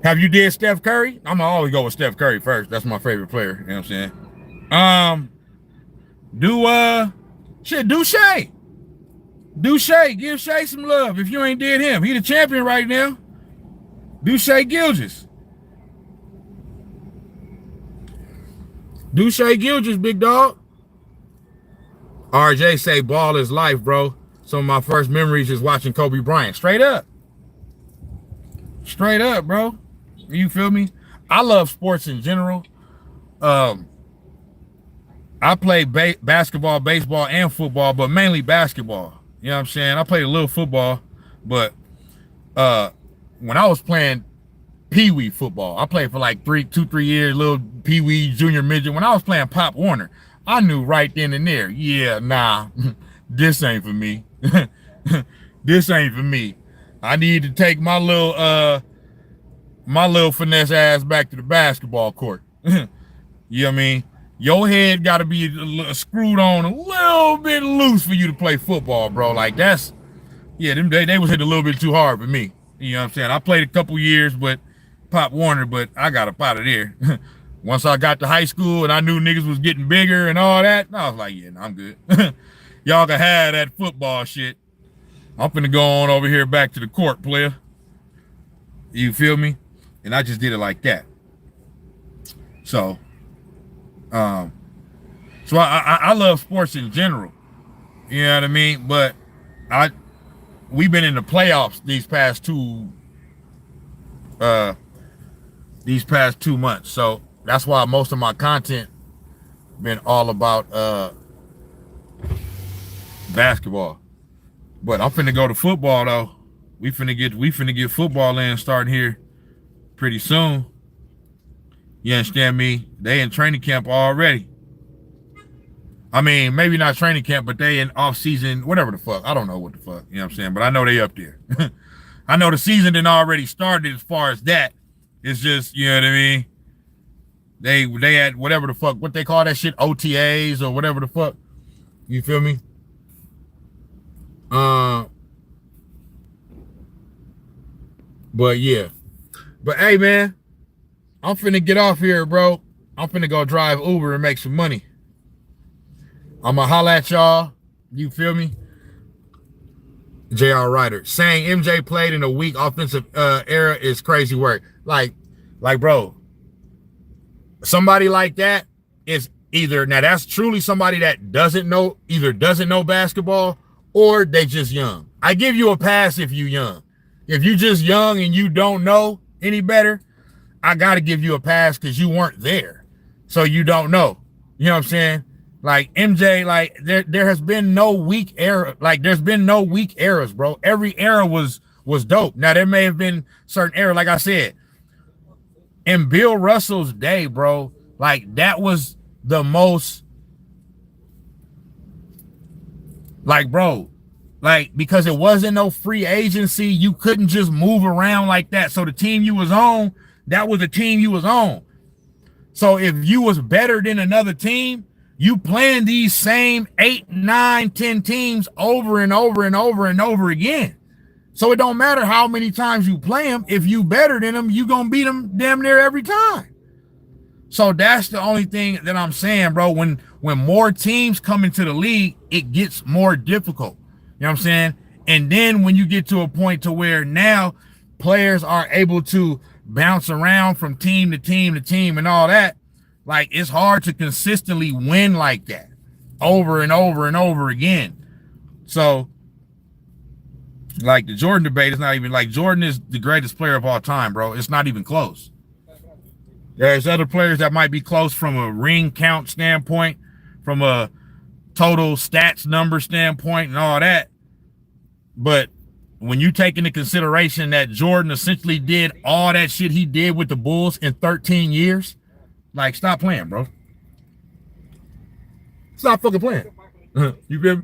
Have you did Steph Curry? I'm gonna always go with Steph Curry first. That's my favorite player. You know what I'm saying? Do Shay. Do Shay. Give Shay some love if you ain't did him. He the champion right now. Do Shay Gilgeous. Do Shay Gilgeous, big dog. RJ say ball is life, bro. Some of my first memories is watching Kobe Bryant. Straight up. Straight up, bro. You feel me? I love sports in general. I play basketball, baseball, and football, but mainly basketball. You know what I'm saying? I played a little football, but when I was playing pee-wee football, I played for like 2-3 years, little pee-wee, junior, midget. When I was playing Pop Warner, I knew right then and there, yeah, nah, this ain't for me. This ain't for me. I need to take my little finesse ass back to the basketball court. You know what I mean? Your head got to be screwed on a little bit loose for you to play football, bro. Like that's, yeah, they was hitting a little bit too hard for me. You know what I'm saying? I played a couple years, but Pop Warner, but I got up out of there. Once I got to high school and I knew niggas was getting bigger and all that, I was like, yeah, no, I'm good. Y'all can have that football shit. I'm finna go on over here back to the court, player. You feel me? And I just did it like that. So I love sports in general. You know what I mean? But we've been in the playoffs these past 2 months. So that's why most of my content been all about basketball. But I'm finna go to football though. We finna get football in starting here pretty soon. You understand me? They in training camp already. I mean, maybe not training camp, but they in off season, whatever the fuck. I don't know what the fuck. You know what I'm saying? But I know they up there. I know the season didn't already started as far as that. It's just, you know what I mean? They had whatever the fuck, what they call that shit, OTAs or whatever the fuck. You feel me? But yeah. But hey, man, I'm finna get off here, bro. I'm finna go drive Uber and make some money. I'ma holla at y'all. You feel me? JR Ryder saying MJ played in a weak offensive era is crazy work. Like, bro, somebody like that is either, now that's truly somebody that either doesn't know basketball or they just young. I give you a pass if you young. If you just young and you don't know any better, I got to give you a pass because you weren't there. So you don't know. You know what I'm saying? Like MJ, like there has been no weak era. Like there's been no weak eras, bro. Every era was dope. Now there may have been certain era, like I said, in Bill Russell's day, bro, like that was the most, like, bro, like, because it wasn't no free agency, you couldn't just move around like that. So the team you was on, that was the team you was on. So if you was better than another team, you playing these same 8, 9, 10 teams over and over and over and over again. So it don't matter how many times you play them. If you better than them, you gonna beat them damn near every time. So that's the only thing that I'm saying, bro. When more teams come into the league, it gets more difficult. You know what I'm saying? And then when you get to a point to where now players are able to bounce around from team to team to team and all that, like it's hard to consistently win like that over and over and over again. So like the Jordan debate is not even, like, Jordan is the greatest player of all time, bro. It's not even close. There's other players that might be close from a ring count standpoint, from a total stats number standpoint and all that. But when you take into consideration that Jordan essentially did all that shit he did with the Bulls in 13 years, like, stop playing, bro. Stop fucking playing. You feel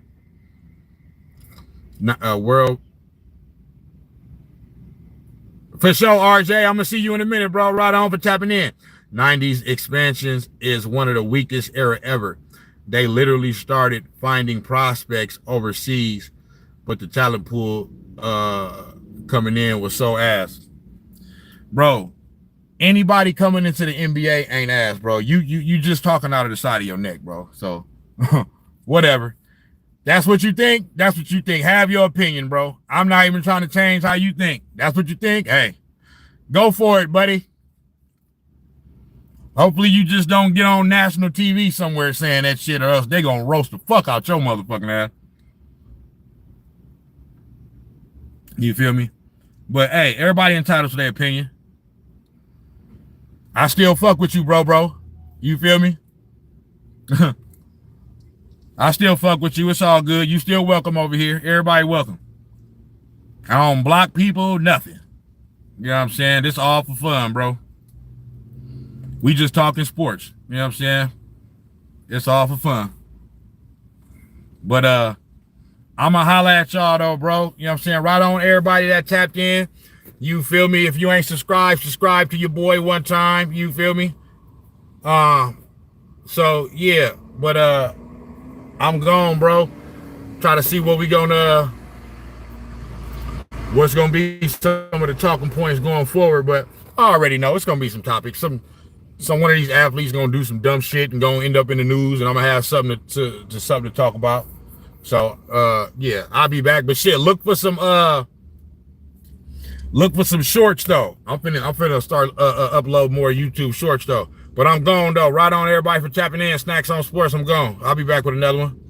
me? World. For sure, RJ. I'm going to see you in a minute, bro. Right on for tapping in. 90s expansions is one of the weakest era ever. They literally started finding prospects overseas, but the talent pool coming in was so ass. Bro, anybody coming into the NBA ain't ass, bro. You just talking out of the side of your neck, bro. So, whatever. That's what you think. That's what you think. Have your opinion, bro. I'm not even trying to change how you think. That's what you think. Hey, go for it, buddy. Hopefully you just don't get on national TV somewhere saying that shit, or else they gonna roast the fuck out your motherfucking ass. You feel me? But hey, everybody entitled to their opinion. I still fuck with you, bro. You feel me? I still fuck with you. It's all good. You still welcome over here. Everybody welcome. I don't block people, nothing. You know what I'm saying? This all for fun, bro. We just talking sports. You know what I'm saying? It's all for fun. But I'ma holla at y'all though, bro. You know what I'm saying? Right on everybody that tapped in. You feel me? If you ain't subscribed, subscribe to your boy one time. You feel me? So yeah, but I'm gone, bro. Try to see what we gonna what's gonna be some of the talking points going forward, but I already know it's gonna be some topics. Some one of these athletes gonna do some dumb shit and gonna end up in the news, and I'm gonna have something to talk about. So yeah, I'll be back. But shit, look for some shorts though. I'm finna start upload more YouTube shorts though. But I'm gone though. Right on everybody for tapping in. Snax on Sports. I'm gone. I'll be back with another one.